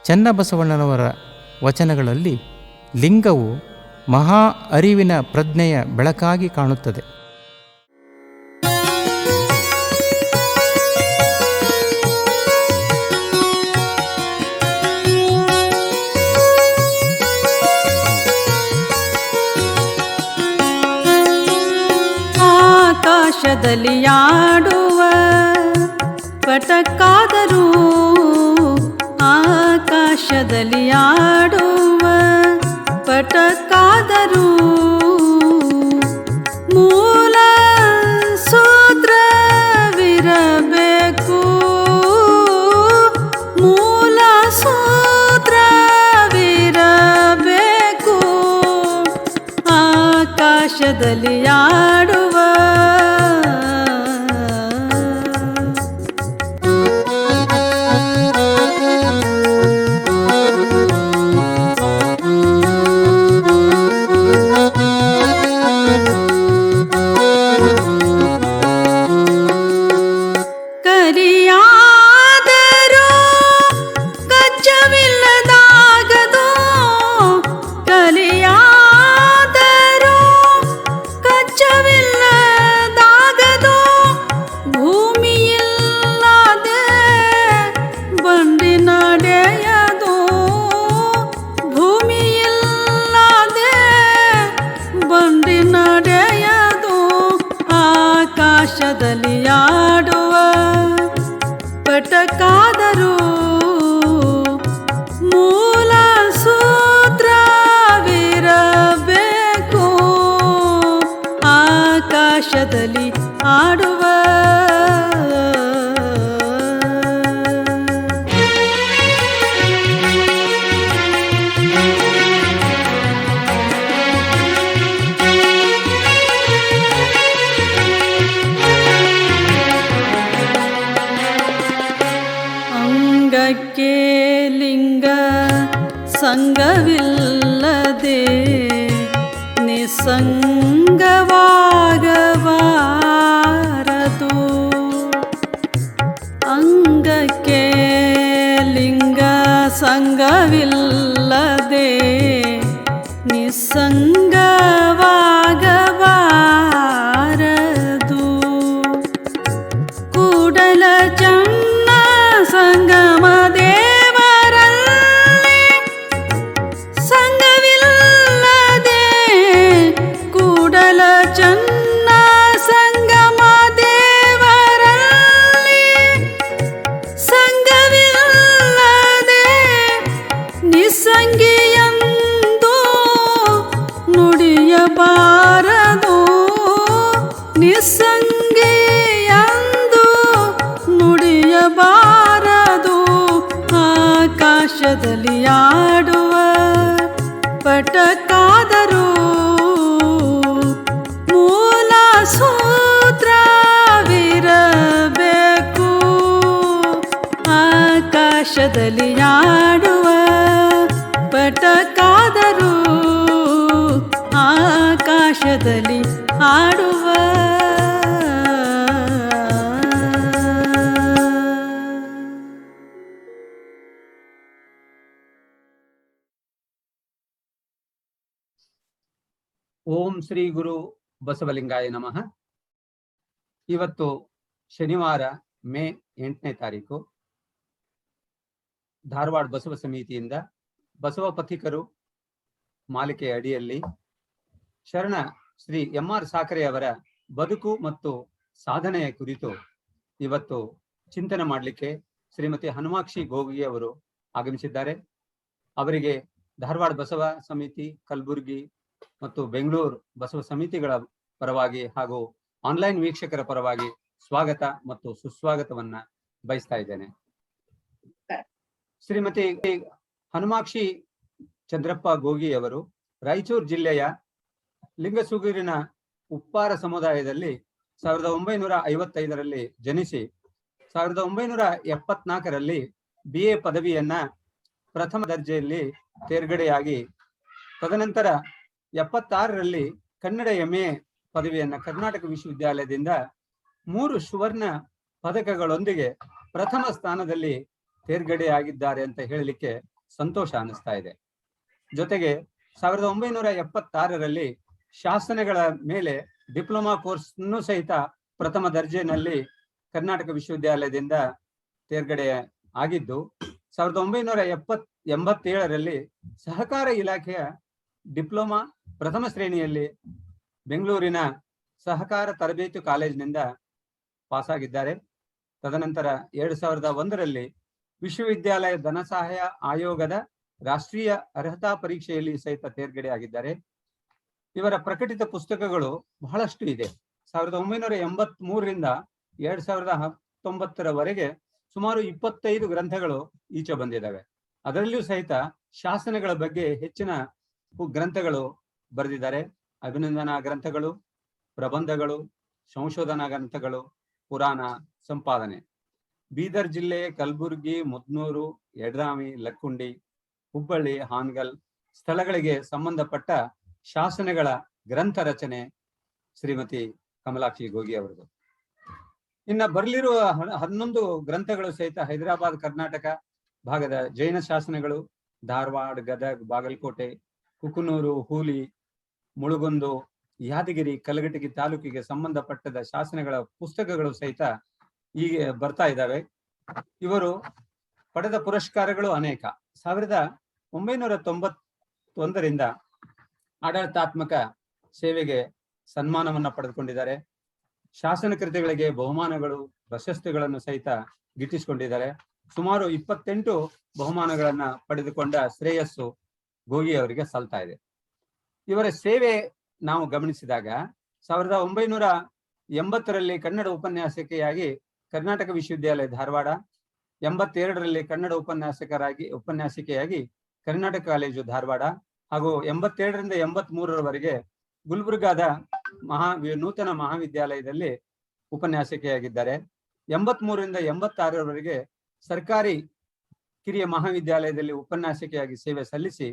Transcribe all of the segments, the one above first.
ಚನ್ನಬಸವಣ್ಣನವರ ವಚನಗಳಲ್ಲಿ ಲಿಂಗವು ಮಹಾ ಅರಿವಿನ ಪ್ರಜ್ಞೆಯ ಬೆಳಕಾಗಿ ಕಾಣುತ್ತದೆ. ಆಕಾಶದಲ್ಲಿ ಆಡುವ ಪಟಕ್ಕಾದರೂ, ಆಕಾಶದಲ್ಲಿ ಆಡುವ ಪಟಕ್ಕಾದರೂ ಮೂಲ ಸೂತ್ರವಿರಬೇಕು, ಮೂಲ ಸೂತ್ರವಿರಬೇಕು. ಆಕಾಶದಲ್ಲಿ ಆಡುವ ಆಕಾಶದಲ್ಲಿ ಆಡುವ ಪಟಕ್ಕಾದರೂ ಮೂಲ ಸೂತ್ರವಿರಬೇಕು. ಆಕಾಶದಲ್ಲಿ ಆಡುವ ಲಿಂಗ ಸಂಗವಿಲ್ಲದೆ ನಿಸ್ಸಂಗವಾಗಬಾರದು. ಅಂಗಕ್ಕೆ ಲಿಂಗ ಸಂಗವಿಲ್ಲದೆ ನಿಸ್ಸಂಗವಾಗಬಾರದು. ಕೂಡಲ ಚನ್ನ ಸಂಗಮ ದೇವರಲ್ಲಿ ಸಂಗವಿಲ್ಲದೆ, ಕೂಡಲ ಚನ್ನ ಸಂಗಮ ದೇವರಲ್ಲಿ ಸಂಗವಿಲ್ಲದೆ ನಿಸ್ಸಂಗಿಯಂದು ನುಡಿಯಬಾರದು. ನಿಸ್ಸಂಗಿಯಂದು ನುಡಿಯಬಾರದು. ಆಕಾಶದಲ್ಲಿ ಆಡುವ ಪಟಕ್ಕಾದರೂ ಮೂಲ ಸೂತ್ರವಿರಬೇಕು. ಆಕಾಶದಲ್ಲಿ ಆಡುವ ಪಟಕ್ಕಾದರೂ ಆಕಾಶದಲ್ಲಿ ಆಡುವ ಓಂ ಶ್ರೀ ಗುರು ಬಸವಲಿಂಗಾಯ ನಮಃ. ಇವತ್ತು ಶನಿವಾರ ಮೇ 8ನೇ ತಾರೀಕು. ಧಾರವಾಡ ಬಸವ ಸಮಿತಿಯಿಂದ ಬಸವ ಪಥಿಕರು ಮಾಲಿಕೆಯ ಅಡಿಯಲ್ಲಿ ಶರಣ ಶ್ರೀ ಎಂ.ಆರ್. ಸಾಕರೆ ಅವರ ಬದುಕು ಮತ್ತು ಸಾಧನೆಯ ಕುರಿತು ಇವತ್ತು ಚಿಂತನೆ ಮಾಡಲಿಕ್ಕೆ ಶ್ರೀಮತಿ ಹನುಮಾಕ್ಷಿ ಗೋಗಿ ಅವರು ಆಗಮಿಸಿದ್ದಾರೆ. ಅವರಿಗೆ ಧಾರವಾಡ ಬಸವ ಸಮಿತಿ, ಕಲಬುರಗಿ ಮತ್ತು ಬೆಂಗಳೂರು ಬಸವ ಸಮಿತಿಗಳ ಪರವಾಗಿ ಹಾಗೂ ಆನ್ಲೈನ್ ವೀಕ್ಷಕರ ಪರವಾಗಿ ಸ್ವಾಗತ ಮತ್ತು ಸುಸ್ವಾಗತವನ್ನ ಬಯಸ್ತಾ ಇದ್ದೇನೆ. ಶ್ರೀಮತಿ ಹನುಮಾಕ್ಷಿ ಚಂದ್ರಪ್ಪ ಗೋಗಿ ಅವರು ರಾಯಚೂರು ಜಿಲ್ಲೆಯ ಲಿಂಗಸುಗೂರಿನ ಉಪ್ಪಾರ ಸಮುದಾಯದಲ್ಲಿ 1955ರಲ್ಲಿ ಜನಿಸಿ 1974ರಲ್ಲಿ BA ಪದವಿಯನ್ನ ಪ್ರಥಮ ದರ್ಜೆಯಲ್ಲಿ ತೇರ್ಗಡೆಯಾಗಿ, ತದನಂತರ 76ರಲ್ಲಿ ಕನ್ನಡ MA ಪದವಿಯನ್ನ ಕರ್ನಾಟಕ ವಿಶ್ವವಿದ್ಯಾಲಯದಿಂದ 3 ಸುವರ್ಣ ಪದಕಗಳೊಂದಿಗೆ ಪ್ರಥಮ ಸ್ಥಾನದಲ್ಲಿ ತೇರ್ಗಡೆಯಾಗಿದ್ದಾರೆ ಅಂತ ಹೇಳಲಿಕ್ಕೆ ಸಂತೋಷ ಅನಿಸ್ತಾ ಇದೆ. ಜೊತೆಗೆ 1976ರಲ್ಲಿ ಶಾಸನಗಳ ಮೇಲೆ ಡಿಪ್ಲೊಮಾ ಕೋರ್ಸ್ ಸಹಿತ ಪ್ರಥಮ ದರ್ಜೆಯಲ್ಲಿ ಕರ್ನಾಟಕ ವಿಶ್ವವಿದ್ಯಾಲಯದಿಂದ ತೇರ್ಗಡೆ ಆಗಿದ್ದು, 1987ರಲ್ಲಿ ಸಹಕಾರ ಇಲಾಖೆಯ ಡಿಪ್ಲೊಮಾ ಪ್ರಥಮ ಶ್ರೇಣಿಯಲ್ಲಿ ಬೆಂಗಳೂರಿನ ಸಹಕಾರ ತರಬೇತಿ ಕಾಲೇಜಿನಿಂದ ಪಾಸಾಗಿದ್ದಾರೆ. ತದನಂತರ 2001ರಲ್ಲಿ ವಿಶ್ವವಿದ್ಯಾಲಯ ಧನ ಸಹಾಯ ಆಯೋಗದ ರಾಷ್ಟ್ರೀಯ ಅರ್ಹತಾ ಪರೀಕ್ಷೆಯಲ್ಲಿ ಸಹಿತ ತೇರ್ಗಡೆ ಆಗಿದ್ದಾರೆ. ಇವರ ಪ್ರಕಟಿತ ಪುಸ್ತಕಗಳು ಬಹಳಷ್ಟು ಇದೆ. 1983ರಿಂದ 2019ರವರೆಗೆ ಸುಮಾರು 25 ಗ್ರಂಥಗಳು ಈಚೆ ಬಂದಿದ್ದಾವೆ. ಅದರಲ್ಲಿಯೂ ಸಹಿತ ಶಾಸನಗಳ ಬಗ್ಗೆ ಹೆಚ್ಚಿನ ಗ್ರಂಥಗಳು ಬರೆದಿದ್ದಾರೆ. ಅಭಿನಂದನಾ ಗ್ರಂಥಗಳು, ಪ್ರಬಂಧಗಳು, ಸಂಶೋಧನಾ ಗ್ರಂಥಗಳು, ಪುರಾಣ ಸಂಪಾದನೆ. ಬೀದರ್ ಜಿಲ್ಲೆ, ಕಲಬುರಗಿ, ಮುದ್ನೂರು, ಯಡ್ರಾಮಿ, ಲಕ್ಕುಂಡಿ, ಹುಬ್ಬಳ್ಳಿ, ಹಾನಗಲ್ ಸ್ಥಳಗಳಿಗೆ ಸಂಬಂಧಪಟ್ಟ ಶಾಸನಗಳ ಗ್ರಂಥ ರಚನೆ ಶ್ರೀಮತಿ ಕಮಲಾಕ್ಷಿ ಗೋಗಿ ಅವರದು. ಇನ್ನ ಬರಲಿರುವ 11 ಗ್ರಂಥಗಳು ಸಹಿತ ಹೈದರಾಬಾದ್ ಕರ್ನಾಟಕ ಭಾಗದ ಜೈನ ಶಾಸನಗಳು, ಧಾರವಾಡ, ಗದಗ್, ಬಾಗಲಕೋಟೆ, ಕುಕನೂರು, ಹೂಲಿ, ಮುಳುಗುಂದು, ಯಾದಗಿರಿ, ಕಲಘಟಗಿ ತಾಲೂಕಿಗೆ ಸಂಬಂಧಪಟ್ಟದ ಶಾಸನಗಳ ಪುಸ್ತಕಗಳು ಸಹಿತ ಈಗ ಬರ್ತಾ ಇದ್ದಾವೆ. ಇವರು ಪಡೆದ ಪುರಸ್ಕಾರಗಳು ಅನೇಕ. 1991ರಿಂದ ಆಡಳಿತಾತ್ಮಕ ಸೇವೆಗೆ ಸನ್ಮಾನವನ್ನ ಪಡೆದುಕೊಂಡಿದ್ದಾರೆ. ಶಾಸನ ಕೃತಿಗಳಿಗೆ ಬಹುಮಾನಗಳು, ಪ್ರಶಸ್ತಿಗಳನ್ನು ಸಹಿತ ಗಿಟ್ಟಿಸಿಕೊಂಡಿದ್ದಾರೆ. ಸುಮಾರು 28 ಬಹುಮಾನಗಳನ್ನ ಪಡೆದುಕೊಂಡ ಶ್ರೇಯಸ್ಸು ಗೋಗಿ ಅವರಿಗೆ ಸಲ್ತಾ ಇದೆ. ಇವರ ಸೇವೆ ನಾವು ಗಮನಿಸಿದಾಗ 1980ರಲ್ಲಿ ಕನ್ನಡ ಉಪನ್ಯಾಸಕಿಯಾಗಿ ಕರ್ನಾಟಕ ವಿಶ್ವವಿದ್ಯಾಲಯ ಧಾರವಾಡ, 82ರಲ್ಲಿ ಕನ್ನಡ ಉಪನ್ಯಾಸಿಕೆಯಾಗಿ ಕರ್ನಾಟಕ ಕಾಲೇಜು ಧಾರವಾಡ, ಹಾಗೂ 87ರಿಂದ 83ರವರೆಗೆ ಗುಲ್ಬರ್ಗಾದ ನೂತನ ಮಹಾವಿದ್ಯಾಲಯದಲ್ಲಿ ಉಪನ್ಯಾಸಕಿಯಾಗಿದ್ದಾರೆ. 83ರಿಂದ 86ರವರೆಗೆ ಸರ್ಕಾರಿ ಕಿರಿಯ ಮಹಾವಿದ್ಯಾಲಯದಲ್ಲಿ ಉಪನ್ಯಾಸಕಿಯಾಗಿ ಸೇವೆ ಸಲ್ಲಿಸಿ,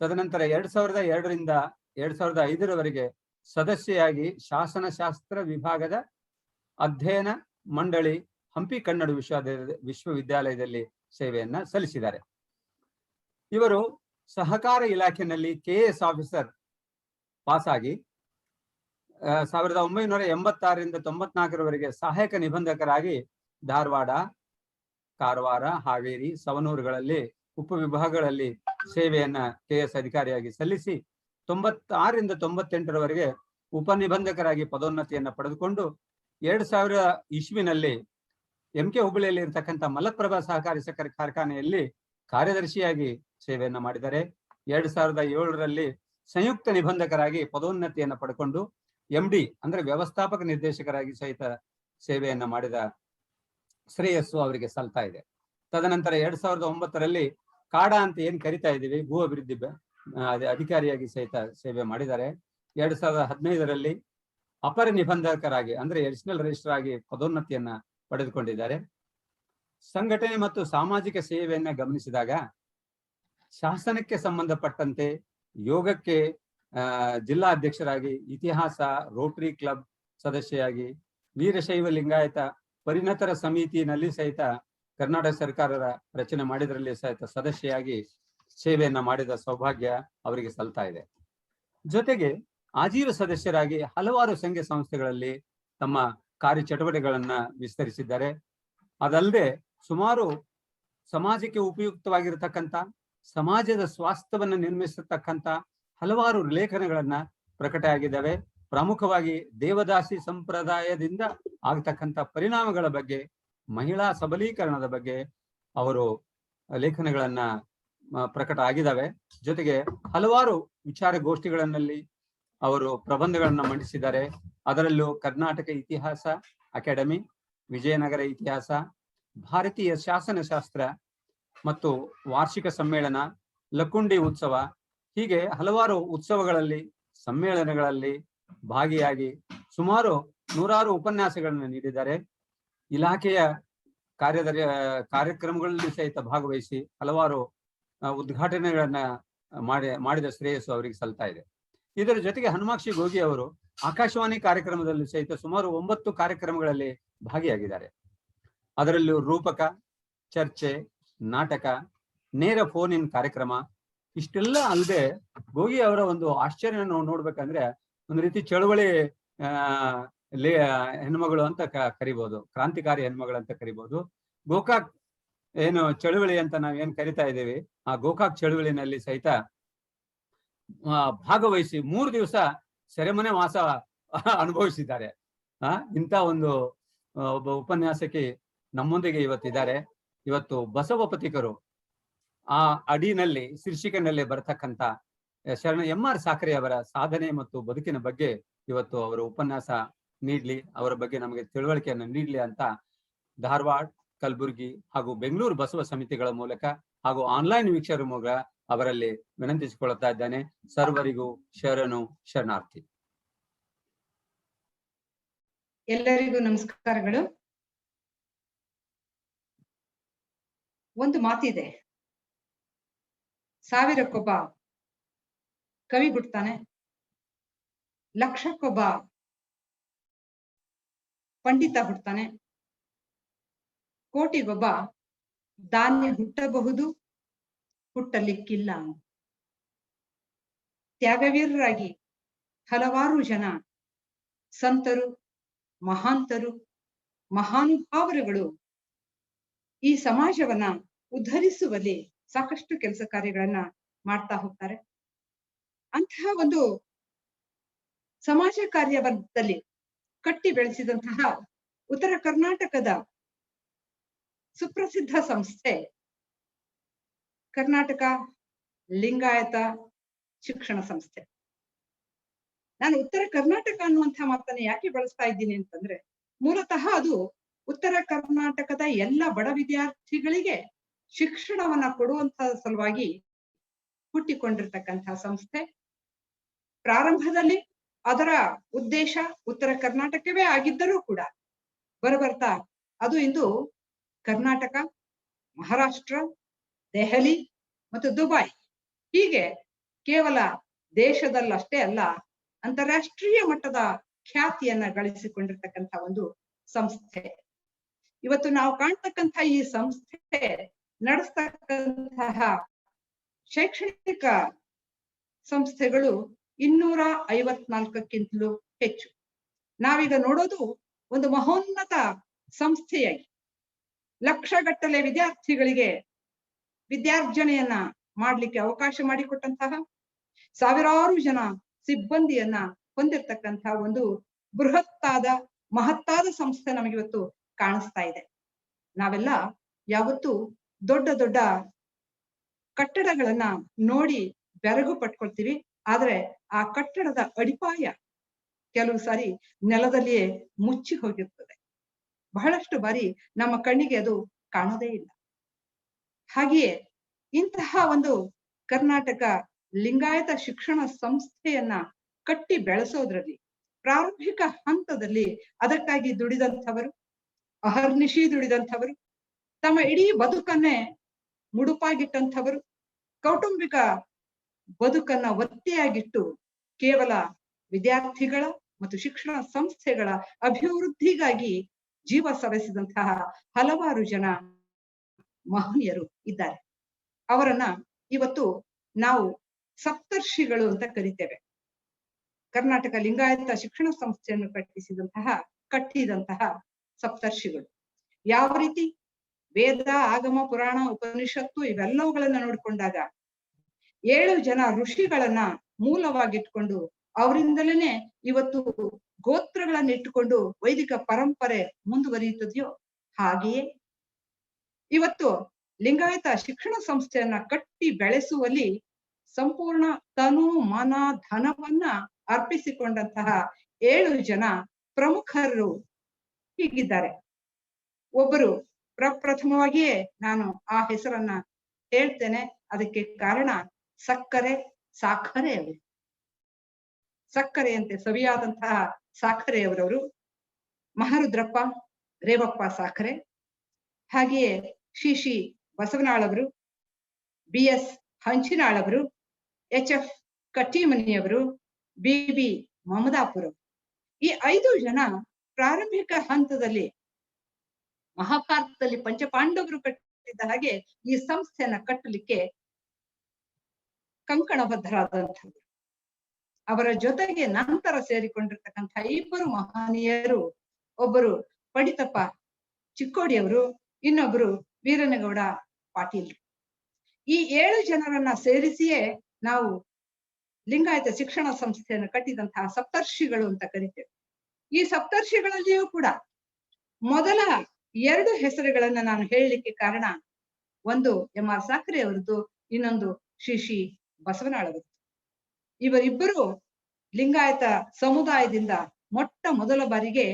ತದನಂತರ 2002ರಿಂದ 2005ರವರೆಗೆ ಸದಸ್ಯೆಯಾಗಿ ಶಾಸನಶಾಸ್ತ್ರ ವಿಭಾಗದ ಅಧ್ಯಯನ ಮಂಡಳಿ, ಹಂಪಿ ಕನ್ನಡ ವಿಶ್ವವಿದ್ಯಾಲಯದಲ್ಲಿ ಸೇವೆಯನ್ನ ಸಲ್ಲಿಸಿದ್ದಾರೆ. ಇವರು ಸಹಕಾರ ಇಲಾಖೆಯಲ್ಲಿ ಕೆಎಎಸ್ ಆಫೀಸರ್ ಪಾಸಾಗಿ 1986ರಿಂದ 94ರವರೆಗೆ ಸಹಾಯಕ ನಿಬಂಧಕರಾಗಿ ಧಾರವಾಡ, ಕಾರವಾರ, ಹಾವೇರಿ, ಸವಣೂರುಗಳಲ್ಲಿ ಉಪವಿಭಾಗಗಳಲ್ಲಿ ಸೇವೆಯನ್ನ ಕೆಎಸ್ ಅಧಿಕಾರಿಯಾಗಿ ಸಲ್ಲಿಸಿ 96ರಿಂದ 98ರವರೆಗೆ ಉಪನಿಬಂಧಕರಾಗಿ ಪದೋನ್ನತಿಯನ್ನ ಪಡೆದುಕೊಂಡು 2000 ಇಸ್ವಿನಲ್ಲಿ ಎಂಕೆ ಹುಬ್ಬಳ್ಳಿಯಲ್ಲಿ ಇರತಕ್ಕಂಥ ಮಲಪ್ರಭಾ ಸಹಕಾರಿ ಸಕ್ಕರೆ ಕಾರ್ಖಾನೆಯಲ್ಲಿ ಕಾರ್ಯದರ್ಶಿಯಾಗಿ ಸೇವೆಯನ್ನ ಮಾಡಿದ್ದಾರೆ. 2007ರಲ್ಲಿ ಸಂಯುಕ್ತ ನಿಬಂಧಕರಾಗಿ ಪದೋನ್ನತಿಯನ್ನ ಪಡೆದುಕೊಂಡು MD ಅಂದ್ರೆ ವ್ಯವಸ್ಥಾಪಕ ನಿರ್ದೇಶಕರಾಗಿ ಸಹಿತ ಸೇವೆಯನ್ನ ಮಾಡಿದ ಶ್ರೇಯಸ್ಸು ಅವರಿಗೆ ಸಲ್ತಾ ಇದೆ. ತದನಂತರ 2009ರಲ್ಲಿ ಕಾಡಾ ಅಂತ ಏನ್ ಕರಿತಾ ಇದ್ದೀವಿ, ಭೂ ಅಭಿವೃದ್ಧಿ ಅಧಿಕಾರಿಯಾಗಿ ಸಹಿತ ಸೇವೆ ಮಾಡಿದ್ದಾರೆ. 2015ರಲ್ಲಿ ಅಪರ ನಿಬಂಧಕರಾಗಿ ಅಂದ್ರೆ ಅಡಿಷನಲ್ ರಿಜಿಸ್ಟರ್ ಆಗಿ ಪದೋನ್ನತಿಯನ್ನ ಪಡೆದುಕೊಂಡಿದ್ದಾರೆ. ಸಂಘಟನೆ ಮತ್ತು ಸಾಮಾಜಿಕ ಸೇವೆಯನ್ನ ಗಮನಿಸಿದಾಗ ಶಾಸನಕ್ಕೆ ಸಂಬಂಧಪಟ್ಟಂತೆ ಯೋಗಕ್ಕೆ ಜಿಲ್ಲಾ ಅಧ್ಯಕ್ಷರಾಗಿ, ಇತಿಹಾಸ, ರೋಟರಿ ಕ್ಲಬ್ ಸದಸ್ಯೆಯಾಗಿ, ವೀರಶೈವ ಲಿಂಗಾಯತ ಪರಿಣತರ ಸಮಿತಿಯಲ್ಲಿ ಸಹಿತ ಕರ್ನಾಟಕ ಸರ್ಕಾರದ ರಚನೆ ಮಾಡಿದ್ರಲ್ಲಿ ಸಹಿತ ಸದಸ್ಯೆಯಾಗಿ ಸೇವೆಯನ್ನ ಮಾಡಿದ ಸೌಭಾಗ್ಯ ಅವರಿಗೆ ಸಲ್ತಾ ಇದೆ. ಜೊತೆಗೆ ಆಜೀವ ಸದಸ್ಯರಾಗಿ ಹಲವಾರು ಸಂಘ ಸಂಸ್ಥೆಗಳಲ್ಲಿ ತಮ್ಮ ಕಾರ್ಯಚಟುವಟಿಕೆಗಳನ್ನ ವಿಸ್ತರಿಸಿದ್ದಾರೆ. ಅದಲ್ಲದೆ ಸುಮಾರು ಸಮಾಜಕ್ಕೆ ಉಪಯುಕ್ತವಾಗಿರತಕ್ಕಂಥ, ಸಮಾಜದ ಸ್ವಾಸ್ಥ್ಯವನ್ನು ನಿರ್ಮಿಸತಕ್ಕಂಥ ಹಲವಾರು ಲೇಖನಗಳನ್ನ ಪ್ರಕಟ ಆಗಿದ್ದಾವೆ. ಪ್ರಮುಖವಾಗಿ ದೇವದಾಸಿ ಸಂಪ್ರದಾಯದಿಂದ ಆಗತಕ್ಕಂಥ ಪರಿಣಾಮಗಳ ಬಗ್ಗೆ, ಮಹಿಳಾ ಸಬಲೀಕರಣದ ಬಗ್ಗೆ ಅವರು ಲೇಖನಗಳನ್ನ ಪ್ರಕಟ ಆಗಿದ್ದಾವೆ. ಜೊತೆಗೆ ಹಲವಾರು ವಿಚಾರಗೋಷ್ಠಿಗಳಲ್ಲಿ ಅವರು ಪ್ರಬಂಧಗಳನ್ನ ಮಂಡಿಸಿದ್ದಾರೆ. ಅದರಲ್ಲೂ ಕರ್ನಾಟಕ ಇತಿಹಾಸ ಅಕಾಡೆಮಿ, ವಿಜಯನಗರ ಇತಿಹಾಸ, ಭಾರತೀಯ ಶಾಸನಶಾಸ್ತ್ರ ಮತ್ತು ವಾರ್ಷಿಕ ಸಮ್ಮೇಳನ, ಲಕ್ಕುಂಡಿ ಉತ್ಸವ, ಹೀಗೆ ಹಲವಾರು ಉತ್ಸವಗಳಲ್ಲಿ, ಸಮ್ಮೇಳನಗಳಲ್ಲಿ ಭಾಗಿಯಾಗಿ ಸುಮಾರು 100 ಉಪನ್ಯಾಸಗಳನ್ನು ನೀಡಿದ್ದಾರೆ. ಇಲಾಖೆಯ ಕಾರ್ಯಕ್ರಮಗಳಲ್ಲಿ ಸಹಿತ ಭಾಗವಹಿಸಿ ಹಲವಾರು ಉದ್ಘಾಟನೆಗಳನ್ನ ಮಾಡಿದ ಶ್ರೇಯಸ್ಸು ಅವರಿಗೆ ಸಲ್ತಾ ಇದೆ. ಇದರ ಜೊತೆಗೆ ಹನುಮಾಕ್ಷಿ ಗೋಗಿ ಅವರು ಆಕಾಶವಾಣಿ ಕಾರ್ಯಕ್ರಮದಲ್ಲಿ ಸಹಿತ ಸುಮಾರು 9 ಕಾರ್ಯಕ್ರಮಗಳಲ್ಲಿ ಭಾಗಿಯಾಗಿದ್ದಾರೆ. ಅದರಲ್ಲೂ ರೂಪಕ, ಚರ್ಚೆ, ನಾಟಕ, ನೇರ ಫೋನ್ ಇನ್ ಕಾರ್ಯಕ್ರಮ, ಇಷ್ಟೆಲ್ಲ ಅಲ್ಲದೆ ಗೋಗಿ ಅವರ ಒಂದು ಆಶ್ಚರ್ಯ ನಾವು ನೋಡ್ಬೇಕಂದ್ರೆ ಒಂದು ರೀತಿ ಚಳುವಳಿ ಹೆಣ್ಮಗಳು ಅಂತ ಕರಿಬಹುದು, ಕ್ರಾಂತಿಕಾರಿ ಹೆಣ್ಮಗಳು ಅಂತ ಕರಿಬಹುದು. ಗೋಕಾಕ್ ಏನು ಚಳುವಳಿ ಅಂತ ನಾವ್ ಏನ್ ಕರಿತಾ ಇದ್ದೀವಿ, ಆ ಗೋಕಾಕ್ ಚಳುವಳಿನಲ್ಲಿ ಸಹಿತ ಭಾಗವಹಿಸಿ 3 ದಿವಸ ಸೆರೆಮನೆ ವಾಸ ಅನುಭವಿಸಿದ್ದಾರೆ. ಇಂಥ ಒಂದು ಒಬ್ಬ ಉಪನ್ಯಾಸಕಿ ನಮ್ಮೊಂದಿಗೆ ಇವತ್ತಿದ್ದಾರೆ. ಇವತ್ತು ಬಸವಪತಿಕರು ಆ ಅಡಿನಲ್ಲಿ ಶೀರ್ಷಿಕೆನಲ್ಲಿ ಬರತಕ್ಕಂತ ಶರಣ ಎಂ.ಆರ್. ಸಾಕ್ರೆ ಅವರ ಸಾಧನೆ ಮತ್ತು ಬದುಕಿನ ಬಗ್ಗೆ ಇವತ್ತು ಅವರು ಉಪನ್ಯಾಸ ನೀಡ್ಲಿ, ಅವರ ಬಗ್ಗೆ ನಮಗೆ ತಿಳುವಳಿಕೆಯನ್ನು ನೀಡ್ಲಿ ಅಂತ ಧಾರವಾಡ, ಕಲಬುರಗಿ ಹಾಗೂ ಬೆಂಗಳೂರು ಬಸವ ಸಮಿತಿಗಳ ಮೂಲಕ ಹಾಗೂ ಆನ್ಲೈನ್ ವೀಕ್ಷಕರ ಮೂಲಕ ಅವರಲ್ಲಿ ವಿನಂತಿಸಿಕೊಳ್ಳುತ್ತಾ ಇದ್ದಾನೆ. ಸರ್ವರಿಗೂ ಶರಣಾರ್ಥಿ. ಎಲ್ಲರಿಗೂ ನಮಸ್ಕಾರಗಳು. ಒಂದು ಮಾತಿದೆ, ಸಾವಿರಕ್ಕೊಬ್ಬ ಕವಿ ಹುಟ್ಟುತ್ತಾನೆ, ಲಕ್ಷಕ್ಕೊಬ್ಬ ಪಂಡಿತ ಹುಟ್ಟುತ್ತಾನೆ, ಕೋಟಿಗೊಬ್ಬ ದಾನ್ಯ ಹುಟ್ಟಬಹುದು, ಹುಟ್ಟಲಿಕ್ಕಿಲ್ಲ. ತ್ಯಾಗವೀರರಾಗಿ ಹಲವಾರು ಜನ ಸಂತರು, ಮಹಾಂತರು, ಮಹಾನುಭಾವರುಗಳು ಈ ಸಮಾಜವನ್ನ ಉದ್ಧರಿಸುವಲ್ಲಿ ಸಾಕಷ್ಟು ಕೆಲಸ ಕಾರ್ಯಗಳನ್ನ ಮಾಡ್ತಾ ಹೋಗ್ತಾರೆ. ಅಂತಹ ಒಂದು ಸಮಾಜ ಕಾರ್ಯದಲ್ಲಿ ಕಟ್ಟಿ ಬೆಳೆಸಿದಂತಹ ಉತ್ತರ ಕರ್ನಾಟಕದ ಸುಪ್ರಸಿದ್ಧ ಸಂಸ್ಥೆ ಕರ್ನಾಟಕ ಲಿಂಗಾಯತ ಶಿಕ್ಷಣ ಸಂಸ್ಥೆ. ನಾನು ಉತ್ತರ ಕರ್ನಾಟಕ ಅನ್ನುವಂತಹ ಮಾತನ್ನ ಯಾಕೆ ಬಳಸ್ತಾ ಇದ್ದೀನಿ ಅಂತಂದ್ರೆ, ಮೂಲತಃ ಅದು ಉತ್ತರ ಕರ್ನಾಟಕದ ಎಲ್ಲ ಬಡ ವಿದ್ಯಾರ್ಥಿಗಳಿಗೆ ಶಿಕ್ಷಣವನ್ನ ಕೊಡುವಂತಹ ಸಲುವಾಗಿ ಹುಟ್ಟಿಕೊಂಡಿರ್ತಕ್ಕಂತಹ ಸಂಸ್ಥೆ. ಪ್ರಾರಂಭದಲ್ಲಿ ಅದರ ಉದ್ದೇಶ ಉತ್ತರ ಕರ್ನಾಟಕವೇ ಆಗಿದ್ದರೂ ಕೂಡ ಬರಬರ್ತಾ ಅದು ಇಂದು ಕರ್ನಾಟಕ, ಮಹಾರಾಷ್ಟ್ರ, ದೆಹಲಿ ಮತ್ತು ದುಬೈ ಹೀಗೆ ಕೇವಲ ದೇಶದಲ್ಲಷ್ಟೇ ಅಲ್ಲ, ಅಂತಾರಾಷ್ಟ್ರೀಯ ಮಟ್ಟದ ಖ್ಯಾತಿಯನ್ನ ಗಳಿಸಿಕೊಂಡಿರ್ತಕ್ಕಂಥ ಒಂದು ಸಂಸ್ಥೆ. ಇವತ್ತು ನಾವು ಕಾಣ್ತಕ್ಕಂಥ ಈ ಸಂಸ್ಥೆ ನಡೆಸ್ತಕ್ಕಂತಹ ಶೈಕ್ಷಣಿಕ ಸಂಸ್ಥೆಗಳು 254ಕ್ಕಿಂತಲೂ ಹೆಚ್ಚು. ನಾವೀಗ ನೋಡೋದು ಒಂದು ಮಹೋನ್ನತ ಸಂಸ್ಥೆಯಾಗಿ ಲಕ್ಷಗಟ್ಟಲೆ ವಿದ್ಯಾರ್ಥಿಗಳಿಗೆ ವಿದ್ಯಾರ್ಜನೆಯನ್ನ ಮಾಡ್ಲಿಕ್ಕೆ ಅವಕಾಶ ಮಾಡಿಕೊಟ್ಟಂತಹ, ಸಾವಿರಾರು ಜನ ಸಿಬ್ಬಂದಿಯನ್ನ ಹೊಂದಿರತಕ್ಕಂತಹ ಒಂದು ಬೃಹತ್ತಾದ ಮಹತ್ತಾದ ಸಂಸ್ಥೆ ನಮಗಿವತ್ತು ಕಾಣಿಸ್ತಾ ಇದೆ. ನಾವೆಲ್ಲ ಯಾವತ್ತು ದೊಡ್ಡ ದೊಡ್ಡ ಕಟ್ಟಡಗಳನ್ನ ನೋಡಿ ಬೆರಗು ಪಟ್ಕೊಳ್ತೀವಿ, ಆದ್ರೆ ಆ ಕಟ್ಟಡದ ಅಡಿಪಾಯ ಕೆಲವು ಸಾರಿ ನೆಲದಲ್ಲಿಯೇ ಮುಚ್ಚಿ ಹೋಗಿರ್ತದೆ. ಬಹಳಷ್ಟು ಬಾರಿ ನಮ್ಮ ಕಣ್ಣಿಗೆ ಅದು ಕಾಣೋದೇ ಇಲ್ಲ. ಹಾಗೆಯೇ ಇಂತಹ ಒಂದು ಕರ್ನಾಟಕ ಲಿಂಗಾಯತ ಶಿಕ್ಷಣ ಸಂಸ್ಥೆಯನ್ನ ಕಟ್ಟಿ ಬೆಳೆಸೋದ್ರಲ್ಲಿ ಪ್ರಾರಂಭಿಕ ಹಂತದಲ್ಲಿ ಅದಕ್ಕಾಗಿ ದುಡಿದಂಥವರು, ಅಹರ್ನಿಶಿ ದುಡಿದಂಥವರು, ತಮ್ಮ ಇಡೀ ಬದುಕನ್ನೇ ಮುಡುಪಾಗಿಟ್ಟಂಥವರು, ಕೌಟುಂಬಿಕ ಬದುಕನ್ನ ಒತ್ತೆಯಾಗಿಟ್ಟು ಕೇವಲ ವಿದ್ಯಾರ್ಥಿಗಳ ಮತ್ತು ಶಿಕ್ಷಣ ಸಂಸ್ಥೆಗಳ ಅಭಿವೃದ್ಧಿಗಾಗಿ ಜೀವ ಸವೆಸಿದಂತಹ ಹಲವಾರು ಜನ ಮಹನೀಯರು ಇದ್ದಾರೆ. ಅವರನ್ನ ಇವತ್ತು ನಾವು ಸಪ್ತರ್ಷಿಗಳು ಅಂತ ಕರಿತೇವೆ. ಕರ್ನಾಟಕ ಲಿಂಗಾಯತ ಶಿಕ್ಷಣ ಸಂಸ್ಥೆಯನ್ನು ಕಟ್ಟಿದಂತಹ ಸಪ್ತರ್ಷಿಗಳು ಯಾವ ರೀತಿ ವೇದ, ಆಗಮ, ಪುರಾಣ, ಉಪನಿಷತ್ತು ಇವೆಲ್ಲವುಗಳನ್ನ ನೋಡಿಕೊಂಡಾಗ 7 ಜನ ಋಷಿಗಳನ್ನ ಮೂಲವಾಗಿಟ್ಕೊಂಡು ಅವರಿಂದಲೇ ಇವತ್ತು ಗೋತ್ರಗಳನ್ನ ಇಟ್ಟುಕೊಂಡು ವೈದಿಕ ಪರಂಪರೆ ಮುಂದುವರಿಯುತ್ತದೆಯೋ ಹಾಗೆಯೇ ಇವತ್ತು ಲಿಂಗಾಯತ ಶಿಕ್ಷಣ ಸಂಸ್ಥೆಯನ್ನ ಕಟ್ಟಿ ಬೆಳೆಸುವಲ್ಲಿ ಸಂಪೂರ್ಣ ತನು, ಮನ, ಧನವನ್ನ ಅರ್ಪಿಸಿಕೊಂಡಂತಹ 7 ಜನ ಪ್ರಮುಖರು ಹೀಗಿದ್ದಾರೆ. ಒಬ್ಬರು ಪ್ರಪ್ರಥಮವಾಗಿಯೇ ನಾನು ಆ ಹೆಸರನ್ನ ಹೇಳ್ತೇನೆ. ಅದಕ್ಕೆ ಕಾರಣ ಸಾಖರೆ ಅವರು. ಸಕ್ಕರೆಯಂತೆ ಸವಿಯಾದಂತಹ ಸಾಖರೆಯವರವರು ಮಹಾರುದ್ರಪ್ಪ ರೇವಪ್ಪ ಸಾಖರೆ, ಹಾಗೆಯೇ Shri ಬಸವನಾಳವರು, BS ಹಂಚಿನಾಳವರು, HF ಕಟ್ಟಿಮನಿಯವರು, BB Mamadapur. ಈ 5 ಜನ ಪ್ರಾರಂಭಿಕ ಹಂತದಲ್ಲಿ ಮಹಾಭಾರತದಲ್ಲಿ ಪಂಚಪಾಂಡವರು ಇದ್ದ ಹಾಗೆ ಈ ಸಂಸ್ಥೆಯನ್ನ ಕಟ್ಟಲಿಕ್ಕೆ ಕಂಕಣಬದ್ಧರಾದಂಥದ್ದು. ಅವರ ಜೊತೆಗೆ ನಂತರ ಸೇರಿಕೊಂಡಿರ್ತಕ್ಕಂಥ ಇಬ್ಬರು ಮಹನೀಯರು, ಒಬ್ಬರು ಪಡಿತಪ್ಪ ಚಿಕ್ಕೋಡಿಯವರು, ಇನ್ನೊಬ್ಬರು ವೀರನಗೌಡ ಪಾಟೀಲ್. ಈ 7 ಜನರನ್ನ ಸೇರಿಸಿಯೇ ನಾವು ಲಿಂಗಾಯತ ಶಿಕ್ಷಣ ಸಂಸ್ಥೆಯನ್ನು ಕಟ್ಟಿದಂತಹ ಸಪ್ತರ್ಷಿಗಳು ಅಂತ ಕರಿತೇವೆ. ಈ ಸಪ್ತರ್ಷಿಗಳಲ್ಲಿಯೂ ಕೂಡ ಮೊದಲ 2 ಹೆಸರುಗಳನ್ನ ನಾನು ಹೇಳಲಿಕ್ಕೆ ಕಾರಣ, ಒಂದು ಎಂ.ಆರ್. ಸಾಕ್ರೆ ಅವರದ್ದು, ಇನ್ನೊಂದು ಶ್ರೀ ಬಸವನಾಳವರದ್ದು. ಇವರಿಬ್ಬರು ಲಿಂಗಾಯತ ಸಮುದಾಯದಿಂದ ಮೊಟ್ಟ ಮೊದಲ ಬಾರಿಗೆ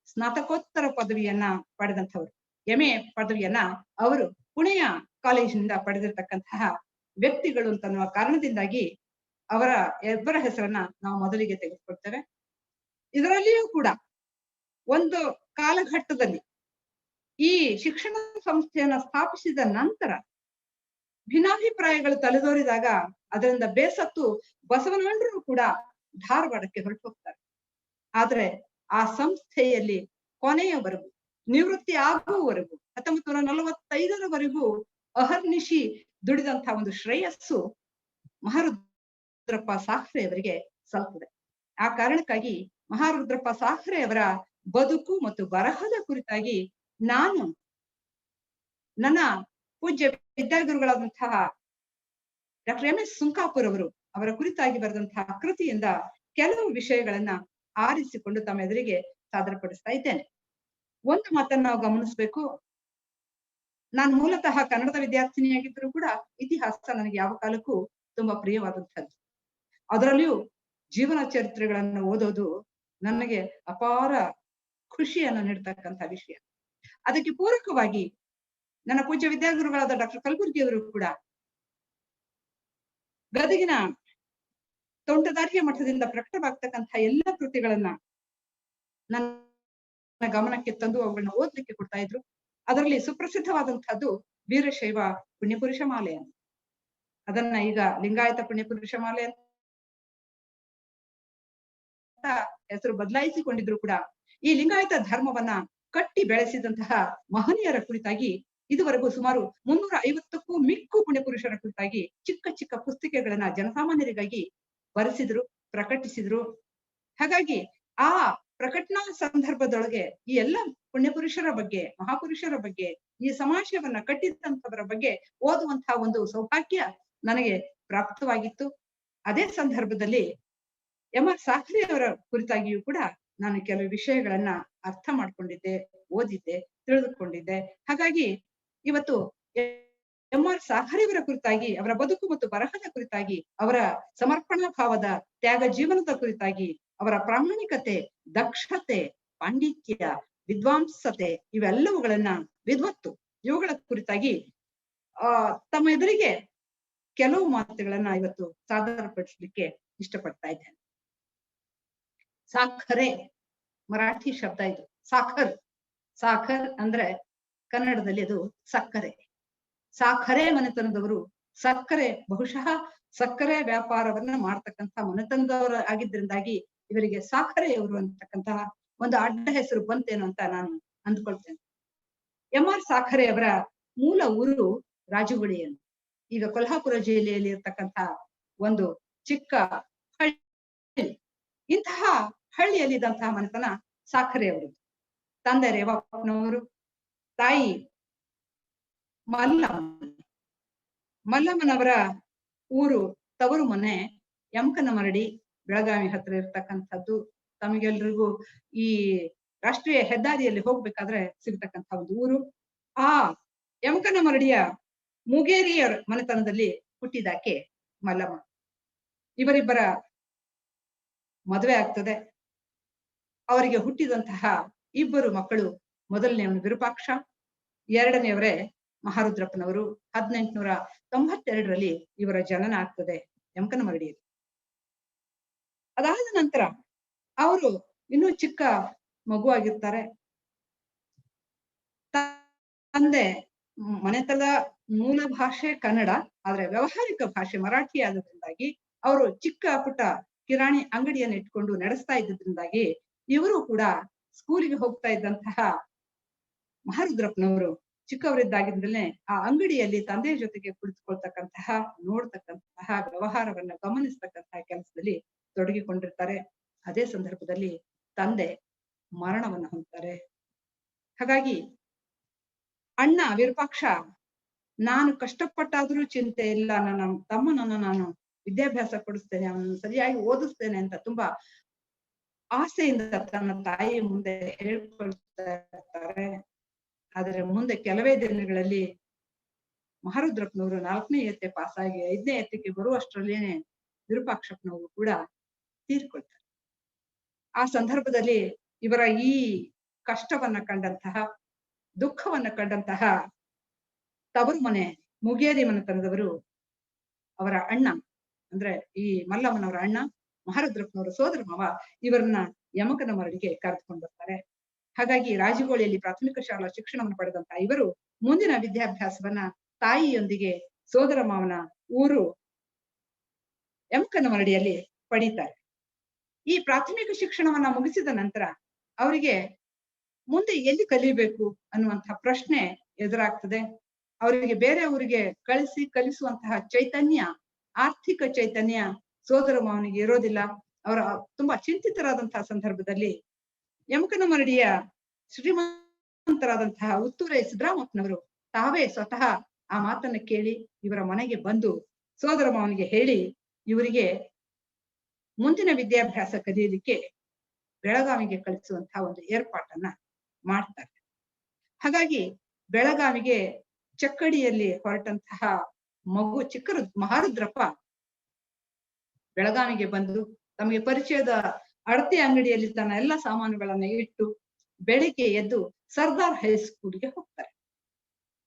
ಸ್ನಾತಕೋತ್ತರ ಪದವಿಯನ್ನ ಪಡೆದಂಥವ್ರು. MA ಪದವಿಯನ್ನ ಅವರು ಪುಣೆಯ ಕಾಲೇಜಿನಿಂದ ಪಡೆದಿರ್ತಕ್ಕಂತಹ ವ್ಯಕ್ತಿಗಳು ಅಂತನ್ನುವ ಕಾರಣದಿಂದಾಗಿ ಅವರ ಇಬ್ಬರ ಹೆಸರನ್ನ ನಾವು ಮೊದಲಿಗೆ ತೆಗೆದುಕೊಳ್ತೇವೆ. ಇದರಲ್ಲಿಯೂ ಕೂಡ ಒಂದು ಕಾಲಘಟ್ಟದಲ್ಲಿ ಈ ಶಿಕ್ಷಣ ಸಂಸ್ಥೆಯನ್ನ ಸ್ಥಾಪಿಸಿದ ನಂತರ ಭಿನ್ನಾಭಿಪ್ರಾಯಗಳು ತಲೆದೋರಿದಾಗ ಅದರಿಂದ ಬೇಸತ್ತು ಬಸವಣ್ಣನವರು ಕೂಡ ಧಾರವಾಡಕ್ಕೆ ಹೊರಟು ಹೋಗ್ತಾರೆ. ಆದ್ರೆ ಆ ಸಂಸ್ಥೆಯಲ್ಲಿ ಕೊನೆಯವರೆಗೂ, ನಿವೃತ್ತಿ ಆಗುವವರೆಗೂ 1945ರವರೆಗೂ ಅಹರ್ನಿಶಿ ದುಡಿದಂತಹ ಒಂದು ಶ್ರೇಯಸ್ಸು ಮಹಾರುದ್ರಪ್ಪ ಸಾಕ್ರೆ ಅವರಿಗೆ ಸಲ್ತದೆ. ಆ ಕಾರಣಕ್ಕಾಗಿ ಮಹಾರುದ್ರಪ್ಪ ಸಾಕ್ರೆ ಅವರ ಬದುಕು ಮತ್ತು ಬರಹದ ಕುರಿತಾಗಿ ನಾನು ನನ್ನ ಪೂಜ್ಯ ವಿದ್ಯಾಗುರುಗಳಾದಂತಹ ಡಾಕ್ಟರ್ ಎಂ.ಎಸ್. ಸುಂಕಾಪುರ್ ಅವರು ಅವರ ಕುರಿತಾಗಿ ಬರೆದಂತಹ ಕೃತಿಯಿಂದ ಕೆಲವು ವಿಷಯಗಳನ್ನ ಆರಿಸಿಕೊಂಡು ತಮ್ಮ ಎದುರಿಗೆ ಸಾದರಪಡಿಸ್ತಾ ಇದ್ದೇನೆ. ಒಂದು ಮಾತನ್ನ ನಾವು ಗಮನಿಸ್ಬೇಕು. ನಾನು ಮೂಲತಃ ಕನ್ನಡದ ವಿದ್ಯಾರ್ಥಿನಿಯಾಗಿದ್ದರೂ ಕೂಡ ಇತಿಹಾಸ ನನಗೆ ಯಾವ ಕಾಲಕ್ಕೂ ತುಂಬಾ ಪ್ರಿಯವಾದಂಥದ್ದು. ಅದರಲ್ಲಿಯೂ ಜೀವನ ಚರಿತ್ರೆಗಳನ್ನು ಓದೋದು ನನಗೆ ಅಪಾರ ಖುಷಿಯನ್ನು ನೀಡ್ತಕ್ಕಂಥ ವಿಷಯ. ಅದಕ್ಕೆ ಪೂರಕವಾಗಿ ನನ್ನ ಪೂಜ್ಯ ವಿದ್ಯಾಗುರುಗಳಾದ ಡಾಕ್ಟರ್ ಕಲಬುರ್ಗಿ ಅವರು ಕೂಡ ಗದಗಿನ ತೋಂಟದಾರ್ಯ ಮಠದಿಂದ ಪ್ರಕಟವಾಗ್ತಕ್ಕಂಥ ಎಲ್ಲ ಕೃತಿಗಳನ್ನ ನನ್ನ ಗಮನಕ್ಕೆ ತಂದು ಅವುಗಳನ್ನ ಓದ್ಲಿಕ್ಕೆ ಕೊಡ್ತಾ ಇದ್ರು. ಅದರಲ್ಲಿ ಸುಪ್ರಸಿದ್ಧವಾದಂತಹದ್ದು ವೀರಶೈವ ಪುಣ್ಯಪುರುಷ ಮಾಲೆ ಅಂತ. ಅದನ್ನ ಈಗ ಲಿಂಗಾಯತ ಪುಣ್ಯಪುರುಷ ಮಾಲೆ ಅಂತ ಹೆಸರು ಬದಲಾಯಿಸಿಕೊಂಡಿದ್ರು ಕೂಡ ಈ ಲಿಂಗಾಯತ ಧರ್ಮವನ್ನ ಕಟ್ಟಿ ಬೆಳೆಸಿದಂತಹ ಮಹನೀಯರ ಕುರಿತಾಗಿ ಇದುವರೆಗೂ ಸುಮಾರು 350ಕ್ಕೂ ಮಿಕ್ಕು ಪುಣ್ಯಪುರುಷರ ಕುರಿತಾಗಿ ಚಿಕ್ಕ ಚಿಕ್ಕ ಪುಸ್ತಿಕೆಗಳನ್ನ ಜನಸಾಮಾನ್ಯರಿಗಾಗಿ ಬರೆಸಿದ್ರು, ಪ್ರಕಟಿಸಿದ್ರು. ಹಾಗಾಗಿ ಆ ಪ್ರಕಟಣಾ ಸಂದರ್ಭದೊಳಗೆ ಈ ಎಲ್ಲ ಪುಣ್ಯಪುರುಷರ ಬಗ್ಗೆ, ಮಹಾಪುರುಷರ ಬಗ್ಗೆ, ಈ ಸಮಾಜವನ್ನ ಕಟ್ಟಿದಂಥವರ ಬಗ್ಗೆ ಓದುವಂತಹ ಒಂದು ಸೌಭಾಗ್ಯ ನನಗೆ ಪ್ರಾಪ್ತವಾಗಿತ್ತು. ಅದೇ ಸಂದರ್ಭದಲ್ಲಿ ಎಂ.ಆರ್. ಸಾಕ್ರೆ ಅವರ ಕುರಿತಾಗಿಯೂ ಕೂಡ ನಾನು ಕೆಲವು ವಿಷಯಗಳನ್ನ ಅರ್ಥ ಮಾಡ್ಕೊಂಡಿದ್ದೆ, ಓದಿದ್ದೆ, ತಿಳಿದುಕೊಂಡಿದ್ದೆ. ಹಾಗಾಗಿ ಇವತ್ತು ಎಂ.ಆರ್. ಸಾಕ್ರೆ ಅವರ ಕುರಿತಾಗಿ, ಅವರ ಬದುಕು ಮತ್ತು ಬರಹದ ಕುರಿತಾಗಿ, ಅವರ ಸಮರ್ಪಣಾ ಭಾವದ ತ್ಯಾಗ ಜೀವನದ ಕುರಿತಾಗಿ, ಅವರ ಪ್ರಾಮಾಣಿಕತೆ, ದಕ್ಷತೆ, ಪಾಂಡಿತ್ಯ, ವಿದ್ವಾಂಸತೆ, ಇವೆಲ್ಲವುಗಳನ್ನ, ವಿದ್ವತ್ತು, ಇವುಗಳ ಕುರಿತಾಗಿ ತಮ್ಮ ಎದುರಿಗೆ ಕೆಲವು ಮಾತುಗಳನ್ನ ಇವತ್ತು ಸಾದರಪಡಿಸಲಿಕ್ಕೆ ಇಷ್ಟಪಡ್ತಾ ಇದ್ದೇನೆ. ಸಾಖರೆ ಮರಾಠಿ ಶಬ್ದ ಇದು. ಸಾಖರ್, ಸಾಖರ್ ಅಂದ್ರೆ ಕನ್ನಡದಲ್ಲಿ ಅದು ಸಕ್ಕರೆ. ಸಾಖರೆ ಮನೆತನದವರು ಸಕ್ಕರೆ, ಬಹುಶಃ ಸಕ್ಕರೆ ವ್ಯಾಪಾರವನ್ನ ಮಾಡ್ತಕ್ಕಂಥ ಮನೆತನದವರು ಆಗಿದ್ರಿಂದಾಗಿ ಇವರಿಗೆ ಸಾಖರೆಯವರು ಅಂತಕ್ಕಂತಹ ಒಂದು ಅಡ್ಡ ಹೆಸರು ಬಂತೇನೋ ಅಂತ ನಾನು ಅಂದ್ಕೊಳ್ತೇನೆ. ಎಂ.ಆರ್. ಸಾಖರೆ ಅವರ ಮೂಲ ಊರು ರಾಜಗುಡಿ ಅಂತ, ಈಗ ಕೊಲ್ಹಾಪುರ ಜಿಲ್ಲೆಯಲ್ಲಿ ಇರ್ತಕ್ಕಂಥ ಒಂದು ಚಿಕ್ಕ ಹಳ್ಳಿ. ಇಂತಹ ಹಳ್ಳಿಯಲ್ಲಿದ್ದಂತಹ ಮನೆತನ ಸಾಖರೆ ಅವರು. ತಂದೆ ರೇವಪ್ಪನವರು, ತಾಯಿ ಮಲ್ಲಮ್ಮನವರ ಊರು ತವರು ಮನೆ ಯಮಕನಮರಡಿ, ಬೆಳಗಾವಿ ಹತ್ರ ಇರ್ತಕ್ಕಂಥದ್ದು. ತಮಗೆಲ್ರಿಗೂ ಈ ರಾಷ್ಟ್ರೀಯ ಹೆದ್ದಾರಿಯಲ್ಲಿ ಹೋಗ್ಬೇಕಾದ್ರೆ ಸಿಗ್ತಕ್ಕಂಥ ಒಂದು ಊರು. ಆ ಯಮಕನಮರಡಿಯ ಮುಗೇರಿಯರ ಮನೆತನದಲ್ಲಿ ಹುಟ್ಟಿದಾಕೆ ಮಲ್ಲಮ್ಮ. ಇವರಿಬ್ಬರ ಮದುವೆ ಆಗ್ತದೆ. ಅವರಿಗೆ ಹುಟ್ಟಿದಂತಹ ಇಬ್ಬರು ಮಕ್ಕಳು, ಮೊದಲನೆಯವನು ವಿರೂಪಾಕ್ಷ, ಎರಡನೆಯವರೇ ಮಹಾರುದ್ರಪ್ಪನವರು. 1892ರಲ್ಲಿ ಇವರ ಜನನ ಆಗ್ತದೆ ಯಮಕನಮರಡಿಯಲ್ಲಿ. ಅದಾದ ನಂತರ ಅವರು ಇನ್ನೂ ಚಿಕ್ಕ ಮಗುವಾಗಿರ್ತಾರೆ. ತಂದೆ ಮನೆತನದ ಮೂಲ ಭಾಷೆ ಕನ್ನಡ, ಆದ್ರೆ ವ್ಯಾವಹಾರಿಕ ಭಾಷೆ ಮರಾಠಿ ಆದ್ರಿಂದಾಗಿ ಅವರು ಚಿಕ್ಕ ಪುಟ್ಟ ಕಿರಾಣಿ ಅಂಗಡಿಯನ್ನು ಇಟ್ಕೊಂಡು ನಡೆಸ್ತಾ ಇದ್ದಿದ್ರಿಂದಾಗಿ ಇವರು ಕೂಡ ಸ್ಕೂಲಿಗೆ ಹೋಗ್ತಾ ಇದ್ದಂತಹ ಮಹಾರುದ್ರಪ್ಪನವರು ಚಿಕ್ಕವರಿದ್ದಾಗಿಂದಲೇ ಆ ಅಂಗಡಿಯಲ್ಲಿ ತಂದೆಯ ಜೊತೆಗೆ ಕುಳಿತುಕೊಳ್ತಕ್ಕಂತಹ, ನೋಡ್ತಕ್ಕಂತಹ, ವ್ಯವಹಾರವನ್ನ ಗಮನಿಸ್ತಕ್ಕಂತಹ ಕೆಲಸದಲ್ಲಿ ತೊಡಗಿಕೊಂಡಿರ್ತಾರೆ. ಅದೇ ಸಂದರ್ಭದಲ್ಲಿ ತಂದೆ ಮರಣವನ್ನು ಹೊಂದ್ತಾರೆ. ಹಾಗಾಗಿ ಅಣ್ಣ ವಿರೂಪಾಕ್ಷ, ನಾನು ಕಷ್ಟಪಟ್ಟಾದ್ರೂ ಚಿಂತೆ ಇಲ್ಲ, ನನ್ನ ತಮ್ಮನನ್ನು ನಾನು ವಿದ್ಯಾಭ್ಯಾಸ ಕೊಡಿಸ್ತೇನೆ, ಅವನನ್ನು ಸರಿಯಾಗಿ ಓದಿಸ್ತೇನೆ ಅಂತ ತುಂಬಾ ಆಸೆಯಿಂದ ತನ್ನ ತಾಯಿ ಮುಂದೆ ಹೇಳ್ಕೊಳ್ತಾ ಇರ್ತಾರೆ. ಆದರೆ ಮುಂದೆ ಕೆಲವೇ ದಿನಗಳಲ್ಲಿ ಮಹಾರುದ್ರಪ್ಪನವರು 4ನೇ ಎತ್ತೆ ಪಾಸಾಗಿ 5ನೇ ಎತ್ತಕ್ಕೆ ಬರುವಷ್ಟರಲ್ಲೇನೆ ವಿರೂಪಾಕ್ಷಪ್ಪನವರು ಕೂಡ ತೀರ್ಕೊಳ್ತಾರೆ. ಆ ಸಂದರ್ಭದಲ್ಲಿ ಇವರ ಈ ಕಷ್ಟವನ್ನ ಕಂಡಂತಹ, ದುಃಖವನ್ನ ಕಂಡಂತಹ ತವರು ಮನೆ ಮುಗೇರಿ ಮನೆತನದವರು ಅವರ ಅಣ್ಣ, ಅಂದ್ರೆ ಈ ಮಲ್ಲಮ್ಮನವರ ಅಣ್ಣ ಮಹಾರುದ್ರಪ್ಪನವರ ಸೋದರ ಮಾವ ಇವರನ್ನ ಯಮಕನ ಮರಡಿಗೆ ಕರೆದುಕೊಂಡು ಬರ್ತಾರೆ. ಹಾಗಾಗಿ ರಾಜಗೋಳಿಯಲ್ಲಿ ಪ್ರಾಥಮಿಕ ಶಾಲಾ ಶಿಕ್ಷಣವನ್ನು ಪಡೆದಂತಹ ಇವರು ಮುಂದಿನ ವಿದ್ಯಾಭ್ಯಾಸವನ್ನ ತಾಯಿಯೊಂದಿಗೆ ಸೋದರ ಮಾವನ ಊರು ಯಮಕನ ಮರಡಿಯಲ್ಲಿ ಪಡೀತಾರೆ. ಈ ಪ್ರಾಥಮಿಕ ಶಿಕ್ಷಣವನ್ನ ಮುಗಿಸಿದ ನಂತರ ಅವರಿಗೆ ಮುಂದೆ ಎಲ್ಲಿ ಕಲಿಬೇಕು ಅನ್ನುವಂತಹ ಪ್ರಶ್ನೆ ಎದುರಾಗ್ತದೆ. ಅವರಿಗೆ ಬೇರೆ ಊರಿಗೆ ಕಲಿಸುವಂತಹ ಚೈತನ್ಯ, ಆರ್ಥಿಕ ಚೈತನ್ಯ ಸೋದರ ಮಾವನಿಗೆ ಇರೋದಿಲ್ಲ. ಅವರ ತುಂಬಾ ಚಿಂತಿತರಾದಂತಹ ಸಂದರ್ಭದಲ್ಲಿ ಯಮಕನ ಮರಡಿಯ ಶ್ರೀಮಂತರಾದಂತಹ ಉತ್ತೂರೈ ಸಿದ್ದರಾಮಪ್ಪನವರು ತಾವೇ ಸ್ವತಃ ಆ ಮಾತನ್ನ ಕೇಳಿ ಇವರ ಮನೆಗೆ ಬಂದು ಸೋದರ ಮಾವನಿಗೆ ಹೇಳಿ ಇವರಿಗೆ ಮುಂದಿನ ವಿದ್ಯಾಭ್ಯಾಸ ಕಲಿಯಲಿಕ್ಕೆ ಬೆಳಗಾವಿಗೆ ಕಳಿಸುವಂತಹ ಒಂದು ಏರ್ಪಾಟನ್ನ ಮಾಡ್ತಾರೆ. ಹಾಗಾಗಿ ಬೆಳಗಾವಿಗೆ ಚಕ್ಕಡಿಯಲ್ಲಿ ಹೊರಟಂತಹ ಮಗು ಮಹಾರುದ್ರಪ್ಪ ಬೆಳಗಾವಿಗೆ ಬಂದು ತಮಗೆ ಪರಿಚಯದ ಅಡತೆ ಅಂಗಡಿಯಲ್ಲಿ ತನ್ನ ಎಲ್ಲ ಸಾಮಾನುಗಳನ್ನ ಇಟ್ಟು ಬೆಳಿಗ್ಗೆ ಎದ್ದು ಸರ್ದಾರ್ ಹೈಸ್ಕೂಲ್ಗೆ ಹೋಗ್ತಾರೆ.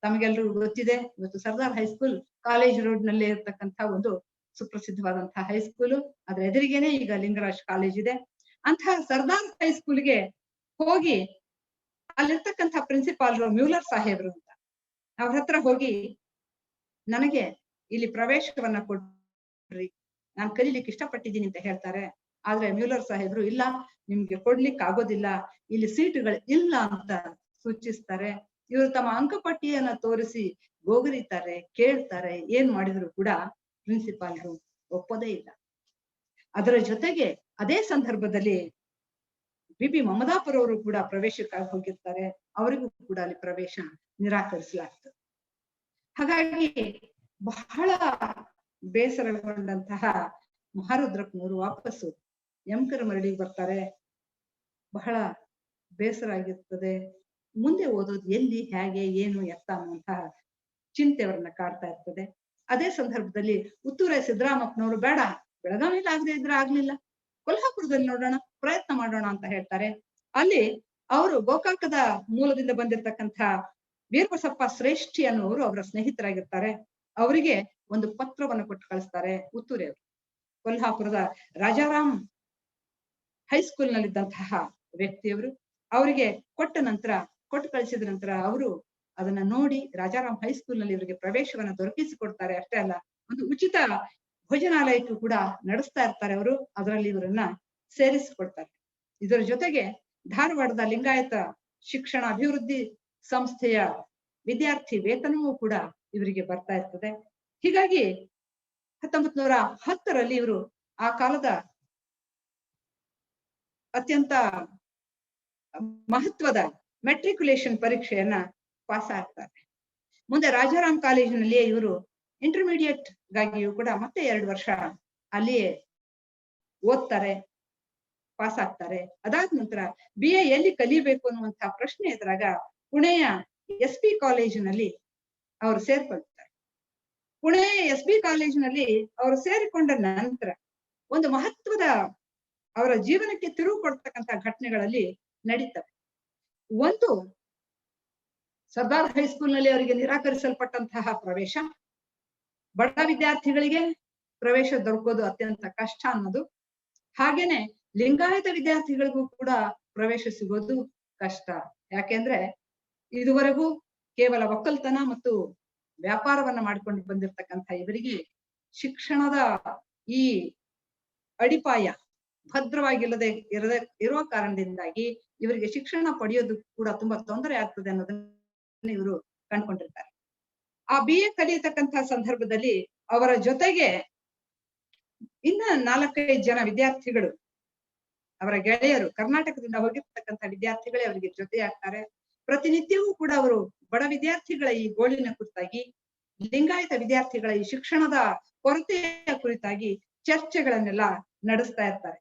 ತಮಗೆಲ್ಲರಿಗೂ ಗೊತ್ತಿದೆ, ಇವತ್ತು ಸರ್ದಾರ್ ಹೈಸ್ಕೂಲ್ ಕಾಲೇಜ್ ರೋಡ್ ನಲ್ಲೇ ಇರ್ತಕ್ಕಂಥ ಒಂದು ಸುಪ್ರಸಿದ್ಧವಾದಂತಹ ಹೈಸ್ಕೂಲು. ಅದ್ರ ಎದುರಿಗೇನೆ ಈಗ ಲಿಂಗರಾಜ್ ಕಾಲೇಜ್ ಇದೆ. ಅಂತಹ ಸರ್ದಾರ್ ಹೈಸ್ಕೂಲ್ಗೆ ಹೋಗಿ ಅಲ್ಲಿರ್ತಕ್ಕಂಥ ಪ್ರಿನ್ಸಿಪಾಲ್ರು ಮ್ಯೂಲರ್ ಸಾಹೇಬ್ರು ಅಂತ, ಅವ್ರ ಹತ್ರ ಹೋಗಿ ನನಗೆ ಇಲ್ಲಿ ಪ್ರವೇಶವನ್ನ ಕೊಡ್ರಿ, ನಾನು ಕಲೀಲಿಕ್ಕೆ ಇಷ್ಟಪಟ್ಟಿದ್ದೀನಿ ಅಂತ ಹೇಳ್ತಾರೆ. ಆದ್ರೆ ಮ್ಯೂಲರ್ ಸಾಹೇಬ್ರು ಇಲ್ಲ, ನಿಮ್ಗೆ ಕೊಡ್ಲಿಕ್ಕೆ ಆಗೋದಿಲ್ಲ, ಇಲ್ಲಿ ಸೀಟುಗಳು ಇಲ್ಲ ಅಂತ ಸೂಚಿಸ್ತಾರೆ. ಇವರು ತಮ್ಮ ಅಂಕಪಟ್ಟಿಯನ್ನ ತೋರಿಸಿ ಗೋಗರಿತಾರೆ, ಕೇಳ್ತಾರೆ. ಏನ್ ಮಾಡಿದ್ರು ಕೂಡ ಪ್ರಿನ್ಸಿಪಾಲ್ರು ಒಪ್ಪೋದೇ ಇಲ್ಲ. ಅದರ ಜೊತೆಗೆ ಅದೇ ಸಂದರ್ಭದಲ್ಲಿ ಬಿ ಮಮದಾಪುರ ಅವರು ಕೂಡ ಪ್ರವೇಶಕ್ಕಾಗಿ ಹೋಗಿರ್ತಾರೆ. ಅವರಿಗೂ ಕೂಡ ಅಲ್ಲಿ ಪ್ರವೇಶ ನಿರಾಕರಿಸಲಾಗ್ತದೆ. ಹಾಗಾಗಿ ಬಹಳ ಬೇಸರಗೊಂಡಂತಹ ಮಹಾರುದ್ರಪ್ಪನವರು ವಾಪಸ್ಸು ಯಮಕನ ಮರಡಿಗೆ ಬರ್ತಾರೆ. ಬಹಳ ಬೇಸರ ಆಗಿರ್ತದೆ. ಮುಂದೆ ಓದೋದು ಎಲ್ಲಿ, ಹೇಗೆ, ಏನು, ಎತ್ತ ಅನ್ನುವಂತಹ ಚಿಂತೆ ಅವರನ್ನ ಕಾಡ್ತಾ ಇರ್ತದೆ. ಅದೇ ಸಂದರ್ಭದಲ್ಲಿ ಉತ್ತೂರೈ ಸಿದ್ದರಾಮಪ್ಪನವರು ಬೇಡ, ಬೆಳಗಾವಿಯಲ್ಲಿ ಆಗದೆ ಇದ್ರೆ ಆಗ್ಲಿಲ್ಲ, ಕೊಲ್ಹಾಪುರದಲ್ಲಿ ನೋಡೋಣ, ಪ್ರಯತ್ನ ಮಾಡೋಣ ಅಂತ ಹೇಳ್ತಾರೆ. ಅಲ್ಲಿ ಅವರು ಗೋಕಾಕದ ಮೂಲದಿಂದ ಬಂದಿರತಕ್ಕಂಥ ವೀರಬಸಪ್ಪ ಶ್ರೇಷ್ಠಿ ಅನ್ನುವರು ಅವರ ಸ್ನೇಹಿತರಾಗಿರ್ತಾರೆ. ಅವರಿಗೆ ಒಂದು ಪತ್ರವನ್ನು ಕೊಟ್ಟು ಕಳಿಸ್ತಾರೆ ಉತ್ತೂರಿ ಅವರು. ಕೊಲ್ಹಾಪುರದ ರಾಜಾರಾಮ್ ಹೈಸ್ಕೂಲ್ ನಲ್ಲಿದ್ದಂತಹ ವ್ಯಕ್ತಿಯವರು ಅವರಿಗೆ ಕೊಟ್ಟು ಕಳಿಸಿದ ನಂತರ ಅವರು ಅದನ್ನ ನೋಡಿ ರಾಜಾರಾಮ್ ಹೈಸ್ಕೂಲ್ ನಲ್ಲಿ ಇವರಿಗೆ ಪ್ರವೇಶವನ್ನ ದೊರಕಿಸಿಕೊಡ್ತಾರೆ. ಅಷ್ಟೇ ಅಲ್ಲ, ಒಂದು ಉಚಿತ ಭೋಜನಾಲಯಕ್ಕೂ ಕೂಡ ನಡೆಸ್ತಾ ಇರ್ತಾರೆ ಅವರು. ಅದರಲ್ಲಿ ಇವರನ್ನ ಸೇರಿಸಿಕೊಡ್ತಾರೆ. ಇದರ ಜೊತೆಗೆ ಧಾರವಾಡದ ಲಿಂಗಾಯತ ಶಿಕ್ಷಣ ಅಭಿವೃದ್ಧಿ ಸಂಸ್ಥೆಯ ವಿದ್ಯಾರ್ಥಿ ವೇತನವೂ ಕೂಡ ಇವರಿಗೆ ಬರ್ತಾ ಇರ್ತದೆ. ಹೀಗಾಗಿ 1910ರಲ್ಲಿ ಇವರು ಆ ಕಾಲದ ಅತ್ಯಂತ ಮಹತ್ವದ ಮೆಟ್ರಿಕ್ಯುಲೇಷನ್ ಪರೀಕ್ಷೆಯನ್ನ ಪಾಸ್ ಆಗ್ತಾರೆ. ಮುಂದೆ ರಾಜಾರಾಮ್ ಕಾಲೇಜಿನಲ್ಲಿಯೇ ಇವರು ಇಂಟರ್ಮೀಡಿಯೇಟ್ ಗಾಗಿಯೂ ಕೂಡ ಮತ್ತೆ 2 ವರ್ಷ ಅಲ್ಲಿಯೇ ಓದ್ತಾರೆ, ಪಾಸ್ ಆಗ್ತಾರೆ. ಅದಾದ ನಂತರ BA ಎಲ್ಲಿ ಕಲಿಬೇಕು ಅನ್ನುವಂತಹ ಪ್ರಶ್ನೆ ಎದುರಾಗ ಪುಣೆಯ SP ಕಾಲೇಜಿನಲ್ಲಿ ಅವರು ಸೇರ್ಕೊಳ್ತಾರೆ. ಪುಣೆಯ SP ಕಾಲೇಜಿನಲ್ಲಿ ಅವರು ಸೇರಿಕೊಂಡ ನಂತರ ಒಂದು ಮಹತ್ವದ ಅವರ ಜೀವನಕ್ಕೆ ತಿರುವು ಕೊಡ್ತಕ್ಕಂತಹ ಘಟನೆಗಳಲ್ಲಿ ನಡೀತವೆ. ಒಂದು, ಸರ್ದಾರ್ ಹೈಸ್ಕೂಲ್ ನಲ್ಲಿ ಅವರಿಗೆ ನಿರಾಕರಿಸಲ್ಪಟ್ಟಂತಹ ಪ್ರವೇಶ, ಬಡ ವಿದ್ಯಾರ್ಥಿಗಳಿಗೆ ಪ್ರವೇಶ ದೊರಕೋದು ಅತ್ಯಂತ ಕಷ್ಟ ಅನ್ನೋದು. ಹಾಗೇನೆ ಲಿಂಗಾಯತ ವಿದ್ಯಾರ್ಥಿಗಳಿಗೂ ಕೂಡ ಪ್ರವೇಶ ಸಿಗೋದು ಕಷ್ಟ. ಯಾಕೆಂದ್ರೆ ಇದುವರೆಗೂ ಕೇವಲ ಒಕ್ಕಲ್ತನ ಮತ್ತು ವ್ಯಾಪಾರವನ್ನ ಮಾಡ್ಕೊಂಡು ಬಂದಿರತಕ್ಕಂಥ ಇವರಿಗೆ ಶಿಕ್ಷಣದ ಈ ಅಡಿಪಾಯ ಭದ್ರವಾಗಿಲ್ಲದೆ ಇರುವ ಕಾರಣದಿಂದಾಗಿ ಇವರಿಗೆ ಶಿಕ್ಷಣ ಪಡೆಯೋದು ಕೂಡ ತುಂಬಾ ತೊಂದರೆ ಆಗ್ತದೆ ಅನ್ನೋದನ್ನ ಇವರು ಕಂಡ್ಕೊಂಡಿರ್ತಾರೆ. ಆ BA ಕಲಿಯತಕ್ಕಂತಹ ಸಂದರ್ಭದಲ್ಲಿ ಅವರ ಜೊತೆಗೆ ಇನ್ನ 4-5 ಜನ ವಿದ್ಯಾರ್ಥಿಗಳು, ಅವರ ಗೆಳೆಯರು, ಕರ್ನಾಟಕದಿಂದ ಹೋಗಿರ್ತಕ್ಕಂಥ ವಿದ್ಯಾರ್ಥಿಗಳೇ ಅವರಿಗೆ ಜೊತೆ ಆಗ್ತಾರೆ. ಪ್ರತಿನಿತ್ಯವೂ ಕೂಡ ಅವರು ಬಡ ವಿದ್ಯಾರ್ಥಿಗಳ ಈ ಗೋಳಿನ ಕುರಿತಾಗಿ, ಲಿಂಗಾಯತ ವಿದ್ಯಾರ್ಥಿಗಳ ಈ ಶಿಕ್ಷಣದ ಕೊರತೆಯ ಕುರಿತಾಗಿ ಚರ್ಚೆಗಳನ್ನೆಲ್ಲ ನಡೆಸ್ತಾ ಇರ್ತಾರೆ.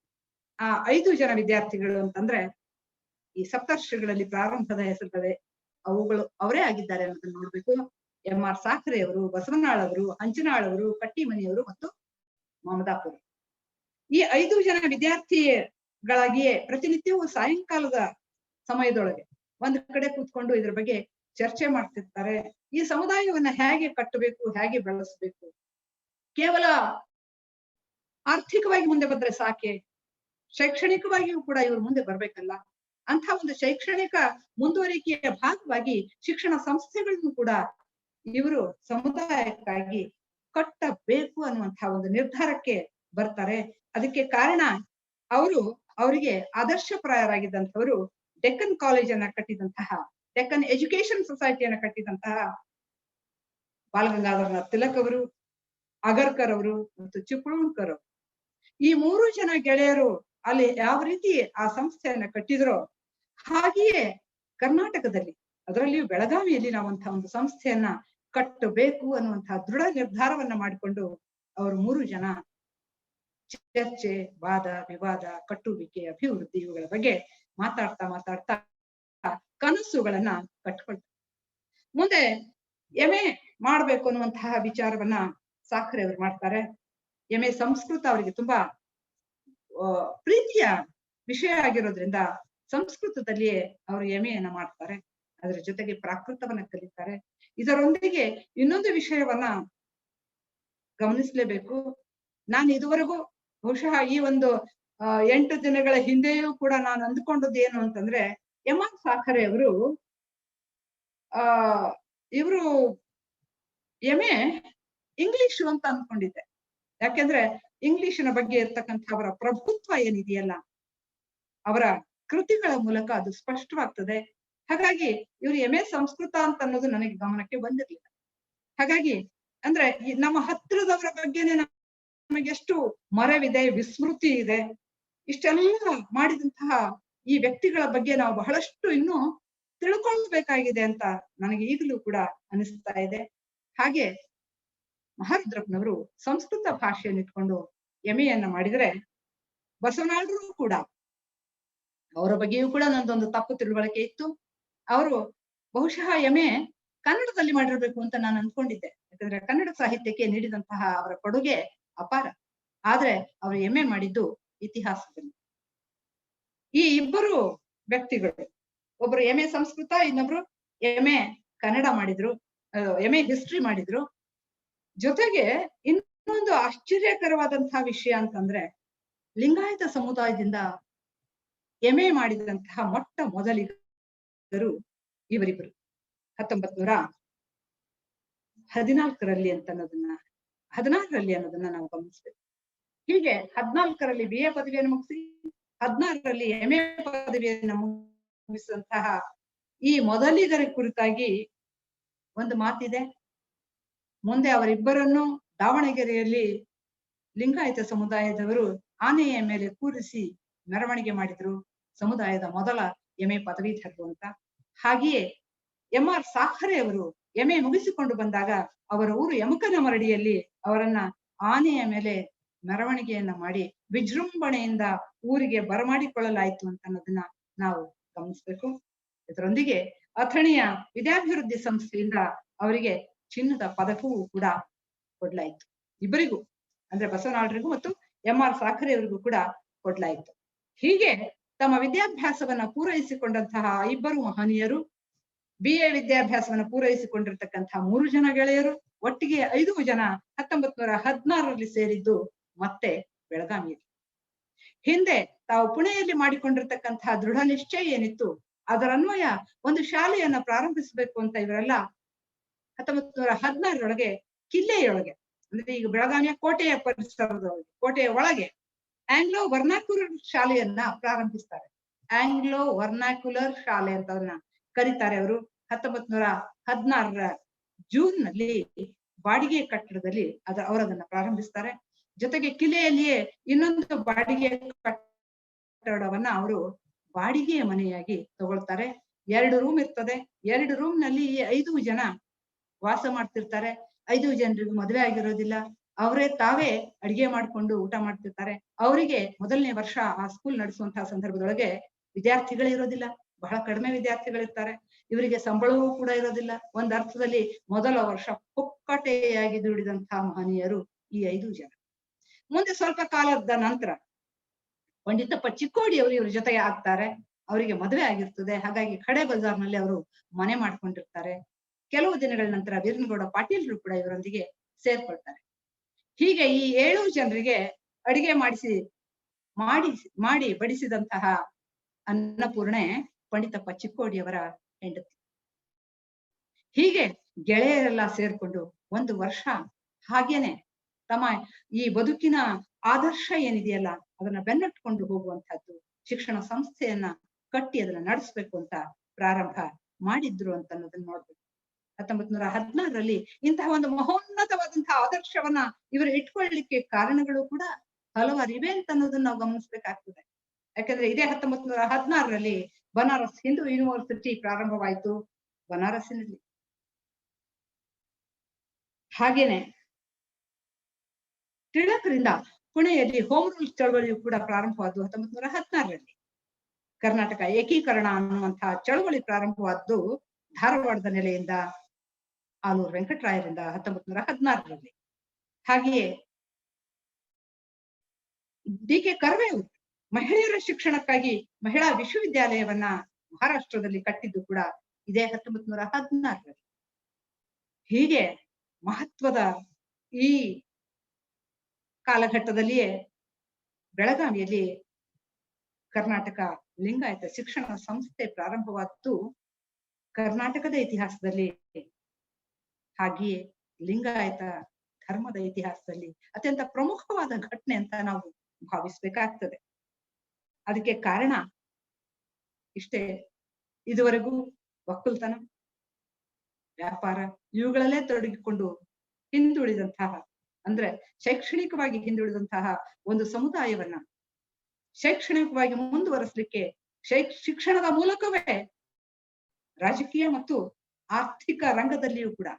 ಆ 5 ಜನ ವಿದ್ಯಾರ್ಥಿಗಳು ಅಂತಂದ್ರೆ ಈ ಸಪ್ತರ್ಷಿಗಳಲ್ಲಿ ಪ್ರಾರಂಭದ ಹೆಸರುಗಳೇ ಅವುಗಳು ಅವರೇ ಆಗಿದ್ದಾರೆ ಅನ್ನೋದನ್ನ ನೋಡ್ಬೇಕು. MR ಸಾಖರೆ ಅವರು, ಬಸವನಾಳ್ ಅವರು, ಅಂಜನಾಳ್ ಅವರು, ಕಟ್ಟಿಮನಿಯವರು ಮತ್ತು ಮಮದಾಪುರ. ಈ 5 ಜನ ವಿದ್ಯಾರ್ಥಿಗಳಾಗಿಯೇ ಪ್ರತಿನಿತ್ಯವೂ ಸಾಯಂಕಾಲದ ಸಮಯದೊಳಗೆ ಒಂದ್ ಕಡೆ ಕೂತ್ಕೊಂಡು ಇದ್ರ ಬಗ್ಗೆ ಚರ್ಚೆ ಮಾಡ್ತಿರ್ತಾರೆ. ಈ ಸಮುದಾಯವನ್ನ ಹೇಗೆ ಕಟ್ಟಬೇಕು, ಹೇಗೆ ಬೆಳೆಸಬೇಕು, ಕೇವಲ ಆರ್ಥಿಕವಾಗಿ ಮುಂದೆ ಬಂದ್ರೆ ಸಾಕೆ, ಶೈಕ್ಷಣಿಕವಾಗಿಯೂ ಕೂಡ ಇವರು ಮುಂದೆ ಬರ್ಬೇಕಲ್ಲ ಅಂತ ಒಂದು ಶೈಕ್ಷಣಿಕ ಮುಂದುವರಿಕೆಯ ಭಾಗವಾಗಿ ಶಿಕ್ಷಣ ಸಂಸ್ಥೆಗಳನ್ನು ಕೂಡ ಇವರು ಸಮುದಾಯಕ್ಕಾಗಿ ಕಟ್ಟಬೇಕು ಅನ್ನುವಂತಹ ಒಂದು ನಿರ್ಧಾರಕ್ಕೆ ಬರ್ತಾರೆ. ಅದಕ್ಕೆ ಕಾರಣ ಅವರಿಗೆ ಆದರ್ಶಪ್ರಾಯರಾಗಿದ್ದಂಥವರು ಡೆಕ್ಕನ್ ಕಾಲೇಜನ್ನ ಕಟ್ಟಿದಂತಹ, ಡೆಕ್ಕನ್ ಎಜುಕೇಶನ್ ಸೊಸೈಟಿಯನ್ನ ಕಟ್ಟಿದಂತಹ ಬಾಲಗಂಗಾಧರನಾಥ್ ತಿಲಕ್ ಅವರು, ಅಗರ್ಕರ್ ಅವರು ಮತ್ತು ಚಿಪ್ಳೂಣ್ಕರ್ ಅವರು. ಈ 3 ಜನ ಗೆಳೆಯರು ಅಲ್ಲಿ ಯಾವ ರೀತಿ ಆ ಸಂಸ್ಥೆಯನ್ನ ಕಟ್ಟಿದ್ರೋ ಹಾಗೆಯೇ ಕರ್ನಾಟಕದಲ್ಲಿ, ಅದರಲ್ಲಿಯೂ ಬೆಳಗಾವಿಯಲ್ಲಿ ನಾವಂತಹ ಒಂದು ಸಂಸ್ಥೆಯನ್ನ ಕಟ್ಟಬೇಕು ಅನ್ನುವಂತಹ ದೃಢ ನಿರ್ಧಾರವನ್ನ ಮಾಡಿಕೊಂಡು ಅವರು 3 ಜನ ಚರ್ಚೆ, ವಾದ ವಿವಾದ, ಕಟ್ಟುವಿಕೆ, ಅಭಿವೃದ್ಧಿ ಇವುಗಳ ಬಗ್ಗೆ ಮಾತಾಡ್ತಾ ಕನಸುಗಳನ್ನ ಕಟ್ಕೊಳ್ತಾರೆ. ಮುಂದೆ MA ಮಾಡ್ಬೇಕು ಅನ್ನುವಂತಹ ವಿಚಾರವನ್ನ ಸಾಖರೆ ಅವರು ಮಾಡ್ತಾರೆ. MA ಸಂಸ್ಕೃತ ಅವರಿಗೆ ತುಂಬಾ ಪ್ರೀತಿಯ ವಿಷಯ ಆಗಿರೋದ್ರಿಂದ ಸಂಸ್ಕೃತದಲ್ಲಿಯೇ ಅವರು MA ಯನ್ನ ಮಾಡ್ತಾರೆ. ಅದರ ಜೊತೆಗೆ ಪ್ರಾಕೃತವನ್ನ ಕಲಿತಾರೆ. ಇದರೊಂದಿಗೆ ಇನ್ನೊಂದು ವಿಷಯವನ್ನ ಗಮನಿಸ್ಲೇಬೇಕು. ನಾನು ಇದುವರೆಗೂ ಬಹುಶಃ ಈ ಒಂದು 8 ದಿನಗಳ ಹಿಂದೆಯೂ ಕೂಡ ನಾನು ಅಂದ್ಕೊಂಡದ್ದು ಏನು ಅಂತಂದ್ರೆ, MR ಸಾಖರೆ ಅವರು ಇವರು MA ಇಂಗ್ಲಿಷು ಅಂತ ಅಂದ್ಕೊಂಡಿದ್ದೆ. ಯಾಕೆಂದ್ರೆ ಇಂಗ್ಲಿಶಿನ ಬಗ್ಗೆ ಇರ್ತಕ್ಕಂಥ ಅವರ ಪ್ರಭುತ್ವ ಏನಿದೆಯಲ್ಲ, ಅವರ ಕೃತಿಗಳ ಮೂಲಕ ಅದು ಸ್ಪಷ್ಟವಾಗ್ತದೆ. ಹಾಗಾಗಿ ಇವರು MA ಸಂಸ್ಕೃತ ಅಂತ ಅನ್ನೋದು ನನಗೆ ಗಮನಕ್ಕೆ ಬಂದಿರ್ಲಿಲ್ಲ. ಹಾಗಾಗಿ ಅಂದ್ರೆ ನಮ್ಮ ಹತ್ತಿರದವರ ಬಗ್ಗೆನೆ ನಮಗೆ ಎಷ್ಟು ಮರವಿದೆ, ವಿಸ್ಮೃತಿ ಇದೆ. ಇಷ್ಟೆಲ್ಲ ಮಾಡಿದಂತಹ ಈ ವ್ಯಕ್ತಿಗಳ ಬಗ್ಗೆ ನಾವು ಬಹಳಷ್ಟು ಇನ್ನೂ ತಿಳ್ಕೊಳ್ಬೇಕಾಗಿದೆ ಅಂತ ನನಗೆ ಈಗಲೂ ಕೂಡ ಅನಿಸ್ತಾ ಇದೆ. ಹಾಗೆ ಮಹಾರುದ್ರಪ್ಪನವರು ಸಂಸ್ಕೃತ ಭಾಷೆಯನ್ನು ಇಟ್ಕೊಂಡು MA ಯನ್ನ ಮಾಡಿದ್ರೆ, ಬಸವನಾಳರು ಕೂಡ ಅವರ ಬಗ್ಗೆಯೂ ಕೂಡ ನಂದೊಂದು ತಪ್ಪು ತಿಳುವಳಿಕೆ ಇತ್ತು. ಅವರು ಬಹುಶಃ MA ಕನ್ನಡದಲ್ಲಿ ಮಾಡಿರ್ಬೇಕು ಅಂತ ನಾನು ಅಂದ್ಕೊಂಡಿದ್ದೆ. ಯಾಕಂದ್ರೆ ಕನ್ನಡ ಸಾಹಿತ್ಯಕ್ಕೆ ನೀಡಿದಂತಹ ಅವರ ಕೊಡುಗೆ ಅಪಾರ. ಆದ್ರೆ ಅವರು MA ಮಾಡಿದ್ದು ಇತಿಹಾಸದಲ್ಲಿ. ಈ ಇಬ್ಬರು ವ್ಯಕ್ತಿಗಳು, ಒಬ್ರು MA ಸಂಸ್ಕೃತ, ಇನ್ನೊಬ್ರು MA ಕನ್ನಡ ಮಾಡಿದ್ರು, MA ಹಿಸ್ಟ್ರಿ ಮಾಡಿದ್ರು. ಜೊತೆಗೆ ಇನ್ನೊಂದು ಆಶ್ಚರ್ಯಕರವಾದಂತಹ ವಿಷಯ ಅಂತಂದ್ರೆ, ಲಿಂಗಾಯತ ಸಮುದಾಯದಿಂದ MA ಮಾಡಿದಂತಹ ಮೊಟ್ಟ ಮೊದಲಿಗರು ಇವರಿಬ್ಬರು 1914ರಲ್ಲಿ ಅಂತ ಅನ್ನೋದನ್ನ ನಾವು ಗಮನಿಸ್ಬೇಕು. ಹೀಗೆ 14ರಲ್ಲಿ BA ಪದವಿಯನ್ನು ಮುಗಿಸಿ 16ರಲ್ಲಿ MA ಪದವಿಯನ್ನು ಮುಗಿಸಿದಂತಹ ಈ ಮೊದಲಿಗರ ಕುರಿತಾಗಿ ಒಂದು ಮಾತಿದೆ. ಮುಂದೆ ಅವರಿಬ್ಬರನ್ನು ದಾವಣಗೆರೆಯಲ್ಲಿ ಲಿಂಗಾಯತ ಸಮುದಾಯದವರು ಆನೆಯ ಮೇಲೆ ಕೂರಿಸಿ ಮೆರವಣಿಗೆ ಮಾಡಿದ್ರು, ಸಮುದಾಯದ ಮೊದಲ MA ಪದವೀಧರರು ಅಂತ. ಹಾಗೆಯೇ MR ಸಾಖರೆ ಅವರು MA ಮುಗಿಸಿಕೊಂಡು ಬಂದಾಗ ಅವರ ಊರು ಯಮಕನಮರಡಿಯಲ್ಲಿ ಅವರನ್ನ ಆನೆಯ ಮೇಲೆ ಮೆರವಣಿಗೆಯನ್ನ ಮಾಡಿ ವಿಜೃಂಭಣೆಯಿಂದ ಊರಿಗೆ ಬರಮಾಡಿಕೊಳ್ಳಲಾಯಿತು ಅಂತ ಅನ್ನೋದನ್ನ ನಾವು ಗಮನಿಸ್ಬೇಕು. ಇದರೊಂದಿಗೆ ಅಥಣಿಯ ವಿದ್ಯಾಭಿವೃದ್ಧಿ ಸಂಸ್ಥೆಯಿಂದ ಅವರಿಗೆ ಚಿನ್ನದ ಪದಕವೂ ಕೂಡ ಕೊಡ್ಲಾಯಿತು. ಇಬ್ಬರಿಗೂ, ಅಂದ್ರೆ ಬಸವನಾಳರಿಗೂ ಮತ್ತು MR ಸಾಖರೆ ಅವರಿಗೂ ಕೂಡ ಕೊಡ್ಲಾಯಿತು. ಹೀಗೆ ತಮ್ಮ ವಿದ್ಯಾಭ್ಯಾಸವನ್ನ ಪೂರೈಸಿಕೊಂಡಂತಹ ಇಬ್ಬರು ಮಹನೀಯರು, BA ವಿದ್ಯಾಭ್ಯಾಸವನ್ನ ಪೂರೈಸಿಕೊಂಡಿರ್ತಕ್ಕಂತಹ 3 ಜನ ಗೆಳೆಯರು, ಒಟ್ಟಿಗೆ 5 ಜನ 1916ರಲ್ಲಿ ಸೇರಿದ್ದು ಮತ್ತೆ ಬೆಳಗಾವಿಯಲ್ಲಿ. ಹಿಂದೆ ತಾವು ಪುಣೆಯಲ್ಲಿ ಮಾಡಿಕೊಂಡಿರ್ತಕ್ಕಂತಹ ದೃಢ ನಿಶ್ಚಯ ಏನಿತ್ತು, ಅದರನ್ವಯ ಒಂದು ಶಾಲೆಯನ್ನ ಪ್ರಾರಂಭಿಸಬೇಕು ಅಂತ ಇವರೆಲ್ಲ 1916ರೊಳಗೆ ಕಿಲ್ಲೆಯೊಳಗೆ, ಅಂದ್ರೆ ಈಗ ಬೆಳಗಾವಿಯ ಕೋಟೆಯ ಪರಿಸರದೊಳಗೆ, ಕೋಟೆಯ ಒಳಗೆ ಆಂಗ್ಲೋ ವರ್ನಾಕ್ಯುಲರ್ ಶಾಲೆಯನ್ನ ಪ್ರಾರಂಭಿಸ್ತಾರೆ. ಆಂಗ್ಲೋ ವರ್ನಾಕ್ಯುಲರ್ ಶಾಲೆ ಅಂತ ಅದನ್ನ ಕರೀತಾರೆ ಅವರು. 1916 ಜೂನ್ ನಲ್ಲಿ ಬಾಡಿಗೆ ಕಟ್ಟಡದಲ್ಲಿ ಅವರದನ್ನ ಪ್ರಾರಂಭಿಸ್ತಾರೆ. ಜೊತೆಗೆ ಕಿಲೆಯಲ್ಲಿಯೇ ಇನ್ನೊಂದು ಬಾಡಿಗೆ ಕಟ್ಟಡವನ್ನ ಅವರು ಬಾಡಿಗೆಯ ಮನೆಯಾಗಿ ತಗೊಳ್ತಾರೆ. 2 ರೂಮ್ ಇರ್ತದೆ. 2 ರೂಮ್ ನಲ್ಲಿ 5 ಜನ ವಾಸ ಮಾಡ್ತಿರ್ತಾರೆ. 5 ಜನರಿಗೂ ಮದುವೆ ಆಗಿರೋದಿಲ್ಲ. ಅವರೇ ತಾವೇ ಅಡಿಗೆ ಮಾಡ್ಕೊಂಡು ಊಟ ಮಾಡ್ತಿರ್ತಾರೆ. ಅವರಿಗೆ ಮೊದಲನೇ ವರ್ಷ ಆ ಸ್ಕೂಲ್ ನಡೆಸುವಂತಹ ಸಂದರ್ಭದೊಳಗೆ ವಿದ್ಯಾರ್ಥಿಗಳಿರೋದಿಲ್ಲ, ಬಹಳ ಕಡಿಮೆ ವಿದ್ಯಾರ್ಥಿಗಳಿರ್ತಾರೆ. ಇವರಿಗೆ ಸಂಬಳವೂ ಕೂಡ ಇರೋದಿಲ್ಲ. ಒಂದ್ ಅರ್ಥದಲ್ಲಿ ಮೊದಲ ವರ್ಷ ಪುಕ್ಕಟೆಯಾಗಿ ದುಡಿದಂತಹ ಮಹನೀಯರು ಈ 5 ಜನ. ಮುಂದೆ ಸ್ವಲ್ಪ ಕಾಲದ ನಂತರ ಪಂಡಿತಪ್ಪ ಚಿಕ್ಕೋಡಿ ಅವರು ಇವ್ರ ಜೊತೆಗೆ ಆಗ್ತಾರೆ. ಅವರಿಗೆ ಮದುವೆ ಆಗಿರ್ತದೆ. ಹಾಗಾಗಿ ಖಡೆ ಬಜಾರ್ನಲ್ಲಿ ಅವರು ಮನೆ ಮಾಡ್ಕೊಂಡಿರ್ತಾರೆ. ಕೆಲವು ದಿನಗಳ ನಂತರ ವೀರನಗೌಡ ಪಾಟೀಲ್ರು ಕೂಡ ಇವರೊಂದಿಗೆ ಸೇರ್ಕೊಳ್ತಾರೆ. ಹೀಗೆ ಈ 7 ಜನರಿಗೆ ಅಡಿಗೆ ಮಾಡಿ ಬಡಿಸಿದಂತಹ ಅನ್ನಪೂರ್ಣೆ ಪಂಡಿತಪ್ಪ ಚಿಕ್ಕೋಡಿಯವರ ಹೆಂಡತಿ. ಹೀಗೆ ಗೆಳೆಯರೆಲ್ಲ ಸೇರ್ಕೊಂಡು 1 ವರ್ಷ ಹಾಗೇನೆ ತಮ್ಮ ಈ ಬದುಕಿನ ಆದರ್ಶ ಏನಿದೆಯಲ್ಲ ಅದನ್ನ ಬೆನ್ನಟ್ಕೊಂಡು ಹೋಗುವಂತಹದ್ದು, ಶಿಕ್ಷಣ ಸಂಸ್ಥೆಯನ್ನ ಕಟ್ಟಿ ಅದನ್ನ ನಡೆಸ್ಬೇಕು ಅಂತ ಪ್ರಾರಂಭ ಮಾಡಿದ್ರು ಅಂತ ಅನ್ನೋದನ್ನ ನೋಡ್ಬೇಕು. 1916ರಲ್ಲಿ ಇಂತಹ ಒಂದು ಮಹೋನ್ನತವಾದಂತಹ ಆದರ್ಶವನ್ನ ಇವರು ಇಟ್ಕೊಳ್ಳಿಕ್ಕೆ ಕಾರಣಗಳು ಕೂಡ ಹಲವಾರು ಇವೆ ಅಂತ ಅನ್ನೋದನ್ನ ನಾವು ಗಮನಿಸ್ಬೇಕಾಗ್ತದೆ. ಯಾಕಂದ್ರೆ ಇದೇ 1916ರಲ್ಲಿ ಬನಾರಸ್ ಹಿಂದೂ ಯೂನಿವರ್ಸಿಟಿ ಪ್ರಾರಂಭವಾಯಿತು ಬನಾರಸ್ಸಿನಲ್ಲಿ. ಹಾಗೇನೆ ತಿಳಕರಿಂದ ಪುಣೆಯಲ್ಲಿ ಹೋಮ್ ರೂಲ್ ಚಳವಳಿಯು ಕೂಡ ಪ್ರಾರಂಭವಾದ್ದು 1916ರಲ್ಲಿ. ಕರ್ನಾಟಕ ಏಕೀಕರಣ ಅನ್ನುವಂತಹ ಚಳವಳಿ ಪ್ರಾರಂಭವಾದ್ದು ಧಾರವಾಡದ ನೆಲೆಯಿಂದ ಆಲೂರು ವೆಂಕಟರಾಯರಿಂದ 1916ರಲ್ಲಿ. ಹಾಗೆಯೇ ಡಿ.ಕೆ. ಕರ್ವೆ ಅವರು ಮಹಿಳೆಯರ ಶಿಕ್ಷಣಕ್ಕಾಗಿ ಮಹಿಳಾ ವಿಶ್ವವಿದ್ಯಾಲಯವನ್ನ ಮಹಾರಾಷ್ಟ್ರದಲ್ಲಿ ಕಟ್ಟಿದ್ದು ಕೂಡ ಇದೇ 1916ರಲ್ಲಿ. ಹೀಗೆ ಮಹತ್ವದ ಈ ಕಾಲಘಟ್ಟದಲ್ಲಿಯೇ ಬೆಳಗಾವಿಯಲ್ಲಿ ಕರ್ನಾಟಕ ಲಿಂಗಾಯತ ಶಿಕ್ಷಣ ಸಂಸ್ಥೆ ಪ್ರಾರಂಭವಾದ್ದು ಕರ್ನಾಟಕದ ಇತಿಹಾಸದಲ್ಲಿ, ಹಾಗೆಯೇ ಲಿಂಗಾಯತ ಧರ್ಮದ ಇತಿಹಾಸದಲ್ಲಿ ಅತ್ಯಂತ ಪ್ರಮುಖವಾದ ಘಟನೆ ಅಂತ ನಾವು ಭಾವಿಸ್ಬೇಕಾಗ್ತದೆ. ಅದಕ್ಕೆ ಕಾರಣ ಇಷ್ಟೇ, ಇದುವರೆಗೂ ಒಕ್ಕಲ್ತನ, ವ್ಯಾಪಾರ ಇವುಗಳಲ್ಲೇ ತೊಡಗಿಕೊಂಡು ಹಿಂದುಳಿದಂತಹ, ಅಂದ್ರೆ ಶೈಕ್ಷಣಿಕವಾಗಿ ಹಿಂದುಳಿದಂತಹ ಒಂದು ಸಮುದಾಯವನ್ನ ಶೈಕ್ಷಣಿಕವಾಗಿ ಮುಂದುವರಿಸಲಿಕ್ಕೆ ಶಿಕ್ಷಣದ ಮೂಲಕವೇ ರಾಜಕೀಯ ಮತ್ತು ಆರ್ಥಿಕ ರಂಗದಲ್ಲಿಯೂ ಕೂಡ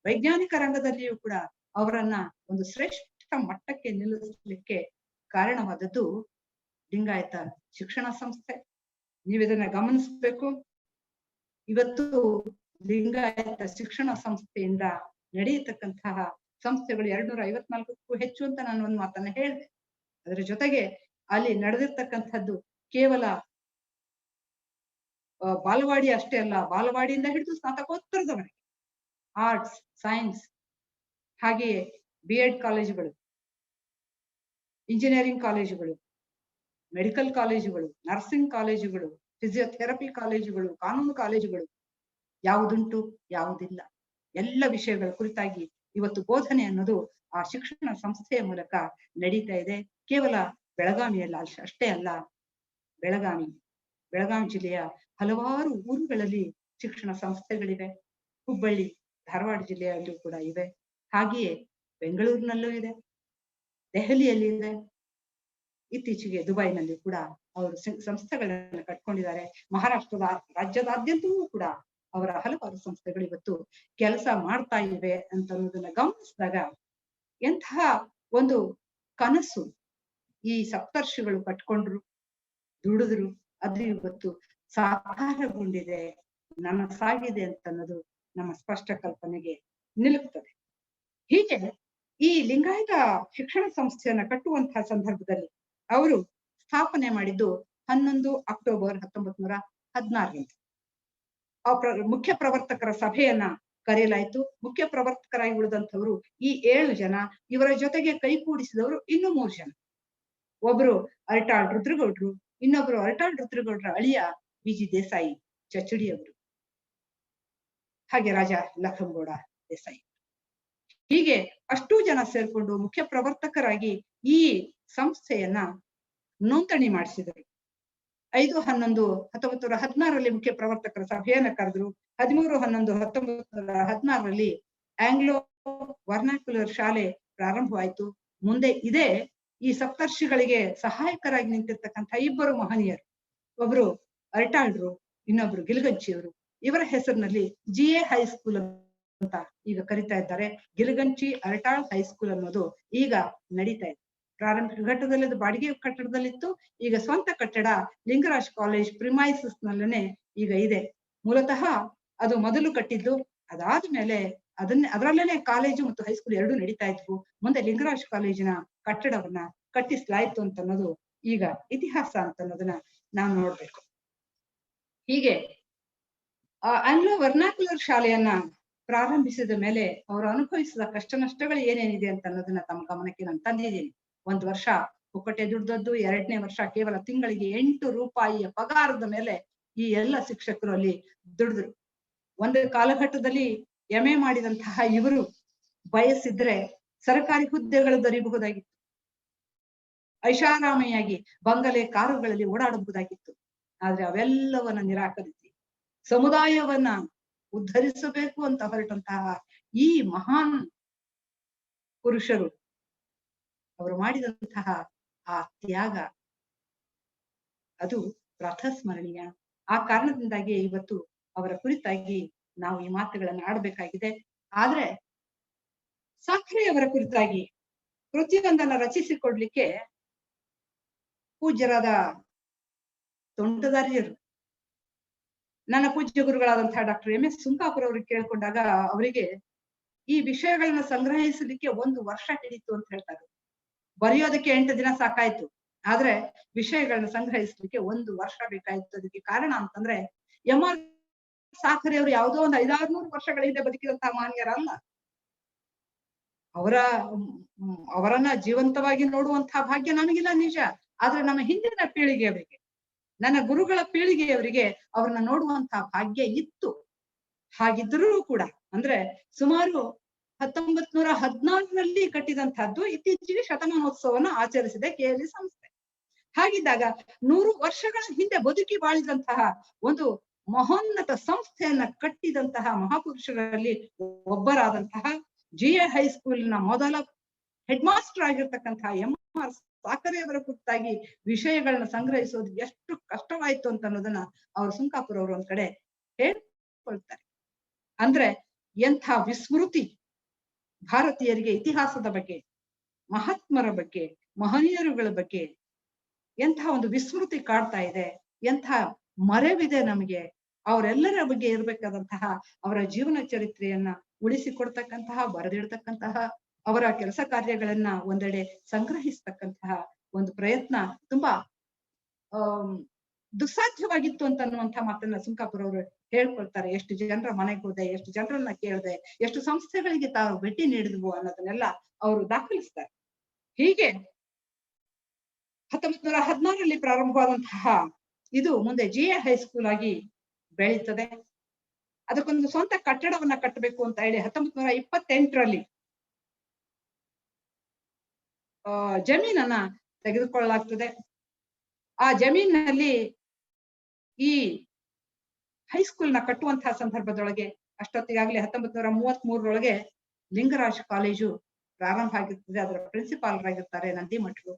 ವೈಜ್ಞಾನಿಕ ರಂಗದಲ್ಲಿಯೂ ಕೂಡ ಅವರನ್ನ ಒಂದು ಶ್ರೇಷ್ಠ ಮಟ್ಟಕ್ಕೆ ನಿಲ್ಲಿಸಲಿಕ್ಕೆ ಕಾರಣವಾದದ್ದು ಲಿಂಗಾಯತ ಶಿಕ್ಷಣ ಸಂಸ್ಥೆ. ನೀವಿದನ್ನ ಗಮನಿಸ್ಬೇಕು. ಇವತ್ತು ಲಿಂಗಾಯತ ಶಿಕ್ಷಣ ಸಂಸ್ಥೆಯಿಂದ ನಡೆಯತಕ್ಕಂತಹ ಸಂಸ್ಥೆಗಳು 254ಕ್ಕೂ ಹೆಚ್ಚು ಅಂತ ನಾನು ಒಂದು ಮಾತನ್ನ ಹೇಳಿದೆ. ಅದರ ಜೊತೆಗೆ ಅಲ್ಲಿ ನಡೆದಿರ್ತಕ್ಕಂಥದ್ದು ಕೇವಲ ಬಾಲವಾಡಿ ಅಷ್ಟೇ ಅಲ್ಲ, ಬಾಲವಾಡಿಯಿಂದ ಹಿಡಿದು ಸ್ನಾತಕೋತ್ತರದವರೆಗೆ ಆರ್ಟ್ಸ್, ಸೈನ್ಸ್, ಹಾಗೆಯೇ BEd ಕಾಲೇಜುಗಳು, ಇಂಜಿನಿಯರಿಂಗ್ ಕಾಲೇಜುಗಳು, ಮೆಡಿಕಲ್ ಕಾಲೇಜುಗಳು, ನರ್ಸಿಂಗ್ ಕಾಲೇಜುಗಳು, ಫಿಸಿಯೋಥೆರಪಿ ಕಾಲೇಜುಗಳು, ಕಾನೂನು ಕಾಲೇಜುಗಳು, ಯಾವುದುಂಟು ಯಾವುದಿಲ್ಲ ಎಲ್ಲ ವಿಷಯಗಳ ಕುರಿತಾಗಿ ಇವತ್ತು ಬೋಧನೆ ಅನ್ನೋದು ಆ ಶಿಕ್ಷಣ ಸಂಸ್ಥೆಯ ಮೂಲಕ ನಡೀತಾ ಇದೆ. ಕೇವಲ ಬೆಳಗಾವಿಯಲ್ಲಿ ಅಷ್ಟೇ ಅಲ್ಲ, ಬೆಳಗಾವಿ ಜಿಲ್ಲೆಯ ಹಲವಾರು ಊರುಗಳಲ್ಲಿ ಶಿಕ್ಷಣ ಸಂಸ್ಥೆಗಳಿವೆ. ಹುಬ್ಬಳ್ಳಿ, ಧಾರವಾಡ ಜಿಲ್ಲೆಯಲ್ಲೂ ಕೂಡ ಇವೆ. ಹಾಗೆಯೇ ಬೆಂಗಳೂರಿನಲ್ಲೂ ಇದೆ, ದೆಹಲಿಯಲ್ಲಿ ಇದೆ, ಇತ್ತೀಚೆಗೆ ದುಬೈನಲ್ಲಿ ಕೂಡ ಅವರು ಸಂಸ್ಥೆಗಳನ್ನು ಕಟ್ಕೊಂಡಿದ್ದಾರೆ. ಮಹಾರಾಷ್ಟ್ರದ ರಾಜ್ಯದಾದ್ಯಂತವೂ ಕೂಡ ಅವರ ಹಲವಾರು ಸಂಸ್ಥೆಗಳು ಇವತ್ತು ಕೆಲಸ ಮಾಡ್ತಾ ಇವೆ ಅಂತ ಅನ್ನೋದನ್ನ ಗಮನಿಸಿದಾಗ ಎಂತಹ ಒಂದು ಕನಸು ಈ ಸಪ್ತರ್ಷಿಗಳು ಕಟ್ಕೊಂಡ್ರು, ದುಡಿದ್ರು, ಅದು ಇವತ್ತು ಸಾಕಾರಗೊಂಡಿದೆ, ನನಸಾಗಿದೆ ಅಂತ ಅನ್ನೋದು ನಮ್ಮ ಸ್ಪಷ್ಟ ಕಲ್ಪನೆಗೆ ನಿಲುಕ್ತದೆ. ಹೀಗೆ ಈ ಲಿಂಗಾಯತ ಶಿಕ್ಷಣ ಸಂಸ್ಥೆಯನ್ನ ಕಟ್ಟುವಂತಹ ಸಂದರ್ಭದಲ್ಲಿ ಅವರು ಸ್ಥಾಪನೆ ಮಾಡಿದ್ದು 11 ಅಕ್ಟೋಬರ್ 1916ರಂದು. ಮುಖ್ಯ ಪ್ರವರ್ತಕರ ಸಭೆಯನ್ನ ಕರೆಯಲಾಯಿತು. ಮುಖ್ಯ ಪ್ರವರ್ತಕರಾಗಿ ಉಳಿದಂಥವರು ಈ 7 ಜನ. ಇವರ ಜೊತೆಗೆ ಕೈಗೂಡಿಸಿದವರು ಇನ್ನೂ 3 ಜನ. ಒಬ್ರು ಅರಟಾಳ್ ರುದ್ರಗೌಡ್ರು, ಇನ್ನೊಬ್ರು ಅರಟಾಳ್ ರುದ್ರಗೌಡ್ರ ಅಳಿಯ BG ದೇಸಾಯಿ ಚಚಡಿ ಅವರು, ಹಾಗೆ ರಾಜ ಲಖಂಗೌಡ ದೇಸಾಯಿ. ಹೀಗೆ ಅಷ್ಟೂ ಜನ ಸೇರ್ಕೊಂಡು ಮುಖ್ಯ ಪ್ರವರ್ತಕರಾಗಿ ಈ ಸಂಸ್ಥೆಯನ್ನ ನೋಂದಣಿ ಮಾಡಿಸಿದರು. 5/11/1916 ಮುಖ್ಯ ಪ್ರವರ್ತಕರ ಸಭೆಯನ್ನ ಕರೆದ್ರು. 13/11/1916 ಆಂಗ್ಲೋ ವರ್ನಾಕ್ಯುಲರ್ ಶಾಲೆ ಪ್ರಾರಂಭವಾಯಿತು. ಮುಂದೆ ಇದೇ ಈ ಸಪ್ತರ್ಷಿಗಳಿಗೆ ಸಹಾಯಕರಾಗಿ ನಿಂತಿರ್ತಕ್ಕಂಥ ಇಬ್ಬರು ಮಹನೀಯರು, ಒಬ್ರು ಅರ್ಟಾಳ್ರು, ಇನ್ನೊಬ್ರು ಗಿಲ್ಗಂಚಿಯವರು. ಇವರ ಹೆಸರಿನಲ್ಲಿ GA ಹೈಸ್ಕೂಲ್ ಅಂತ ಈಗ ಕರಿತಾ ಇದ್ದಾರೆ. ಗಿಲ್ಗಂಚಿ ಅರ್ಟಾಳ್ ಹೈಸ್ಕೂಲ್ ಅನ್ನೋದು ಈಗ ನಡೀತಾ ಇದೆ. ಪ್ರಾರಂಭಿಕ ಘಟ್ಟದಲ್ಲಿ ಅದು ಬಾಡಿಗೆ ಕಟ್ಟಡದಲ್ಲಿತ್ತು. ಈಗ ಸ್ವಂತ ಕಟ್ಟಡ ಲಿಂಗರಾಜ್ ಕಾಲೇಜ್ ಪ್ರಿಮೈಸಸ್ ನಲ್ಲೇ ಈಗ ಇದೆ. ಮೂಲತಃ ಅದು ಮೊದಲು ಕಟ್ಟಿದ್ದು, ಅದಾದ್ಮೇಲೆ ಅದರಲ್ಲೇನೆ ಕಾಲೇಜು ಮತ್ತು ಹೈಸ್ಕೂಲ್ ಎರಡೂ ನಡೀತಾ ಇದ್ವು. ಮುಂದೆ ಲಿಂಗರಾಜ್ ಕಾಲೇಜಿನ ಕಟ್ಟಡವನ್ನ ಕಟ್ಟಿಸಲಾಯ್ತು ಅಂತ ಅನ್ನೋದು ಈಗ ಇತಿಹಾಸ ಅಂತ ಅನ್ನೋದನ್ನ ನಾವು ನೋಡ್ಬೇಕು. ಹೀಗೆ ಆಂಗ್ಲೋ ವರ್ನಾಕ್ಯುಲರ್ ಶಾಲೆಯನ್ನ ಪ್ರಾರಂಭಿಸಿದ ಮೇಲೆ ಅವರು ಅನುಭವಿಸಿದ ಕಷ್ಟ ನಷ್ಟಗಳು ಏನೇನಿದೆ ಅಂತ ಅನ್ನೋದನ್ನ ತಮ್ಮ ಗಮನಕ್ಕೆ ನಾನು ತಂದಿದ್ದೀನಿ. 1 ವರ್ಷ ಪುಕ್ಕಟೆ ದುಡ್ದದ್ದು, 2ನೇ ವರ್ಷ ಕೇವಲ ತಿಂಗಳಿಗೆ 8 ರೂಪಾಯಿಯ ಪಗಾರದ ಮೇಲೆ ಈ ಎಲ್ಲ ಶಿಕ್ಷಕರು ಅಲ್ಲಿ ದುಡಿದ್ರು. ಒಂದು ಕಾಲಘಟ್ಟದಲ್ಲಿ MA ಮಾಡಿದಂತಹ ಇವರು ಬಯಸಿದ್ರೆ ಸರ್ಕಾರಿ ಹುದ್ದೆಗಳು ದೊರೆಯಬಹುದಾಗಿತ್ತು. ಐಷಾರಾಮಿಯಾಗಿ ಬಂಗಲೆ ಕಾರುಗಳಲ್ಲಿ ಓಡಾಡಬಹುದಾಗಿತ್ತು. ಆದ್ರೆ ಅವೆಲ್ಲವನ್ನ ನಿರಾಕರಿಸಿ ಸಮುದಾಯವನ್ನ ಉದ್ಧರಿಸಬೇಕು ಅಂತ ಹೊರಟಂತಹ ಈ ಮಹಾನ್ ಪುರುಷರು ಅವರು ಮಾಡಿದಂತಹ ಆ ತ್ಯಾಗ ಅದು ಪ್ರಾತಸ್ಮರಣೀಯ. ಆ ಕಾರಣದಿಂದಾಗಿ ಇವತ್ತು ಅವರ ಕುರಿತಾಗಿ ನಾವು ಈ ಮಾತುಗಳನ್ನು ಆಡಬೇಕಾಗಿದೆ. ಆದ್ರೆ ಸಾಕ್ರೆ ಅವರ ಕುರಿತಾಗಿ ಕೃತಿಯೊಂದನ್ನ ರಚಿಸಿಕೊಡ್ಲಿಕ್ಕೆ ಪೂಜ್ಯರಾದ ತೋಂಟದಾರ್ಯರು ನನ್ನ ಪೂಜ್ಯ ಗುರುಗಳಾದಂತಹ ಡಾಕ್ಟರ್ MS ಸುಂಕಾಪುರ ಅವ್ರಿಗೆ ಕೇಳ್ಕೊಂಡಾಗ ಅವರಿಗೆ ಈ ವಿಷಯಗಳನ್ನ ಸಂಗ್ರಹಿಸಲಿಕ್ಕೆ 1 ವರ್ಷ ಹಿಡಿತು ಅಂತ ಹೇಳ್ತಾರೆ. ಬರೆಯೋದಕ್ಕೆ 8 ದಿನ ಸಾಕಾಯ್ತು, ಆದ್ರೆ ವಿಷಯಗಳನ್ನ ಸಂಗ್ರಹಿಸಲಿಕ್ಕೆ 1 ವರ್ಷ ಬೇಕಾಯ್ತು. ಅದಕ್ಕೆ ಕಾರಣ ಅಂತಂದ್ರೆ MR ಸಾಕರೆ ಅವರು ಯಾವುದೋ ಒಂದು 500-600 ವರ್ಷಗಳ ಹಿಂದೆ ಬದುಕಿದಂತಹ ಮಾನ್ಯರಲ್ಲ. ಅವರನ್ನ ಜೀವಂತವಾಗಿ ನೋಡುವಂತಹ ಭಾಗ್ಯ ನನಗಿಲ್ಲ ನಿಜ, ಆದ್ರೆ ನಮ್ಮ ಹಿಂದಿನ ಪೀಳಿಗೆಯವರಿಗೆ, ನನ್ನ ಗುರುಗಳ ಪೀಳಿಗೆಯವರಿಗೆ ಅವ್ರನ್ನ ನೋಡುವಂತಹ ಭಾಗ್ಯ ಇತ್ತು. ಹಾಗಿದ್ರೂ ಕೂಡ ಅಂದ್ರೆ ಸುಮಾರು 1914ರಲ್ಲಿ ಕಟ್ಟಿದಂತಹದ್ದು, ಇತ್ತೀಚೆಗೆ ಶತಮಾನೋತ್ಸವವನ್ನು ಆಚರಿಸಿದೆ KLE ಸಂಸ್ಥೆ. ಹಾಗಿದ್ದಾಗ 100 ವರ್ಷಗಳ ಹಿಂದೆ ಬದುಕಿ ಬಾಳಿದಂತಹ ಒಂದು ಮಹೋನ್ನತ ಸಂಸ್ಥೆಯನ್ನ ಕಟ್ಟಿದಂತಹ ಮಹಾಪುರುಷರಲ್ಲಿ ಒಬ್ಬರಾದಂತಹ GA ಹೈಸ್ಕೂಲ್ನ ಮೊದಲ ಹೆಡ್ ಮಾಸ್ಟರ್ ಆಗಿರ್ತಕ್ಕಂತಹ MR ಸಾಕರೆ ಅವರ ಕುರಿತಾಗಿ ವಿಷಯಗಳನ್ನ ಸಂಗ್ರಹಿಸೋದು ಎಷ್ಟು ಕಷ್ಟವಾಯ್ತು ಅಂತ ಅನ್ನೋದನ್ನ ಅವರು ಸುಂಕಾಪುರ ಅವರು ಒಂದ್ ಕಡೆ ಹೇಳ್ಕೊಳ್ತಾರೆ. ಅಂದ್ರೆ ಎಂಥ ವಿಸ್ಮೃತಿ ಭಾರತೀಯರಿಗೆ ಇತಿಹಾಸದ ಬಗ್ಗೆ, ಮಹಾತ್ಮರ ಬಗ್ಗೆ, ಮಹನೀಯರುಗಳ ಬಗ್ಗೆ ಎಂಥ ಒಂದು ವಿಸ್ಮೃತಿ ಕಾಡ್ತಾ ಇದೆ, ಎಂಥ ಮರೆವಿದೆ ನಮಗೆ. ಅವರೆಲ್ಲರ ಬಗ್ಗೆ ಇರ್ಬೇಕಾದಂತಹ ಅವರ ಜೀವನ ಚರಿತ್ರೆಯನ್ನ ಉಳಿಸಿಕೊಡ್ತಕ್ಕಂತಹ, ಬರೆದಿಡ್ತಕ್ಕಂತಹ, ಅವರ ಕೆಲಸ ಕಾರ್ಯಗಳನ್ನ ಒಂದೆಡೆ ಸಂಗ್ರಹಿಸ್ತಕ್ಕಂತಹ ಒಂದು ಪ್ರಯತ್ನ ತುಂಬಾ ದುಸ್ಸಾಧ್ಯವಾಗಿತ್ತು ಅಂತ ಅನ್ನುವಂತಹ ಮಾತನ್ನ ಸುಂಕಾಪುರ ಅವರು ಹೇಳ್ಕೊಳ್ತಾರೆ. ಎಷ್ಟು ಜನರ ಮನೆಗೆ ಹೋದೆ, ಎಷ್ಟು ಜನರನ್ನ ಕೇಳಿದೆ, ಎಷ್ಟು ಸಂಸ್ಥೆಗಳಿಗೆ ತಾವು ಭೇಟಿ ನೀಡಿದ್ವು ಅನ್ನೋದನ್ನೆಲ್ಲ ಅವರು ದಾಖಲಿಸ್ತಾರೆ. ಹೀಗೆ 1916ರಲ್ಲಿ ಪ್ರಾರಂಭವಾದಂತಹ ಇದು ಮುಂದೆ GA ಹೈಸ್ಕೂಲ್ ಆಗಿ ಬೆಳೀತದೆ. ಅದಕ್ಕೊಂದು ಸ್ವಂತ ಕಟ್ಟಡವನ್ನ ಕಟ್ಟಬೇಕು ಅಂತ ಹೇಳಿ 1928ರಲ್ಲಿ ಜಮೀನನ್ನ ತೆಗೆದುಕೊಳ್ಳಲಾಗ್ತದೆ. ಆ ಜಮೀನಿನಲ್ಲಿ ಈ ಹೈಸ್ಕೂಲ್ನ ಕಟ್ಟುವಂತಹ ಸಂದರ್ಭದೊಳಗೆ ಅಷ್ಟೊತ್ತಿಗಾಗ್ಲೇ 1933ರೊಳಗೆ ಲಿಂಗರಾಜ್ ಕಾಲೇಜು ಪ್ರಾರಂಭ ಆಗಿರ್ತದೆ. ಅದರ ಪ್ರಿನ್ಸಿಪಾಲರಾಗಿರ್ತಾರೆ ನಂದಿಮಠರು,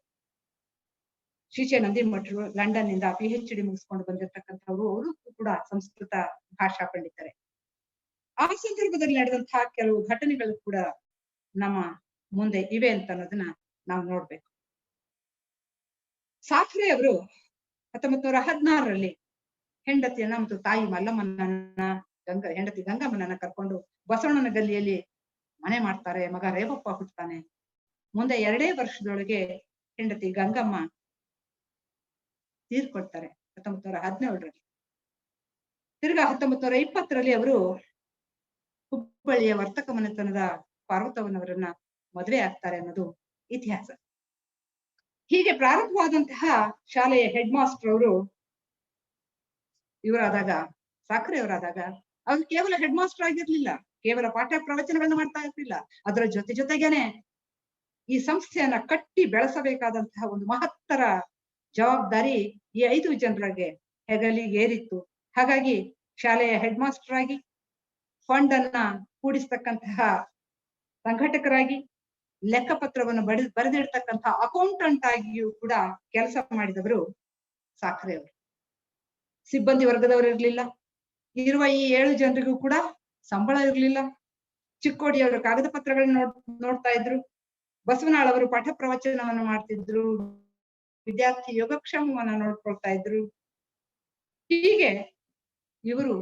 ಶ್ರೀಚೆ ನಂದಿಮಠರು. ಲಂಡನ್ ನಿಂದ PhD ಮುಗಿಸ್ಕೊಂಡು ಬಂದಿರತಕ್ಕಂಥವ್ರು. ಅವರು ಕೂಡ ಸಂಸ್ಕೃತ ಭಾಷಾ ಪಂಡಿತರೆ. ಆ ಸಂದರ್ಭದಲ್ಲಿ ನಡೆದಂತಹ ಕೆಲವು ಘಟನೆಗಳು ಕೂಡ ನಮ್ಮ ಮುಂದೆ ಇವೆ ಅಂತ ಅನ್ನೋದನ್ನ ನಾವು ನೋಡ್ಬೇಕು. ಸಾಕ್ರೆ ಅವರು 1916ರಲ್ಲಿ ಹೆಂಡತಿಯನ್ನ ಮತ್ತು ತಾಯಿ ಮಲ್ಲಮ್ಮನನ್ನ, ಹೆಂಡತಿ ಗಂಗಮ್ಮನನ್ನ ಕರ್ಕೊಂಡು ಬಸವಣ್ಣನ ಗಲ್ಲಿಯಲ್ಲಿ ಮನೆ ಮಾಡ್ತಾರೆ. ಮಗ ರೇವಪ್ಪ ಹುಟ್ಟುತ್ತಾನೆ. ಮುಂದೆ 2 ವರ್ಷದೊಳಗೆ ಹೆಂಡತಿ ಗಂಗಮ್ಮ ತೀರ್ಕೊಡ್ತಾರೆ 1917ರಲ್ಲಿ. ತಿರ್ಗಾ 1920ರಲ್ಲಿ ಅವರು ಹುಬ್ಬಳ್ಳಿಯ ವರ್ತಕ ಮನೆತನದ ಪಾರ್ವತಮ್ಮನವರನ್ನ ಮದುವೆ ಆಗ್ತಾರೆ ಅನ್ನೋದು ಇತಿಹಾಸ. ಹೀಗೆ ಪ್ರಾರಂಭವಾದಂತಹ ಶಾಲೆಯ ಹೆಡ್ ಮಾಸ್ಟರ್ ಅವರು ಇವರಾದಾಗ, ಸಾಕ್ರೆ ಅವರಾದಾಗ, ಅವ್ರು ಕೇವಲ ಹೆಡ್ ಮಾಸ್ಟರ್ ಆಗಿರ್ಲಿಲ್ಲ, ಕೇವಲ ಪಾಠ ಪ್ರವಚನಗಳನ್ನ ಮಾಡ್ತಾ ಇರ್ಲಿಲ್ಲ. ಅದರ ಜೊತೆಗೇನೆ ಈ ಸಂಸ್ಥೆಯನ್ನ ಕಟ್ಟಿ ಬೆಳೆಸಬೇಕಾದಂತಹ ಒಂದು ಮಹತ್ತರ ಜವಾಬ್ದಾರಿ ಈ 5 ಜನರಿಗೆ ಹೆಗಲಿಗೆ ಏರಿತ್ತು. ಹಾಗಾಗಿ ಶಾಲೆಯ ಹೆಡ್ ಮಾಸ್ಟರ್ ಆಗಿ, ಫಂಡ್ ಅನ್ನ ಕೂಡಿಸ್ತಕ್ಕಂತಹ ಸಂಘಟಕರಾಗಿ, ಲೆಕ್ಕಪತ್ರವನ್ನು ಬರೆದಿಡ್ತಕ್ಕಂತಹ ಅಕೌಂಟೆಂಟ್ ಆಗಿಯೂ ಕೂಡ ಕೆಲಸ ಮಾಡಿದವರು ಸಾಕ್ರೆ ಅವರು. ಸಿಬ್ಬಂದಿ ವರ್ಗದವರು ಇರ್ಲಿಲ್ಲ. ಇರುವ ಈ 7 ಜನರಿಗೂ ಕೂಡ ಸಂಬಳ ಇರ್ಲಿಲ್ಲ. ಚಿಕ್ಕೋಡಿಯವರು ಕಾಗದ ಪತ್ರಗಳನ್ನ ನೋಡ್ತಾ ಇದ್ರು. ಬಸವನಾಳ್ ಅವರು ಪಾಠ ಪ್ರವಚನವನ್ನು ಮಾಡ್ತಿದ್ರು. ವಿದ್ಯಾರ್ಥಿ ಯೋಗಕ್ಷೇಮವನ್ನ ನೋಡ್ಕೊಳ್ತಾ ಇದ್ರು. ಹೀಗೆ ಇವರು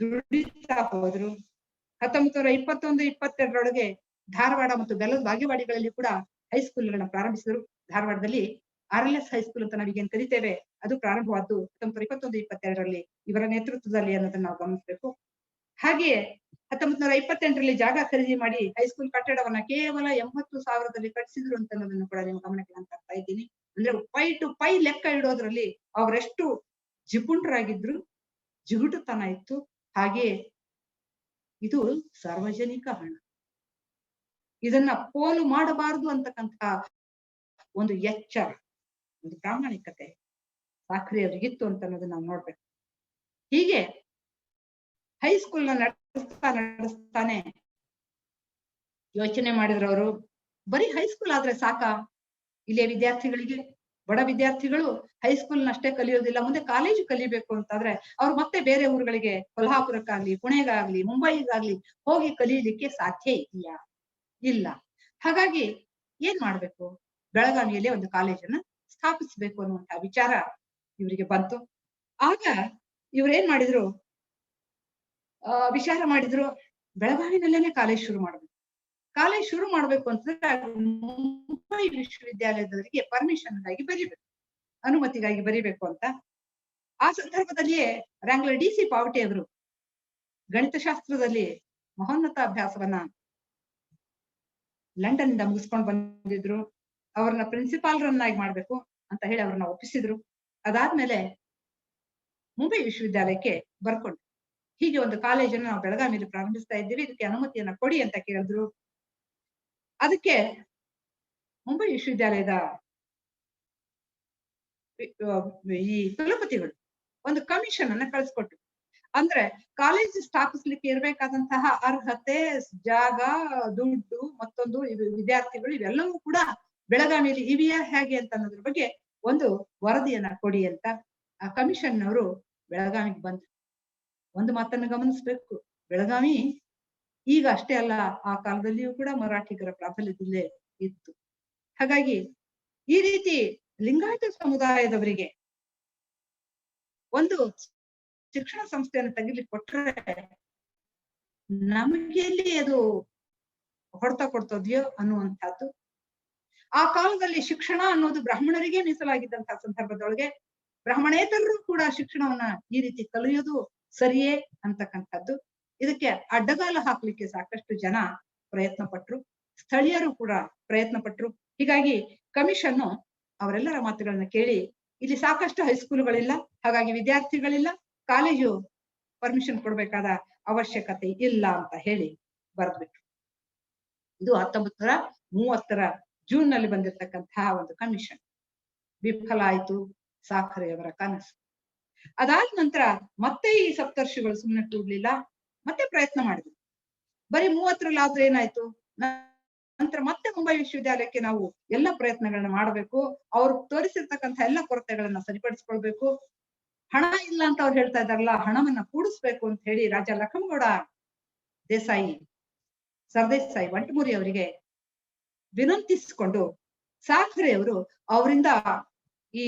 ದುಡಿತಾ ಹೋದ್ರು. 1921-22 ಧಾರವಾಡ ಮತ್ತು ಬೆಲ್ಲದ ಬಾಗೇವಾಡಿಗಳಲ್ಲಿ ಕೂಡ ಹೈಸ್ಕೂಲ್ ಗಳನ್ನ ಪ್ರಾರಂಭಿಸಿದರು. ಧಾರವಾಡದಲ್ಲಿ RLS ಹೈಸ್ಕೂಲ್ ಅಂತ ನಾವೀಗೇನ್ ಕರಿತೇವೆ, ಅದು ಪ್ರಾರಂಭವಾದ್ದು 1921-22 ಇವರ ನೇತೃತ್ವದಲ್ಲಿ ಅನ್ನೋದನ್ನ ನಾವು ಗಮನಿಸಬೇಕು. ಹಾಗೆಯೇ 1928 ಜಾಗ ಖರೀದಿ ಮಾಡಿ ಹೈಸ್ಕೂಲ್ ಕಟ್ಟಡವನ್ನ ಕೇವಲ 80,000 ಕಟ್ಟಿಸಿದ್ರು ಅಂತ ಅನ್ನೋದನ್ನು ಕೂಡ ನಿಮ್ಮ ಗಮನಕ್ಕೆ ನಾನು ತರ್ತಾ ಇದ್ದೀನಿ. ಅಂದ್ರೆ ಪೈ ಟು ಪೈ ಲೆಕ್ಕ ಇಡೋದ್ರಲ್ಲಿ ಅವರೆಷ್ಟು ಜಿಪುಣರಾಗಿದ್ರು, ಜಿಗುಟುತನ ಇತ್ತು. ಹಾಗೆಯೇ ಇದು ಸಾರ್ವಜನಿಕ ಹಣ, ಇದನ್ನ ಪೋಲು ಮಾಡಬಾರದು ಅಂತಕ್ಕಂಥ ಒಂದು ಎಚ್ಚರ, ಒಂದು ಪ್ರಾಮಾಣಿಕತೆ ಸಾಕ್ರೆ ಅವರಿಗಿತ್ತು ಅಂತ ಅನ್ನೋದನ್ನ ನಾವು ನೋಡ್ಬೇಕು. ಹೀಗೆ ಹೈಸ್ಕೂಲ್ ನಡೆಸ್ತಾನೆ ಯೋಚನೆ ಮಾಡಿದ್ರು ಅವರು. ಬರೀ ಹೈಸ್ಕೂಲ್ ಆದ್ರೆ ಸಾಕಾ? ಇಲ್ಲಿಯ ವಿದ್ಯಾರ್ಥಿಗಳಿಗೆ, ಬಡ ವಿದ್ಯಾರ್ಥಿಗಳು ಹೈಸ್ಕೂಲ್ನಷ್ಟೇ ಕಲಿಯೋದಿಲ್ಲ, ಮುಂದೆ ಕಾಲೇಜು ಕಲಿಬೇಕು ಅಂತಾದ್ರೆ ಅವ್ರು ಮತ್ತೆ ಬೇರೆ ಊರುಗಳಿಗೆ, ಕೊಲ್ಹಾಪುರಕ್ಕಾಗ್ಲಿ, ಪುಣೆಗಾಗ್ಲಿ, ಮುಂಬೈಗಾಗ್ಲಿ ಹೋಗಿ ಕಲೀಲಿಕ್ಕೆ ಸಾಧ್ಯ ಇದೆಯಾ? ಇಲ್ಲ. ಹಾಗಾಗಿ ಏನ್ ಮಾಡ್ಬೇಕು? ಬೆಳಗಾವಿಯಲ್ಲಿ ಒಂದು ಕಾಲೇಜನ್ನ ಸ್ಥಾಪಿಸ್ಬೇಕು ಅನ್ನುವಂತ ವಿಚಾರ ಇವರಿಗೆ ಬಂತು. ಆಗ ಇವ್ರೇನ್ ಮಾಡಿದ್ರು, ವಿಚಾರ ಮಾಡಿದ್ರು, ಬೆಳಗಾವಿನಲ್ಲೇನೆ ಕಾಲೇಜ್ ಶುರು ಮಾಡ್ಬೇಕು. ಕಾಲೇಜ್ ಶುರು ಮಾಡ್ಬೇಕು ಅಂತಂದ್ರೆ ಮುಂಬೈ ವಿಶ್ವವಿದ್ಯಾಲಯದವರಿಗೆ ಪರ್ಮಿಷನ್ ಗಾಗಿ ಬರೀಬೇಕು, ಅನುಮತಿಗಾಗಿ ಬರೀಬೇಕು ಅಂತ. ಆ ಸಂದರ್ಭದಲ್ಲಿಯೇ ರ್ಯಾಂಗ್ಲರ್ DC ಪಾವಟೆ ಅವರು ಗಣಿತಶಾಸ್ತ್ರದಲ್ಲಿ ಮಹೋನ್ನತ ಅಭ್ಯಾಸವನ್ನ ಲಂಡನ್ ಇಂದ ಮುಗಿಸ್ಕೊಂಡು ಬಂದಿದ್ರು. ಅವ್ರನ್ನ ಪ್ರಿನ್ಸಿಪಾಲ್ರನ್ನಾಗಿ ಮಾಡ್ಬೇಕು ಅಂತ ಹೇಳಿ ಅವ್ರನ್ನ ಒಪ್ಪಿಸಿದ್ರು. ಅದಾದ್ಮೇಲೆ ಮುಂಬೈ ವಿಶ್ವವಿದ್ಯಾಲಯಕ್ಕೆ ಬರ್ಕೊಂಡು ಹೀಗೆ ಒಂದು ಕಾಲೇಜನ್ನು ನಾವು ಬೆಳಗಾವಿಯಲ್ಲಿ ಪ್ರಾರಂಭಿಸ್ತಾ ಇದ್ದೀವಿ, ಇದಕ್ಕೆ ಅನುಮತಿಯನ್ನ ಕೊಡಿ ಅಂತ ಕೇಳಿದ್ರು. ಅದಕ್ಕೆ ಮುಂಬೈ ವಿಶ್ವವಿದ್ಯಾಲಯದ ಈ ಕುಲಪತಿಗಳು ಒಂದು ಕಮಿಷನ್ ಅನ್ನ ಕಳಿಸ್ಕೊಟ್ರು. ಅಂದ್ರೆ ಕಾಲೇಜ್ ಸ್ಥಾಪಿಸ್ಲಿಕ್ಕೆ ಇರ್ಬೇಕಾದಂತಹ ಅರ್ಹತೆ, ಜಾಗ, ದುಡ್ಡು, ಮತ್ತೊಂದು ವಿದ್ಯಾರ್ಥಿಗಳು ಇವೆಲ್ಲವೂ ಕೂಡ ಬೆಳಗಾವಿಯಲ್ಲಿ ಇವೆಯಾ ಹೇಗೆ ಅಂತ ಅನ್ನೋದ್ರ ಬಗ್ಗೆ ಒಂದು ವರದಿಯನ್ನ ಕೊಡಿ ಅಂತ ಆ ಕಮಿಷನ್ ನವರು ಬೆಳಗಾವಿಗೆ ಬಂದ್ರು. ಒಂದು ಮಾತನ್ನು ಗಮನಿಸ್ಬೇಕು, ಬೆಳಗಾವಿ ಈಗ ಅಷ್ಟೇ ಅಲ್ಲ, ಆ ಕಾಲದಲ್ಲಿಯೂ ಕೂಡ ಮರಾಠಿಗರ ಪ್ರಾಬಲ್ಯದಲ್ಲೇ ಇತ್ತು. ಹಾಗಾಗಿ ಈ ರೀತಿ ಲಿಂಗಾಯತ ಸಮುದಾಯದವರಿಗೆ ಒಂದು ಶಿಕ್ಷಣ ಸಂಸ್ಥೆಯನ್ನು ತೆಗಿಲಿಕ್ಕೆ ಕೊಟ್ರೆ ನಮಗೆಲ್ಲಿ ಅದು ಹೊಡೆತ ಕೊಡ್ತದ್ಯೋ ಅನ್ನುವಂಥದ್ದು. ಆ ಕಾಲದಲ್ಲಿ ಶಿಕ್ಷಣ ಅನ್ನೋದು ಬ್ರಾಹ್ಮಣರಿಗೆ ಮೀಸಲಾಗಿದ್ದಂತಹ ಸಂದರ್ಭದೊಳಗೆ ಬ್ರಾಹ್ಮಣೇತರರು ಕೂಡ ಶಿಕ್ಷಣವನ್ನ ಈ ರೀತಿ ಕಲಿಯೋದು ಸರಿಯೇ ಅಂತಕ್ಕಂಥದ್ದು. ಇದಕ್ಕೆ ಅಡ್ಡಗಾಲ ಹಾಕ್ಲಿಕ್ಕೆ ಸಾಕಷ್ಟು ಜನ ಪ್ರಯತ್ನ ಪಟ್ರು, ಸ್ಥಳೀಯರು ಕೂಡ ಪ್ರಯತ್ನ ಪಟ್ರು. ಹೀಗಾಗಿ ಕಮಿಷನ್ನು ಅವರೆಲ್ಲರ ಮಾತುಗಳನ್ನ ಕೇಳಿ ಇಲ್ಲಿ ಸಾಕಷ್ಟು ಹೈಸ್ಕೂಲ್ಗಳಿಲ್ಲ, ಹಾಗಾಗಿ ವಿದ್ಯಾರ್ಥಿಗಳಿಲ್ಲ, ಕಾಲೇಜು ಪರ್ಮಿಷನ್ ಕೊಡ್ಬೇಕಾದ ಅವಶ್ಯಕತೆ ಇಲ್ಲ ಅಂತ ಹೇಳಿ ಬರೆದ್ಬಿಟ್ರು. ಇದು 1930 ಜೂನ್ ನಲ್ಲಿ ಬಂದಿರತಕ್ಕಂತಹ ಒಂದು ಕಮಿಷನ್. ವಿಫಲ ಆಯ್ತು ಸಾಕ್ರೆಯವರ ಕನಸು. ಅದಾದ ನಂತರ ಮತ್ತೆ ಈ ಸಪ್ತರ್ಷಿಗಳು ಸುಮ್ಮನೆ ಕೂಡ್ಲಿಲ್ಲ, ಮತ್ತೆ ಪ್ರಯತ್ನ ಮಾಡಿದ್ರು. ಬರೀ 30ರಲ್ಲಿ ಆದ್ರೆ ಏನಾಯ್ತು, ನಂತರ ಮತ್ತೆ ಮುಂಬೈ ವಿಶ್ವವಿದ್ಯಾಲಯಕ್ಕೆ ನಾವು ಎಲ್ಲ ಪ್ರಯತ್ನಗಳನ್ನ ಮಾಡಬೇಕು, ಅವ್ರು ತೋರಿಸಿರ್ತಕ್ಕಂಥ ಎಲ್ಲ ಕೊರತೆಗಳನ್ನ ಸರಿಪಡಿಸ್ಕೊಳ್ಬೇಕು. ಹಣ ಇಲ್ಲ ಅಂತ ಅವ್ರು ಹೇಳ್ತಾ ಇದ್ದಾರಲ್ಲ, ಹಣವನ್ನ ಕೂಡಿಸ್ಬೇಕು ಅಂತ ಹೇಳಿ ರಾಜ ಲಖಮಗೌಡ ದೇಸಾಯಿ, ಸರ್ದೇಸಾಯಿ, ವಂಟಮೂರಿ ಅವರಿಗೆ ವಿನಂತಿಸಿಕೊಂಡು ಸಾಕ್ರೆ ಅವರು ಅವರಿಂದ ಈ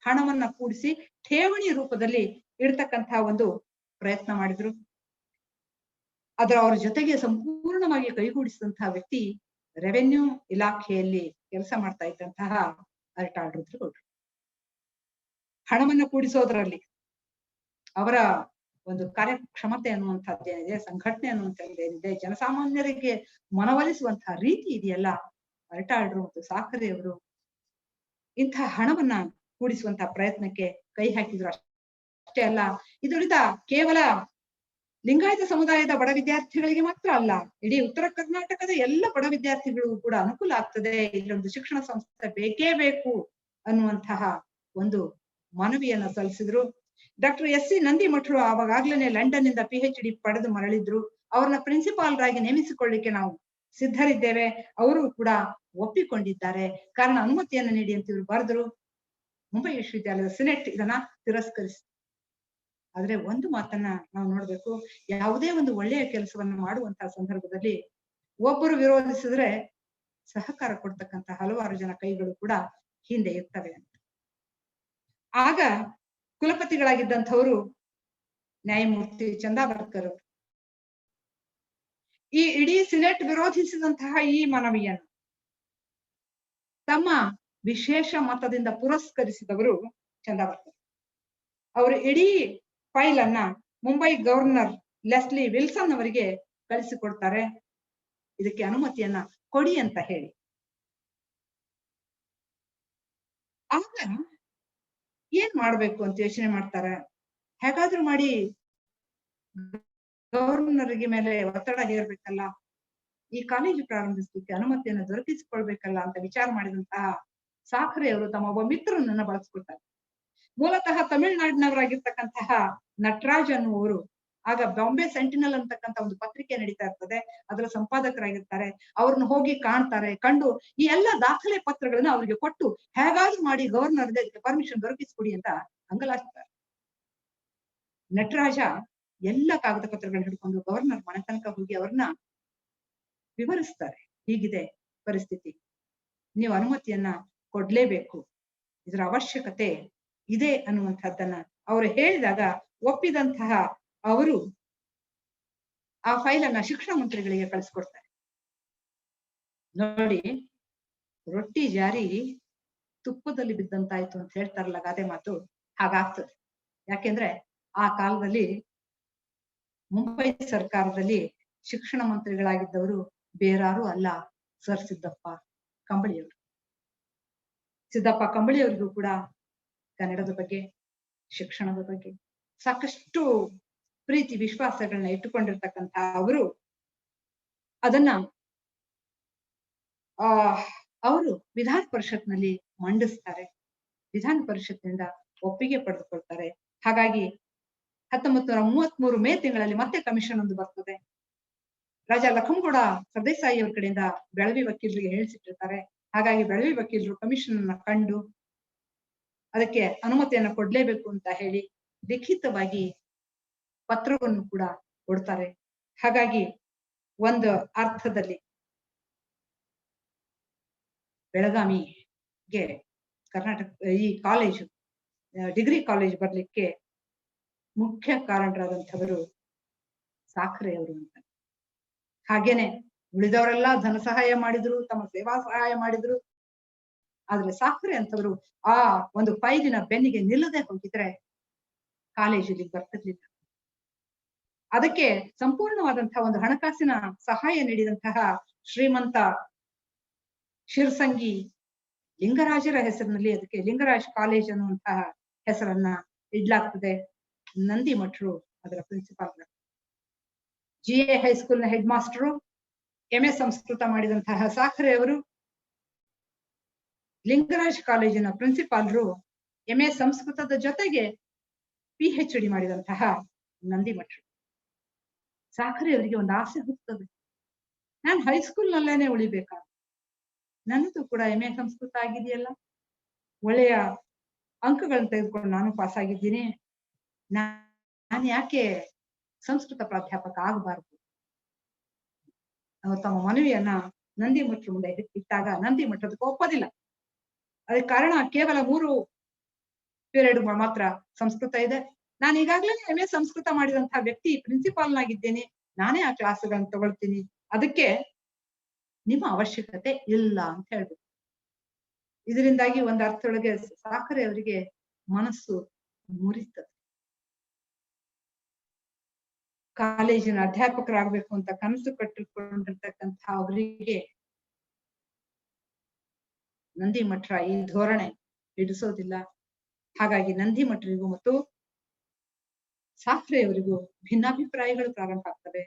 ಹಣವನ್ನ ಕೂಡಿಸಿ ಠೇವಣಿ ರೂಪದಲ್ಲಿ ಇಡ್ತಕ್ಕಂತಹ ಒಂದು ಪ್ರಯತ್ನ ಮಾಡಿದ್ರು. ಅದರ ಅವ್ರ ಜೊತೆಗೆ ಸಂಪೂರ್ಣವಾಗಿ ಕೈಗೂಡಿಸಿದಂತಹ ವ್ಯಕ್ತಿ ರೆವೆನ್ಯೂ ಇಲಾಖೆಯಲ್ಲಿ ಕೆಲಸ ಮಾಡ್ತಾ ಇದ್ದಂತಹ ಅರಟಾಳ್ ರುದ್ರಗೌಡ್ರು. ಹಣವನ್ನ ಕೂಡಿಸೋದ್ರಲ್ಲಿ ಅವರ ಒಂದು ಕಾರ್ಯಕ್ಷಮತೆ ಅನ್ನುವಂಥದ್ದು ಏನಿದೆ, ಸಂಘಟನೆ ಅನ್ನುವಂಥದ್ದು ಏನಿದೆ, ಜನಸಾಮಾನ್ಯರಿಗೆ ಮನವೊಲಿಸುವಂತಹ ರೀತಿ ಇದೆಯಲ್ಲ, ಅರಟಾಳ್ರು ಮತ್ತು ಸಾಕ್ರೆಯವರು ಇಂತಹ ಹಣವನ್ನ ಕೂಡಿಸುವಂತಹ ಪ್ರಯತ್ನಕ್ಕೆ ಕೈ ಹಾಕಿದ್ರು. ಅಷ್ಟೇ ಅಲ್ಲ, ಇದರಿಂದ ಕೇವಲ ಲಿಂಗಾಯತ ಸಮುದಾಯದ ಬಡ ವಿದ್ಯಾರ್ಥಿಗಳಿಗೆ ಮಾತ್ರ ಅಲ್ಲ, ಇಡೀ ಉತ್ತರ ಕರ್ನಾಟಕದ ಎಲ್ಲ ಬಡ ವಿದ್ಯಾರ್ಥಿಗಳಿಗೂ ಕೂಡ ಅನುಕೂಲ ಆಗ್ತದೆ, ಇಲ್ಲೊಂದು ಶಿಕ್ಷಣ ಸಂಸ್ಥೆ ಬೇಕೇ ಬೇಕು ಅನ್ನುವಂತಹ ಒಂದು ಮನವಿಯನ್ನ ಸಲ್ಲಿಸಿದ್ರು. ಡಾಕ್ಟರ್ ಎಸ್ ಸಿ ನಂದಿಮಠರು ಆವಾಗ್ಲೇನೆ ಲಂಡನ್ ನಿಂದ PhD ಪಡೆದು ಮರಳಿದ್ರು. ಅವ್ರನ್ನ ಪ್ರಿನ್ಸಿಪಾಲ್ರಾಗಿ ನೇಮಿಸಿಕೊಳ್ಳಿಕ್ಕೆ ನಾವು ಸಿದ್ಧರಿದ್ದೇವೆ, ಅವರು ಕೂಡ ಒಪ್ಪಿಕೊಂಡಿದ್ದಾರೆ, ಕಾರಣ ಅನುಮತಿಯನ್ನು ನೀಡಿ ಅಂತ ಇವ್ರು ಬರೆದ್ರು. ಮುಂಬೈ ವಿಶ್ವವಿದ್ಯಾಲಯದ ಸಿನೆಟ್ ಇದನ್ನ ತಿರಸ್ಕರಿಸಿತು. ಆದ್ರೆ ಒಂದು ಮಾತನ್ನ ನಾವು ನೋಡ್ಬೇಕು, ಯಾವುದೇ ಒಂದು ಒಳ್ಳೆಯ ಕೆಲಸವನ್ನ ಮಾಡುವಂತಹ ಸಂದರ್ಭದಲ್ಲಿ ಒಬ್ಬರು ವಿರೋಧಿಸಿದ್ರೆ ಸಹಕಾರ ಕೊಡ್ತಕ್ಕಂತ ಹಲವಾರು ಜನ ಕೈಗಳು ಕೂಡ ಹಿಂದೆ ಇರ್ತವೆ ಅಂತ. ಆಗ ಕುಲಪತಿಗಳಾಗಿದ್ದಂಥವರು ನ್ಯಾಯಮೂರ್ತಿ ಚಂದಾವರ್ಕರ್ ಅವರು ಈ ಇಡೀ ಸಿನೆಟ್ ವಿರೋಧಿಸಿದಂತಹ ಈ ಮನವಿಯನ್ನು ತಮ್ಮ ವಿಶೇಷ ಮತದಿಂದ ಪುರಸ್ಕರಿಸಿದವರು ಚಂದಾವರ್ಕರ್. ಅವರು ಇಡೀ ಫೈಲ್ ಅನ್ನ ಮುಂಬೈ ಗವರ್ನರ್ ಲೆಸ್ಲಿ ವಿಲ್ಸನ್ ಅವರಿಗೆ ಕಳಿಸಿಕೊಡ್ತಾರೆ, ಇದಕ್ಕೆ ಅನುಮತಿಯನ್ನ ಕೊಡಿ ಅಂತ ಹೇಳಿ. ಆಗ ಏನ್ ಮಾಡ್ಬೇಕು ಅಂತ ಯೋಚನೆ ಮಾಡ್ತಾರೆ. ಹೇಗಾದ್ರೂ ಮಾಡಿ ಗವರ್ನರ್ಗೆ ಮೇಲೆ ಒತ್ತಡ ಹೇರ್ಬೇಕಲ್ಲ, ಈ ಕಾಲೇಜು ಪ್ರಾರಂಭಿಸಲಿಕ್ಕೆ ಅನುಮತಿಯನ್ನು ದೊರಕಿಸಿಕೊಳ್ಬೇಕಲ್ಲ ಅಂತ ವಿಚಾರ ಮಾಡಿದಂತಹ ಸಾಖರೆ ಅವರು ತಮ್ಮ ಒಬ್ಬ ಮಿತ್ರನನ್ನ ಬಳಸ್ಕೊಳ್ತಾರೆ. ಮೂಲತಃ ತಮಿಳುನಾಡಿನವರಾಗಿರ್ತಕ್ಕಂತಹ ನಟರಾಜ್ ಅನ್ನುವರು ಆಗ ಬಾಂಬೆ ಸೆಂಟಿನಲ್ ಅಂತಕ್ಕಂಥ ಒಂದು ಪತ್ರಿಕೆ ನಡೀತಾ ಇರ್ತದೆ, ಅದರ ಸಂಪಾದಕರಾಗಿರ್ತಾರೆ. ಅವ್ರನ್ನ ಹೋಗಿ ಕಾಣ್ತಾರೆ, ಕಂಡು ಈ ಎಲ್ಲ ದಾಖಲೆ ಪತ್ರಗಳನ್ನ ಅವ್ರಿಗೆ ಕೊಟ್ಟು ಹೇಗಾದ್ರೂ ಮಾಡಿ ಗವರ್ನರ್ಗೆ ಪರ್ಮಿಷನ್ ದೊರಕಿಸ್ಕೊಡಿ ಅಂತ ಅಂಗಲಾಚ್ತಾರೆ. ನಟರಾಜ ಎಲ್ಲ ಕಾಗದ ಪತ್ರಗಳನ್ನ ಹಿಡ್ಕೊಂಡು ಗವರ್ನರ್ ಮನೆ ತನಕ ಹೋಗಿ ಅವ್ರನ್ನ ವಿವರಿಸ್ತಾರೆ, ಹೀಗಿದೆ ಪರಿಸ್ಥಿತಿ, ನೀವು ಅನುಮತಿಯನ್ನ ಕೊಡ್ಲೇಬೇಕು, ಇದರ ಅವಶ್ಯಕತೆ ಇದೆ ಅನ್ನುವಂಥದ್ದನ್ನ ಅವರು ಹೇಳಿದಾಗ ಒಪ್ಪಿದಂತಹ ಅವರು ಆ ಫೈಲ್ ಅನ್ನ ಶಿಕ್ಷಣ ಮಂತ್ರಿಗಳಿಗೆ ಕಳಿಸ್ಕೊಡ್ತಾರೆ. ನೋಡಿ, ರೊಟ್ಟಿ ಜಾರಿ ತುಪ್ಪದಲ್ಲಿ ಬಿದ್ದಂತಾಯ್ತು ಅಂತ ಹೇಳ್ತಾರಲ್ಲ ಗಾದೆ ಮಾತು, ಹಾಗಾಗ್ತದೆ. ಯಾಕೆಂದ್ರೆ ಆ ಕಾಲದಲ್ಲಿ ಮುಂಬೈ ಸರ್ಕಾರದಲ್ಲಿ ಶಿಕ್ಷಣ ಮಂತ್ರಿಗಳಾಗಿದ್ದವರು ಬೇರಾರು ಅಲ್ಲ, ಸರ್ ಸಿದ್ದಪ್ಪ ಕಂಬಳಿಯವರು. ಸಿದ್ದಪ್ಪ ಕಂಬಳಿಯವರಿಗೂ ಕೂಡ ಕನ್ನಡದ ಬಗ್ಗೆ, ಶಿಕ್ಷಣದ ಬಗ್ಗೆ ಸಾಕಷ್ಟು ಪ್ರೀತಿ ವಿಶ್ವಾಸಗಳನ್ನ ಇಟ್ಟುಕೊಂಡಿರ್ತಕ್ಕಂಥ ಅವರು ಅದನ್ನ ಅವರು ವಿಧಾನ ಪರಿಷತ್ನಲ್ಲಿ ಮಂಡಿಸ್ತಾರೆ. ವಿಧಾನ ಪರಿಷತ್ನಿಂದ ಒಪ್ಪಿಗೆ ಪಡೆದುಕೊಳ್ತಾರೆ. ಹಾಗಾಗಿ 1933 ಮೇ ತಿಂಗಳಲ್ಲಿ ಮತ್ತೆ ಕಮಿಷನ್ ಒಂದು ಬರ್ತದೆ. ರಾಜ ಲಖಂಗೌಡ ಸರ್ದೇಸಾಯಿ ಅವ್ರ ಕಡೆಯಿಂದ ಬೆಳವಿ ವಕೀಲರಿಗೆ ಹೇಳಿಸಿಟ್ಟಿರ್ತಾರೆ. ಹಾಗಾಗಿ ಬೆಳವಿ ವಕೀಲರು ಕಮಿಷನ್ ಅನ್ನ ಕಂಡು ಅದಕ್ಕೆ ಅನುಮತಿಯನ್ನ ಕೊಡ್ಲೇಬೇಕು ಅಂತ ಹೇಳಿ ಲಿಖಿತವಾಗಿ ಪತ್ರವನ್ನು ಕೂಡ ಕೊಡ್ತಾರೆ. ಹಾಗಾಗಿ ಒಂದು ಅರ್ಥದಲ್ಲಿ ಬೆಳಗಾವಿಗೆ ಕರ್ನಾಟಕ ಈ ಕಾಲೇಜು ಡಿಗ್ರಿ ಕಾಲೇಜ್ ಬರ್ಲಿಕ್ಕೆ ಮುಖ್ಯ ಕಾರಣರಾದಂಥವರು ಸಾಖರೆ ಅವರು ಅಂತ. ಹಾಗೇನೆ ಉಳಿದವರೆಲ್ಲ ಧನ ಸಹಾಯ ಮಾಡಿದ್ರು, ತಮ್ಮ ಸೇವಾ ಸಹಾಯ ಮಾಡಿದ್ರು. ಆದ್ರೆ ಸಾಖರೆ ಅಂತವರು ಆ ಒಂದು ಫೈಲಿನ ಬೆನ್ನಿಗೆ ನಿಲ್ಲದೆ ಹೋಗಿದ್ರೆ ಕಾಲೇಜಿಗೆ ಬರ್ತಿರ್ಲಿಲ್ಲ. ಅದಕ್ಕೆ ಸಂಪೂರ್ಣವಾದಂತಹ ಒಂದು ಹಣಕಾಸಿನ ಸಹಾಯ ನೀಡಿದಂತಹ ಶ್ರೀಮಂತ ಶಿರ್ಸಂಗಿ ಲಿಂಗರಾಜರ ಹೆಸರಿನಲ್ಲಿ ಅದಕ್ಕೆ ಲಿಂಗರಾಜ್ ಕಾಲೇಜ್ ಅನ್ನುವಂತಹ ಹೆಸರನ್ನ ಇಡ್ಲಾಗ್ತದೆ. ನಂದಿಮಠರು ಅದರ ಪ್ರಿನ್ಸಿಪಾಲ್. GA ಹೈಸ್ಕೂಲ್ ನ ಹೆಡ್ ಮಾಸ್ಟರು, MA ಸಂಸ್ಕೃತ ಮಾಡಿದಂತಹ ಸಾಖರೆ ಅವರು ಲಿಂಗರಾಜ್ ಕಾಲೇಜಿನ ಪ್ರಿನ್ಸಿಪಾಲ್ರು, MA ಸಂಸ್ಕೃತದ ಜೊತೆಗೆ PhD ಮಾಡಿದಂತಹ ನಂದಿಮಠರು. ಸಾಖರೆ ಅವರಿಗೆ ಒಂದು ಆಸೆ ಹುಟ್ಟುತ್ತದೆ, ನಾನು ಹೈಸ್ಕೂಲ್ ನಲ್ಲೇನೆ ಉಳಿಬೇಕಾ, ನನ್ನದು ಕೂಡ MA ಸಂಸ್ಕೃತ ಆಗಿದೆಯಲ್ಲ, ಒಳ್ಳೆಯ ಅಂಕಗಳನ್ನ ತೆಗೆದುಕೊಂಡು ನಾನು ಪಾಸ್ ಆಗಿದ್ದೀನಿ, ನಾನು ಯಾಕೆ ಸಂಸ್ಕೃತ ಪ್ರಾಧ್ಯಾಪಕ ಆಗಬಾರ್ದು. ಅವರು ತಮ್ಮ ಮನವಿಯನ್ನ ನಂದಿಮಠರ ಮುಂದೆ ಇಟ್ಟಾಗ ನಂದಿಮಠದಕ್ಕೆ ಒಪ್ಪೋದಿಲ್ಲ. ಅದಕ್ಕೆ ಕಾರಣ ಕೇವಲ 3 ಪೀರಿಯಡ್ ಮಾತ್ರ ಸಂಸ್ಕೃತ ಇದೆ, ನಾನು ಈಗಾಗಲೇ MA ಸಂಸ್ಕೃತ ಮಾಡಿದಂತಹ ವ್ಯಕ್ತಿ ಪ್ರಿನ್ಸಿಪಾಲ್ನಾಗಿದ್ದೇನೆ, ನಾನೇ ಆ ಕ್ಲಾಸ್ಗಳನ್ನ ತಗೊಳ್ತೀನಿ, ಅದಕ್ಕೆ ನಿಮ್ಮ ಅವಶ್ಯಕತೆ ಇಲ್ಲ ಅಂತ ಹೇಳ್ಬೇಕು. ಇದರಿಂದಾಗಿ ಒಂದು ಅರ್ಥದೊಳಗೆ ಸಾಖರೆ ಅವರಿಗೆ ಮನಸ್ಸು ಮುರಿತದೆ. ಕಾಲೇಜಿನ ಅಧ್ಯಾಪಕರಾಗಬೇಕು ಅಂತ ಕನಸು ಕಟ್ಟಿಕೊಂಡಿರ್ತಕ್ಕಂಥ ಅವರಿಗೆ ನಂದಿಮಠರ ಈ ಧೋರಣೆ ಹಿಡಿಸೋದಿಲ್ಲ. ಹಾಗಾಗಿ ನಂದಿಮಠರಿಗೂ ಮತ್ತು ಸಾಖರೆಯವರಿಗೂ ಭಿನ್ನಾಭಿಪ್ರಾಯಗಳು ಪ್ರಾರಂಭ ಆಗ್ತವೆ,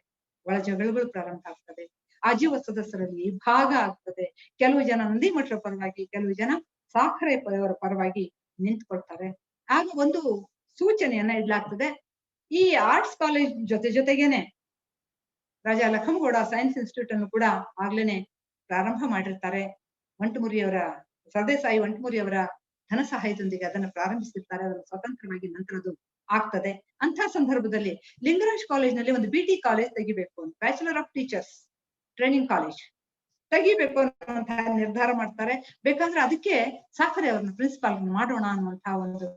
ಒಳ ಜಗಳಗಳು ಪ್ರಾರಂಭ ಆಗ್ತವೆ, ಆಜೀವ ಸದಸ್ಯರಲ್ಲಿ ಭಾಗ ಆಗ್ತದೆ. ಕೆಲವು ಜನ ನಂದಿಮಠರ ಪರವಾಗಿ, ಕೆಲವು ಜನ ಸಾಖರೆ ಅವರ ಪರವಾಗಿ ನಿಂತ್ಕೊಳ್ತಾರೆ. ಆಗ ಒಂದು ಸೂಚನೆಯನ್ನ ಇಡ್ಲಾಗ್ತದೆ. ಈ ಆರ್ಟ್ಸ್ ಕಾಲೇಜ್ ಜೊತೆಗೇನೆ ರಾಜಾ ಲಖಂಗೌಡ ಸೈನ್ಸ್ ಇನ್ಸ್ಟಿಟ್ಯೂಟ್ ಅನ್ನು ಕೂಡ ಆಗ್ಲೇನೆ ಪ್ರಾರಂಭ ಮಾಡಿರ್ತಾರೆ. ಸರ್ದೇಸಾಯಿ ವಂಟಮುರಿ ಅವರ ಧನ ಸಹಾಯದೊಂದಿಗೆ ಅದನ್ನು ಪ್ರಾರಂಭಿಸಿರ್ತಾರೆ. ಅದನ್ನು ಸ್ವತಂತ್ರವಾಗಿ ನಂತರ ಅದು ಆಗ್ತದೆ. ಅಂತ ಸಂದರ್ಭದಲ್ಲಿ ಲಿಂಗರಾಜ್ ಕಾಲೇಜ್ನಲ್ಲಿ ಒಂದು BT ಕಾಲೇಜ್ ತೆಗಿಬೇಕು ಅಂತ, bachelor of teachers training college ತೆಗಿಬೇಕು ಅನ್ನುವಂತಹ ನಿರ್ಧಾರ ಮಾಡ್ತಾರೆ. ಬೇಕಾದ್ರೆ ಅದಕ್ಕೆ ಸಾಕರೆ ಅವ್ರನ್ನ ಪ್ರಿನ್ಸಿಪಾಲ್ ಮಾಡೋಣ ಅನ್ನುವಂತಹ ಒಂದು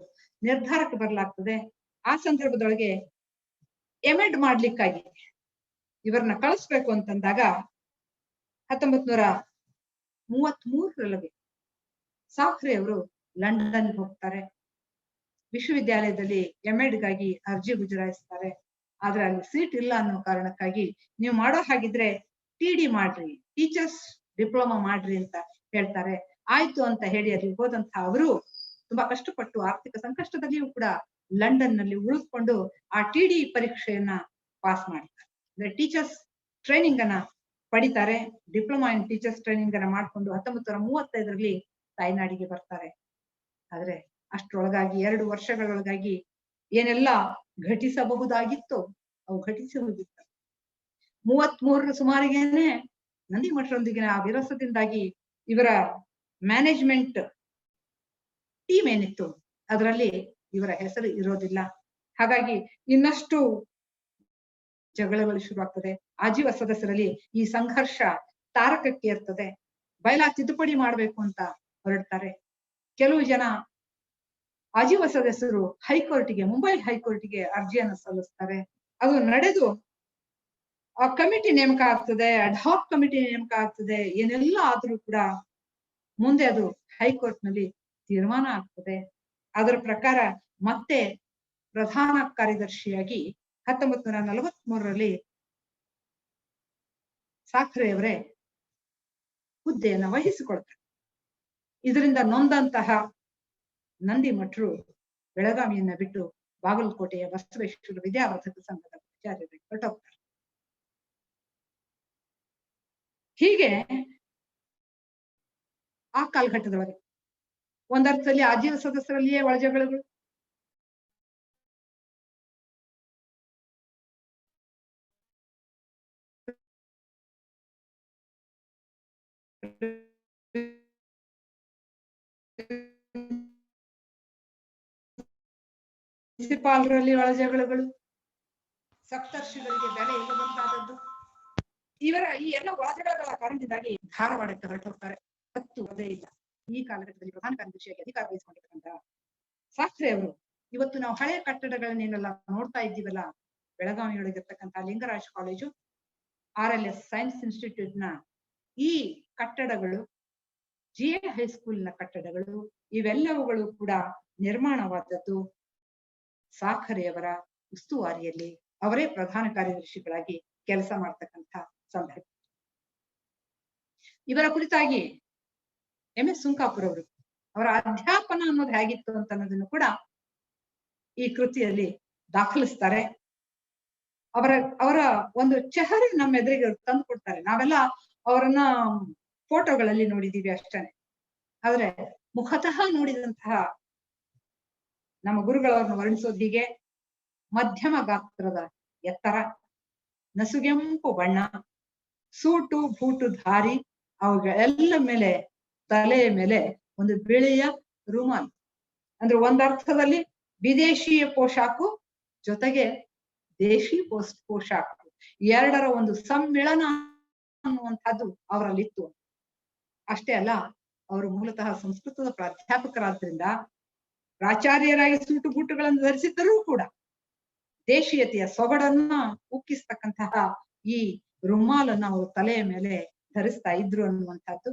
ನಿರ್ಧಾರಕ್ಕೆ ಬರಲಾಗ್ತದೆ. ಆ ಸಂದರ್ಭದೊಳಗೆ ಎಮೆಡ್ ಮಾಡ್ಲಿಕ್ಕಾಗಿ ಇವರನ್ನ ಕಳಿಸ್ಬೇಕು ಅಂತಂದಾಗ 1933ರಲ್ಲಿ ಸಾಕ್ರೆ ಅವರು ಲಂಡನ್ ಹೋಗ್ತಾರೆ. ವಿಶ್ವವಿದ್ಯಾಲಯದಲ್ಲಿ ಎಮೆಡ್ಗಾಗಿ ಅರ್ಜಿ ಗುಜರಾಯಿಸ್ತಾರೆ. ಆದ್ರೆ ಅಲ್ಲಿ ಸೀಟ್ ಇಲ್ಲ ಅನ್ನೋ ಕಾರಣಕ್ಕಾಗಿ ನೀವು ಮಾಡೋ ಹಾಗಿದ್ರೆ TD ಮಾಡ್ರಿ, ಟೀಚರ್ಸ್ ಡಿಪ್ಲೊಮಾ ಮಾಡ್ರಿ ಅಂತ ಹೇಳ್ತಾರೆ. ಆಯ್ತು ಅಂತ ಹೇಳಿ ಅಲ್ಲಿ ಹೋದಂತಹ ಅವರು ತುಂಬಾ ಕಷ್ಟಪಟ್ಟು ಆರ್ಥಿಕ ಸಂಕಷ್ಟದಲ್ಲಿಯೂ ಕೂಡ ಲಂಡನ್ ನಲ್ಲಿ ಉಳಿದುಕೊಂಡು ಆ TD ಪರೀಕ್ಷೆಯನ್ನ ಪಾಸ್ ಮಾಡ್ತಾರೆ. ಅಂದ್ರೆ ಟೀಚರ್ಸ್ ಟ್ರೈನಿಂಗ್ ಅನ್ನ ಪಡಿತಾರೆ. ಡಿಪ್ಲೊಮಾ ಇನ್ ಟೀಚರ್ಸ್ ಟ್ರೈನಿಂಗ್ ಅನ್ನ ಮಾಡ್ಕೊಂಡು 1935ರಲ್ಲಿ ತಾಯ್ನಾಡಿಗೆ ಬರ್ತಾರೆ. ಆದ್ರೆ ಅಷ್ಟರೊಳಗಾಗಿ 2 ವರ್ಷಗಳೊಳಗಾಗಿ ಏನೆಲ್ಲ ಘಟಿಸಬಹುದಾಗಿತ್ತು ಅವು ಘಟಿಸಿ ಹೋಗಿತ್ತು. 33ರ ಸುಮಾರಿಗೇನೆ ನಂದಿ ಮಠರೊಂದಿಗಿನ ಆ ವಿರಸದಿಂದಾಗಿ ಇವರ ಮ್ಯಾನೇಜ್ಮೆಂಟ್ ಟೀಮ್ ಏನಿತ್ತು ಅದರಲ್ಲಿ ಇವರ ಹೆಸರು ಇರೋದಿಲ್ಲ. ಹಾಗಾಗಿ ಇನ್ನಷ್ಟು ಜಗಳಗಳು ಶುರುವಾಗ್ತದೆ. ಆಜೀವ ಸದಸ್ಯರಲ್ಲಿ ಈ ಸಂಘರ್ಷ ತಾರಕಕ್ಕೆ ಇರ್ತದೆ. ಬಯಲಾ ತಿದ್ದುಪಡಿ ಮಾಡ್ಬೇಕು ಅಂತ ಹೊರಡ್ತಾರೆ. ಕೆಲವು ಜನ ಆಜೀವ ಸದಸ್ಯರು ಹೈಕೋರ್ಟಿಗೆ, ಮುಂಬೈ ಹೈಕೋರ್ಟಿಗೆ ಅರ್ಜಿಯನ್ನು ಸಲ್ಲಿಸ್ತಾರೆ. ಅದು ನಡೆದು ಆ ಕಮಿಟಿ ನೇಮಕ ಆಗ್ತದೆ, ಅಡ್ಹಾಕ್ ಕಮಿಟಿ ನೇಮಕ ಆಗ್ತದೆ. ಏನೆಲ್ಲ ಆದ್ರೂ ಕೂಡ ಮುಂದೆ ಅದು ಹೈಕೋರ್ಟ್ ನಲ್ಲಿ ತೀರ್ಮಾನ ಆಗ್ತದೆ. ಅದರ ಪ್ರಕಾರ ಮತ್ತೆ ಪ್ರಧಾನ ಕಾರ್ಯದರ್ಶಿಯಾಗಿ 1943ರಲ್ಲಿ ಸಾಕ್ರೆಯವರೇ ಹುದ್ದೆಯನ್ನು ವಹಿಸಿಕೊಳ್ತಾರೆ. ಇದರಿಂದ ನೊಂದಂತಹ ನಂದಿ ಮಠರು ಬೆಳಗಾವಿಯನ್ನ ಬಿಟ್ಟು ಬಾಗಲಕೋಟೆಯ ಬಸವೇಶ್ವರ ವಿದ್ಯಾವರ್ಧಕ ಸಂಘದ ಆಚಾರ್ಯರಿಗೆ ಹೊರಟೋಗ್ತಾರೆ. ಹೀಗೆ ಆ ಕಾಲಘಟ್ಟದೊಳಗೆ ಒಂದರ್ಥದಲ್ಲಿ ಆಜೀವ ಸದಸ್ಯರಲ್ಲಿಯೇ ಒಳಜಗಳಗಳು, ಪ್ರಿನ್ಸಿಪಾಲರಲ್ಲಿ ಒಳಜಗಳಗಳು, ಸಪ್ತರ್ಷಿಗಳಿಗೆ ಬೆಲೆ ಇಲ್ಲದಂತಾದದ್ದು. ಇವರ ಈ ಎಲ್ಲ ಒಳಜಗಳಗಳ ಕಾರಣದಿಂದಾಗಿ ಧಾರವಾಡಕ್ಕೆ ಹೊರಟೋಗ್ತಾರೆ. ಅದೇ ಇಲ್ಲ. ಈ ಕಾಲಘಟ್ಟದಲ್ಲಿ ಪ್ರಧಾನ ಕಾರ್ಯದರ್ಶಿಯಾಗಿ ಅಧಿಕಾರ ವಹಿಸಿಕೊಂಡಿರ್ತಕ್ಕಂಥ ಸಾಕ್ರೆ ಅವರು ಇವತ್ತು ನಾವು ಹಳೆಯ ಕಟ್ಟಡಗಳನ್ನೇನೆಲ್ಲ ನೋಡ್ತಾ ಇದ್ದೀವಲ್ಲ, ಬೆಳಗಾವಿಯೊಳಗಿರ್ತಕ್ಕಂಥ Lingaraj college, RLS science institute ನ ಈ ಕಟ್ಟಡಗಳು, GA ಹೈಸ್ಕೂಲ್ ನ ಕಟ್ಟಡಗಳು, ಇವೆಲ್ಲವುಗಳು ಕೂಡ ನಿರ್ಮಾಣವಾದದ್ದು ಸಾಖರೆಯವರ ಉಸ್ತುವಾರಿಯಲ್ಲಿ. ಅವರೇ ಪ್ರಧಾನ ಕಾರ್ಯದರ್ಶಿಗಳಾಗಿ ಕೆಲಸ ಮಾಡ್ತಕ್ಕಂಥ ಸಂದರ್ಭ. ಇವರ ಕುರಿತಾಗಿ MS ಸುಂಕಾಪುರ್ ಅವರು ಅವರ ಅಧ್ಯಾಪನ ಅನ್ನೋದು ಹೇಗಿತ್ತು ಅಂತ ಅನ್ನೋದನ್ನು ಕೂಡ ಈ ಕೃತಿಯಲ್ಲಿ ದಾಖಲಿಸ್ತಾರೆ. ಅವರ ಒಂದು ಚೆಹರೆ ನಮ್ಮ ಎದುರಿಗೆ ತಂದು ಕೊಡ್ತಾರೆ. ನಾವೆಲ್ಲ ಅವರನ್ನ ಫೋಟೋಗಳಲ್ಲಿ ನೋಡಿದೀವಿ ಅಷ್ಟೇನೆ. ಆದ್ರೆ ಮುಖತಃ ನೋಡಿದಂತಹ ನಮ್ಮ ಗುರುಗಳವ್ರನ್ನ ವರ್ಣಿಸೋದು ಹೀಗೆ: ಮಧ್ಯಮ ಗಾತ್ರದ ಎತ್ತರ, ನಸುಗೆಂಪು ಬಣ್ಣ, ಸೂಟು ಬೂಟು ಧಾರಿ, ಅವುಗಳೆಲ್ಲ ಮೇಲೆ ತಲೆಯ ಮೇಲೆ ಒಂದು ಬಿಳಿಯ ರುಮಾಲ್. ಅಂದ್ರೆ ಒಂದರ್ಥದಲ್ಲಿ ವಿದೇಶಿಯ ಪೋಷಾಕು ಜೊತೆಗೆ ದೇಶಿ ಪೋಷಾಕು, ಎರಡರ ಒಂದು ಸಮ್ಮಿಳನ ಅನ್ನುವಂಥದ್ದು ಅವರಲ್ಲಿತ್ತು. ಅಷ್ಟೇ ಅಲ್ಲ, ಅವರು ಮೂಲತಃ ಸಂಸ್ಕೃತದ ಪ್ರಾಧ್ಯಾಪಕರಾದ್ರಿಂದ ಪ್ರಾಚಾರ್ಯರಾಗಿ ಸೂಟು ಬೂಟುಗಳನ್ನು ಧರಿಸಿದ್ದರೂ ಕೂಡ ದೇಶೀಯತೆಯ ಸೊಗಡನ್ನ ಉಕ್ಕಿಸ್ತಕ್ಕಂತಹ ಈ ರುಮಾಲನ್ನ ಅವರು ತಲೆಯ ಮೇಲೆ ಧರಿಸ್ತಾ ಇದ್ರು ಅನ್ನುವಂಥದ್ದು.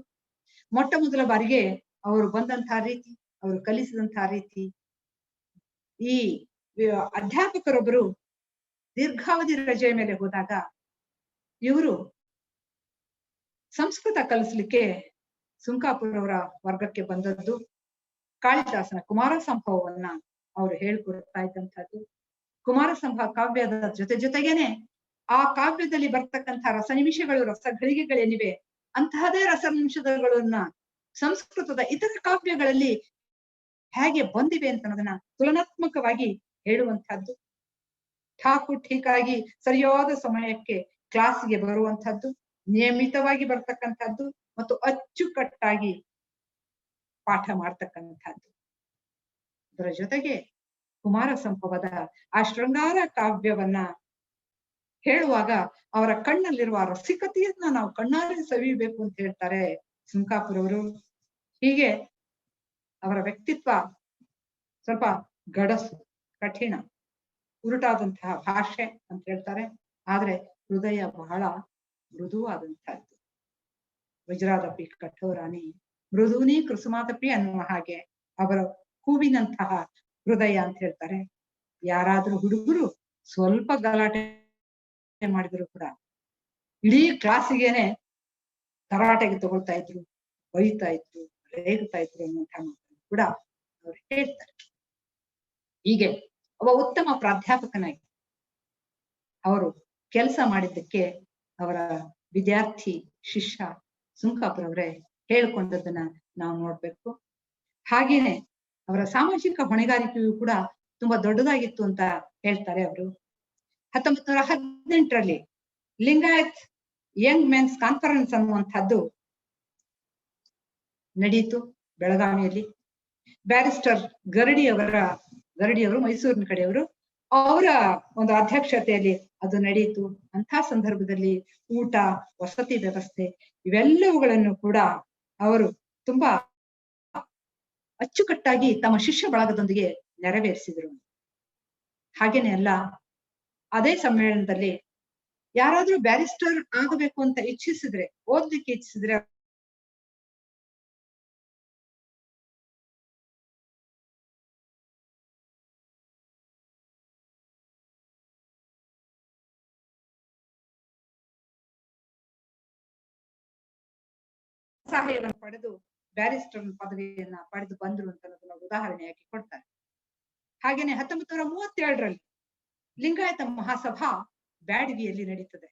ಮೊಟ್ಟ ಮೊದಲ ಬಾರಿಗೆ ಅವರು ಬಂದಂತಹ ರೀತಿ, ಅವರು ಕಲಿಸಿದಂತಹ ರೀತಿ. ಈ ಅಧ್ಯಾಪಕರೊಬ್ಬರು ದೀರ್ಘಾವಧಿ ರಜೆಯ ಮೇಲೆ ಹೋದಾಗ ಇವರು ಸಂಸ್ಕೃತ ಕಲಿಸ್ಲಿಕ್ಕೆ ಸುಂಕಾಪುರ್ ಅವರ ವರ್ಗಕ್ಕೆ ಬಂದದ್ದು. ಕಾಳಿದಾಸನ ಕುಮಾರ ಸಂಭವವನ್ನ ಅವರು ಹೇಳ್ಕೊಡ್ತಾ ಇದ್ದಂಥದ್ದು. ಕುಮಾರ ಸಂಭವ ಕಾವ್ಯದ ಜೊತೆಗೇನೆ ಆ ಕಾವ್ಯದಲ್ಲಿ ಬರ್ತಕ್ಕಂಥ ರಸನಿಮಿಷಗಳು, ರಸಗಳಿಗೆಗಳೇನಿವೆ, ಅಂತಹದೇ ರಸನಿಮಿಷಗಳನ್ನ ಸಂಸ್ಕೃತದ ಇತರ ಕಾವ್ಯಗಳಲ್ಲಿ ಹೇಗೆ ಬಂದಿವೆ ಅಂತ ಅನ್ನೋದನ್ನ ತುಲನಾತ್ಮಕವಾಗಿ ಹೇಳುವಂತಹದ್ದು, ಠಾಕು ಠೀಕಾಗಿ ಸರಿಯಾದ ಸಮಯಕ್ಕೆ ಕ್ಲಾಸ್ಗೆ ಬರುವಂತಹದ್ದು, ನಿಯಮಿತವಾಗಿ ಬರ್ತಕ್ಕಂಥದ್ದು ಮತ್ತು ಅಚ್ಚುಕಟ್ಟಾಗಿ ಪಾಠ ಮಾಡ್ತಕ್ಕಂಥದ್ದು. ಅದರ ಜೊತೆಗೆ ಕುಮಾರ ಸಂಭವದ ಆ ಶೃಂಗಾರ ಕಾವ್ಯವನ್ನ ಹೇಳುವಾಗ ಅವರ ಕಣ್ಣಲ್ಲಿರುವ ರಸಿಕತೆಯನ್ನ ನಾವು ಕಣ್ಣಾರೆ ಸವಿಯಬೇಕು ಅಂತ ಹೇಳ್ತಾರೆ ಸುಂಕಾಪುರವರು. ಹೀಗೆ ಅವರ ವ್ಯಕ್ತಿತ್ವ ಸ್ವಲ್ಪ ಗಡಸು, ಕಠಿಣ, ಉರುಟಾದಂತಹ ಭಾಷೆ ಅಂತ ಹೇಳ್ತಾರೆ. ಆದ್ರೆ ಹೃದಯ ಬಹಳ ಮೃದುವಾದಂತಹದ್ದು. ವಜ್ರಾದಪಿ ಕಠೋರಾನಿ ಮೃದೂನಿ ಕುಸುಮಾದಪಿ ಅನ್ನುವ ಹಾಗೆ ಅವರ ಹೂವಿನಂತಹ ಹೃದಯ ಅಂತ ಹೇಳ್ತಾರೆ. ಯಾರಾದ್ರೂ ಹುಡುಗರು ಸ್ವಲ್ಪ ಗಲಾಟೆ ಮಾಡಿದ್ರು ಕೂಡ ಇಡೀ ಕ್ಲಾಸಿಗೇನೆ ತರಾಟೆಗೆ ತಗೊಳ್ತಾ ಇದ್ರು, ಬೈತಾ ಇದ್ರು, ರೇಗ್ತಾ ಇದ್ರು ಅನ್ನುವಂತಹ ಮಾತನ್ನು ಕೂಡ ಅವ್ರು ಹೇಳ್ತಾರೆ. ಹೀಗೆ ಒಬ್ಬ ಉತ್ತಮ ಪ್ರಾಧ್ಯಾಪಕನಾಗಿ ಅವರು ಕೆಲಸ ಮಾಡಿದ್ದಕ್ಕೆ ಅವರ ವಿದ್ಯಾರ್ಥಿ ಶಿಷ್ಯ ಸುಂಕಾಪುರವರೇ ಹೇಳ್ಕೊಂಡದನ್ನ ನಾವು ನೋಡ್ಬೇಕು. ಹಾಗೇನೆ ಅವರ ಸಾಮಾಜಿಕ ಹೊಣೆಗಾರಿಕೆಯು ಕೂಡ ತುಂಬಾ ದೊಡ್ಡದಾಗಿತ್ತು ಅಂತ ಹೇಳ್ತಾರೆ ಅವರು. 1918ರಲ್ಲಿ ಲಿಂಗಾಯತ್ ಯಂಗ್ ಮೆನ್ಸ್ ಕಾನ್ಫರೆನ್ಸ್ ಅನ್ನುವಂಥದ್ದು ನಡೆಯಿತು ಬೆಳಗಾವಿಯಲ್ಲಿ. ಬ್ಯಾರಿಸ್ಟರ್ ಗರಡಿಯವರು ಮೈಸೂರಿನ ಕಡೆಯವರು, ಅವರ ಒಂದು ಅಧ್ಯಕ್ಷತೆಯಲ್ಲಿ ಅದು ನಡೆಯಿತು. ಅಂಥ ಸಂದರ್ಭದಲ್ಲಿ ಊಟ, ವಸತಿ ವ್ಯವಸ್ಥೆ ಇವೆಲ್ಲವುಗಳನ್ನು ಕೂಡ ಅವರು ತುಂಬಾ ಅಚ್ಚುಕಟ್ಟಾಗಿ ತಮ್ಮ ಶಿಷ್ಯ ಬಳಗದೊಂದಿಗೆ ನೆರವೇರಿಸಿದ್ರು. ಹಾಗೇನೆ ಅಲ್ಲ, ಅದೇ ಸಮ್ಮೇಳನದಲ್ಲಿ ಯಾರಾದ್ರೂ ಬ್ಯಾರಿಸ್ಟರ್ ಆಗಬೇಕು ಅಂತ ಇಚ್ಛಿಸಿದ್ರೆ, ಓದ್ಲಿಕ್ಕೆ ಇಚ್ಛಿಸಿದ್ರೆ ಸಹಾಯವನ್ನು ಪಡೆದು ಬ್ಯಾರಿಸ್ಟರ್ ಪದವಿಯನ್ನ ಪಡೆದು ಬಂದ್ರು ಅಂತ ಅನ್ನೋದನ್ನ ಉದಾಹರಣೆಯಾಗಿ ಕೊಡ್ತಾರೆ. ಹಾಗೇನೆ 1937ರಲ್ಲಿ ಲಿಂಗಾಯತ ಮಹಾಸಭಾ ಬ್ಯಾಡಗಿಯಲ್ಲಿ ನಡೀತದೆ.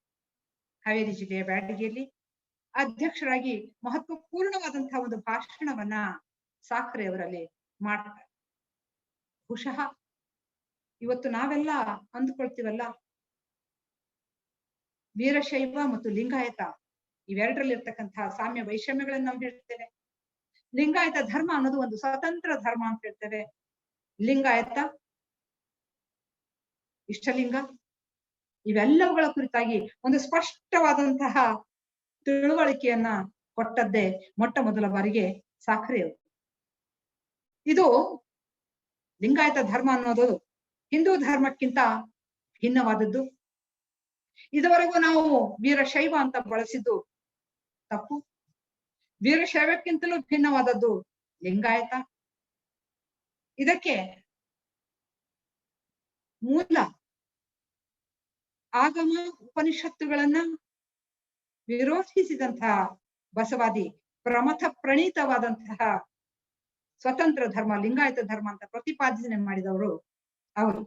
ಹಾವೇರಿ ಜಿಲ್ಲೆಯ ಬ್ಯಾಡಗಿಯಲ್ಲಿ ಅಧ್ಯಕ್ಷರಾಗಿ ಮಹತ್ವಪೂರ್ಣವಾದಂತಹ ಒಂದು ಭಾಷಣವನ್ನ ಸಾಕ್ರೆ ಅವರಲ್ಲಿ ಮಾಡ್ತಾರೆ. ಬಹುಶಃ ಇವತ್ತು ನಾವೆಲ್ಲ ಅಂದ್ಕೊಳ್ತೀವಲ್ಲ, ವೀರಶೈವ ಮತ್ತು ಲಿಂಗಾಯತ ಇವೆರಡರಲ್ಲಿರ್ತಕ್ಕಂತಹ ಸಾಮ್ಯ ವೈಷಮ್ಯಗಳನ್ನು ನಾವು ಹೇಳ್ತೇವೆ. ಲಿಂಗಾಯತ ಧರ್ಮ ಅನ್ನೋದು ಒಂದು ಸ್ವತಂತ್ರ ಧರ್ಮ ಅಂತ ಹೇಳ್ತೇವೆ. ಲಿಂಗಾಯತ, ಇಷ್ಟಲಿಂಗ ಇವೆಲ್ಲವುಗಳ ಕುರಿತಾಗಿ ಒಂದು ಸ್ಪಷ್ಟವಾದಂತಹ ತಿಳುವಳಿಕೆಯನ್ನ ಕೊಟ್ಟದ್ದೇ ಮೊಟ್ಟ ಮೊದಲ ಬಾರಿಗೆ ಸಾಕ್ರೆಯವರು. ಇದು ಲಿಂಗಾಯತ ಧರ್ಮ ಅನ್ನೋದು ಹಿಂದೂ ಧರ್ಮಕ್ಕಿಂತ ಭಿನ್ನವಾದದ್ದು. ಇದುವರೆಗೂ ನಾವು ವೀರಶೈವ ಅಂತ ಬಳಸಿದ್ದು ತಪ್ಪು. ವೀರಶೈವಕ್ಕಿಂತಲೂ ಭಿನ್ನವಾದದ್ದು ಲಿಂಗಾಯತ. ಇದಕ್ಕೆ ಮೂಲ ಆಗಮ ಉಪನಿಷತ್ತುಗಳನ್ನ ವಿರೋಧಿಸಿದಂತಹ ಬಸವಾದಿ ಪ್ರಮಥ ಪ್ರಣೀತವಾದಂತಹ ಸ್ವತಂತ್ರ ಧರ್ಮ ಲಿಂಗಾಯತ ಧರ್ಮ ಅಂತ ಪ್ರತಿಪಾದನೆ ಮಾಡಿದವರು ಅವರು.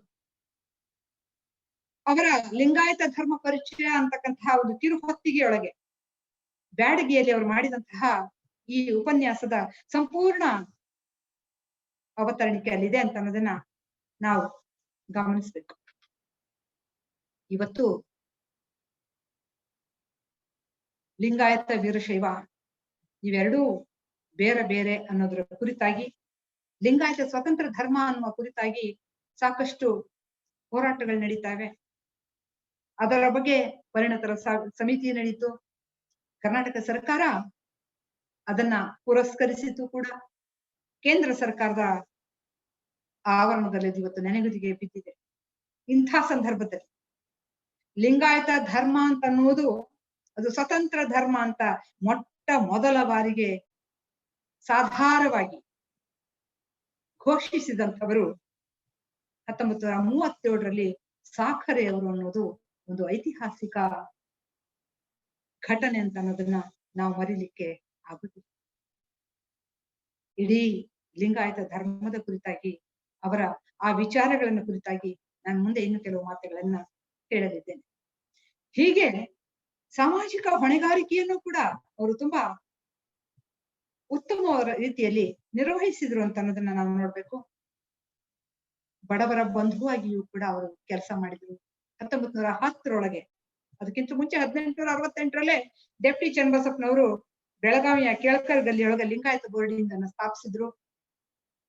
ಅವರ ಲಿಂಗಾಯತ ಧರ್ಮ ಪರಿಚಯ ಅಂತಕ್ಕಂತಹ ಒಂದು ಕಿರುಹೊತ್ತಿಗೆಯೊಳಗೆ ಬ್ಯಾಡಗಿಯಲ್ಲಿ ಅವರು ಮಾಡಿದಂತಹ ಈ ಉಪನ್ಯಾಸದ ಸಂಪೂರ್ಣ ಅವತರಣಿಕೆ ಅಲ್ಲಿದೆ ಅಂತ ಅನ್ನೋದನ್ನ ನಾವು ಗಮನಿಸ್ಬೇಕು. ಇವತ್ತು ಲಿಂಗಾಯತ ವೀರಶೈವ ಇವೆರಡೂ ಬೇರೆ ಬೇರೆ ಅನ್ನೋದರ ಕುರಿತಾಗಿ, ಲಿಂಗಾಯತ ಸ್ವತಂತ್ರ ಧರ್ಮ ಅನ್ನುವ ಕುರಿತಾಗಿ ಸಾಕಷ್ಟು ಹೋರಾಟಗಳು ನಡೀತಾವೆ. ಅದರ ಬಗ್ಗೆ ಪರಿಣತರ ಸಮಿತಿ ನಡೀತು. ಕರ್ನಾಟಕ ಸರ್ಕಾರ ಅದನ್ನ ಪುರಸ್ಕರಿಸಿತು ಕೂಡ. ಕೇಂದ್ರ ಸರ್ಕಾರದ ಆವರಣದಲ್ಲಿ ಇವತ್ತು ನೆನೆಗುದಿಗೆ ಬಿದ್ದಿದೆ. ಇಂಥ ಸಂದರ್ಭದಲ್ಲಿ ಲಿಂಗಾಯತ ಧರ್ಮ ಅಂತ ಅನ್ನುವುದು ಅದು ಸ್ವತಂತ್ರ ಧರ್ಮ ಅಂತ ಮೊಟ್ಟ ಮೊದಲ ಬಾರಿಗೆ ಸಾಧಾರವಾಗಿ ಘೋಷಿಸಿದಂಥವರು 1937ರಲ್ಲಿ ಸಾಖರೆಯವರು ಅನ್ನೋದು ಒಂದು ಐತಿಹಾಸಿಕ ಘಟನೆ ಅಂತ ಅನ್ನೋದನ್ನ ನಾವು ಮರಿಲಿಕ್ಕೆ ಆಗುದಿಲ್ಲ. ಇಡೀ ಲಿಂಗಾಯತ ಧರ್ಮದ ಕುರಿತಾಗಿ, ಅವರ ಆ ವಿಚಾರಗಳನ್ನ ಕುರಿತಾಗಿ ನಾನು ಮುಂದೆ ಇನ್ನು ಕೆಲವು ಮಾತುಗಳನ್ನ ಹೇಳಲಿದ್ದೇನೆ. ಹೀಗೆ ಸಾಮಾಜಿಕ ಹೊಣೆಗಾರಿಕೆಯನ್ನು ಕೂಡ ಅವರು ತುಂಬಾ ಉತ್ತಮ ರೀತಿಯಲ್ಲಿ ನಿರ್ವಹಿಸಿದ್ರು ಅಂತ ಅನ್ನೋದನ್ನ ನಾವು ನೋಡ್ಬೇಕು. ಬಡವರ ಬಂಧುವಾಗಿಯೂ ಕೂಡ ಅವರು ಕೆಲಸ ಮಾಡಿದ್ರು. 1910 ಅದಕ್ಕಿಂತ ಮುಂಚೆ 1868 ಡೆಪ್ಟಿ ಚನ್ನಬಸಪ್ಪನವರು ಬೆಳಗಾವಿಯ ಕೇಳ್ಕರ್ ಗಲ್ಲಿಯೊಳಗೆ ಲಿಂಗಾಯತ ಬೋರ್ಡಿಂಗ್ ಅನ್ನು ಸ್ಥಾಪಿಸಿದ್ರು.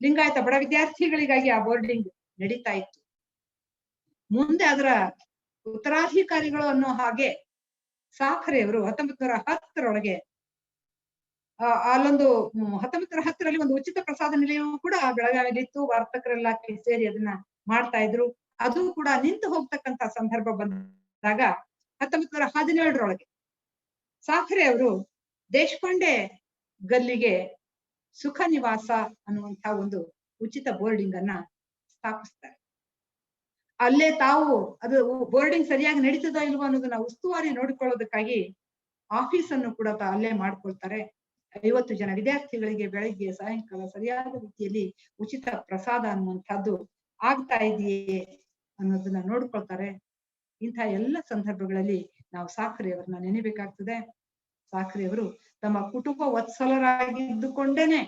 ಲಿಂಗಾಯತ ಬಡ ವಿದ್ಯಾರ್ಥಿಗಳಿಗಾಗಿ ಆ ಬೋರ್ಡಿಂಗ್ ನಡೀತಾ ಇತ್ತು. ಮುಂದೆ ಅದರ ಉತ್ತರಾಧಿಕಾರಿಗಳು ಅನ್ನೋ ಹಾಗೆ ಸಾಖರೆಯವರು 1910 ಅಲ್ಲೊಂದು 1910 ಒಂದು ಉಚಿತ ಪ್ರಸಾದ ನಿಲಯವೂ ಕೂಡ ಬೆಳಗಾವಿಯಲ್ಲಿತ್ತು. ವರ್ತಕರೆಲ್ಲ ಸೇರಿ ಅದನ್ನ ಮಾಡ್ತಾ ಇದ್ರು. ಅದು ಕೂಡ ನಿಂತು ಹೋಗ್ತಕ್ಕಂತ ಸಂದರ್ಭ ಬಂದಾಗ 1917 ಸಾಖರೆ ಅವರು ದೇಶಪಾಂಡೆ ಗಲ್ಲಿಗೆ ಸುಖ ನಿವಾಸ ಅನ್ನುವಂತ ಒಂದು ಉಚಿತ ಬೋರ್ಡಿಂಗ್ ಅನ್ನ ಸ್ಥಾಪಿಸ್ತಾರೆ. ಅಲ್ಲೇ ತಾವು ಅದು ಬೋರ್ಡಿಂಗ್ ಸರಿಯಾಗಿ ನಡೀತದೋ ಇಲ್ವೋ ಅನ್ನೋದನ್ನ ಉಸ್ತುವಾರಿ ನೋಡಿಕೊಳ್ಳೋದಕ್ಕಾಗಿ ಆಫೀಸ್ ಅನ್ನು ಕೂಡ ಅಲ್ಲೇ ಮಾಡ್ಕೊಳ್ತಾರೆ. 50 ಜನ ವಿದ್ಯಾರ್ಥಿಗಳಿಗೆ ಬೆಳಗ್ಗೆ ಸಾಯಂಕಾಲ ಸರಿಯಾದ ರೀತಿಯಲ್ಲಿ ಉಚಿತ ಪ್ರಸಾದ ಅನ್ನುವಂಥದ್ದು ಆಗ್ತಾ ಇದೆಯೇ ಅನ್ನೋದನ್ನ ನೋಡ್ಕೊಳ್ತಾರೆ. ಇಂಥ ಎಲ್ಲ ಸಂದರ್ಭಗಳಲ್ಲಿ ನಾವು ಸಾಖರೆಯವರನ್ನ ನೆನೆಬೇಕಾಗ್ತದೆ. ಸಾಖರೆಯವರು ತಮ್ಮ ಕುಟುಂಬ ವತ್ಸಲರಾಗಿದ್ದುಕೊಂಡೇನೆ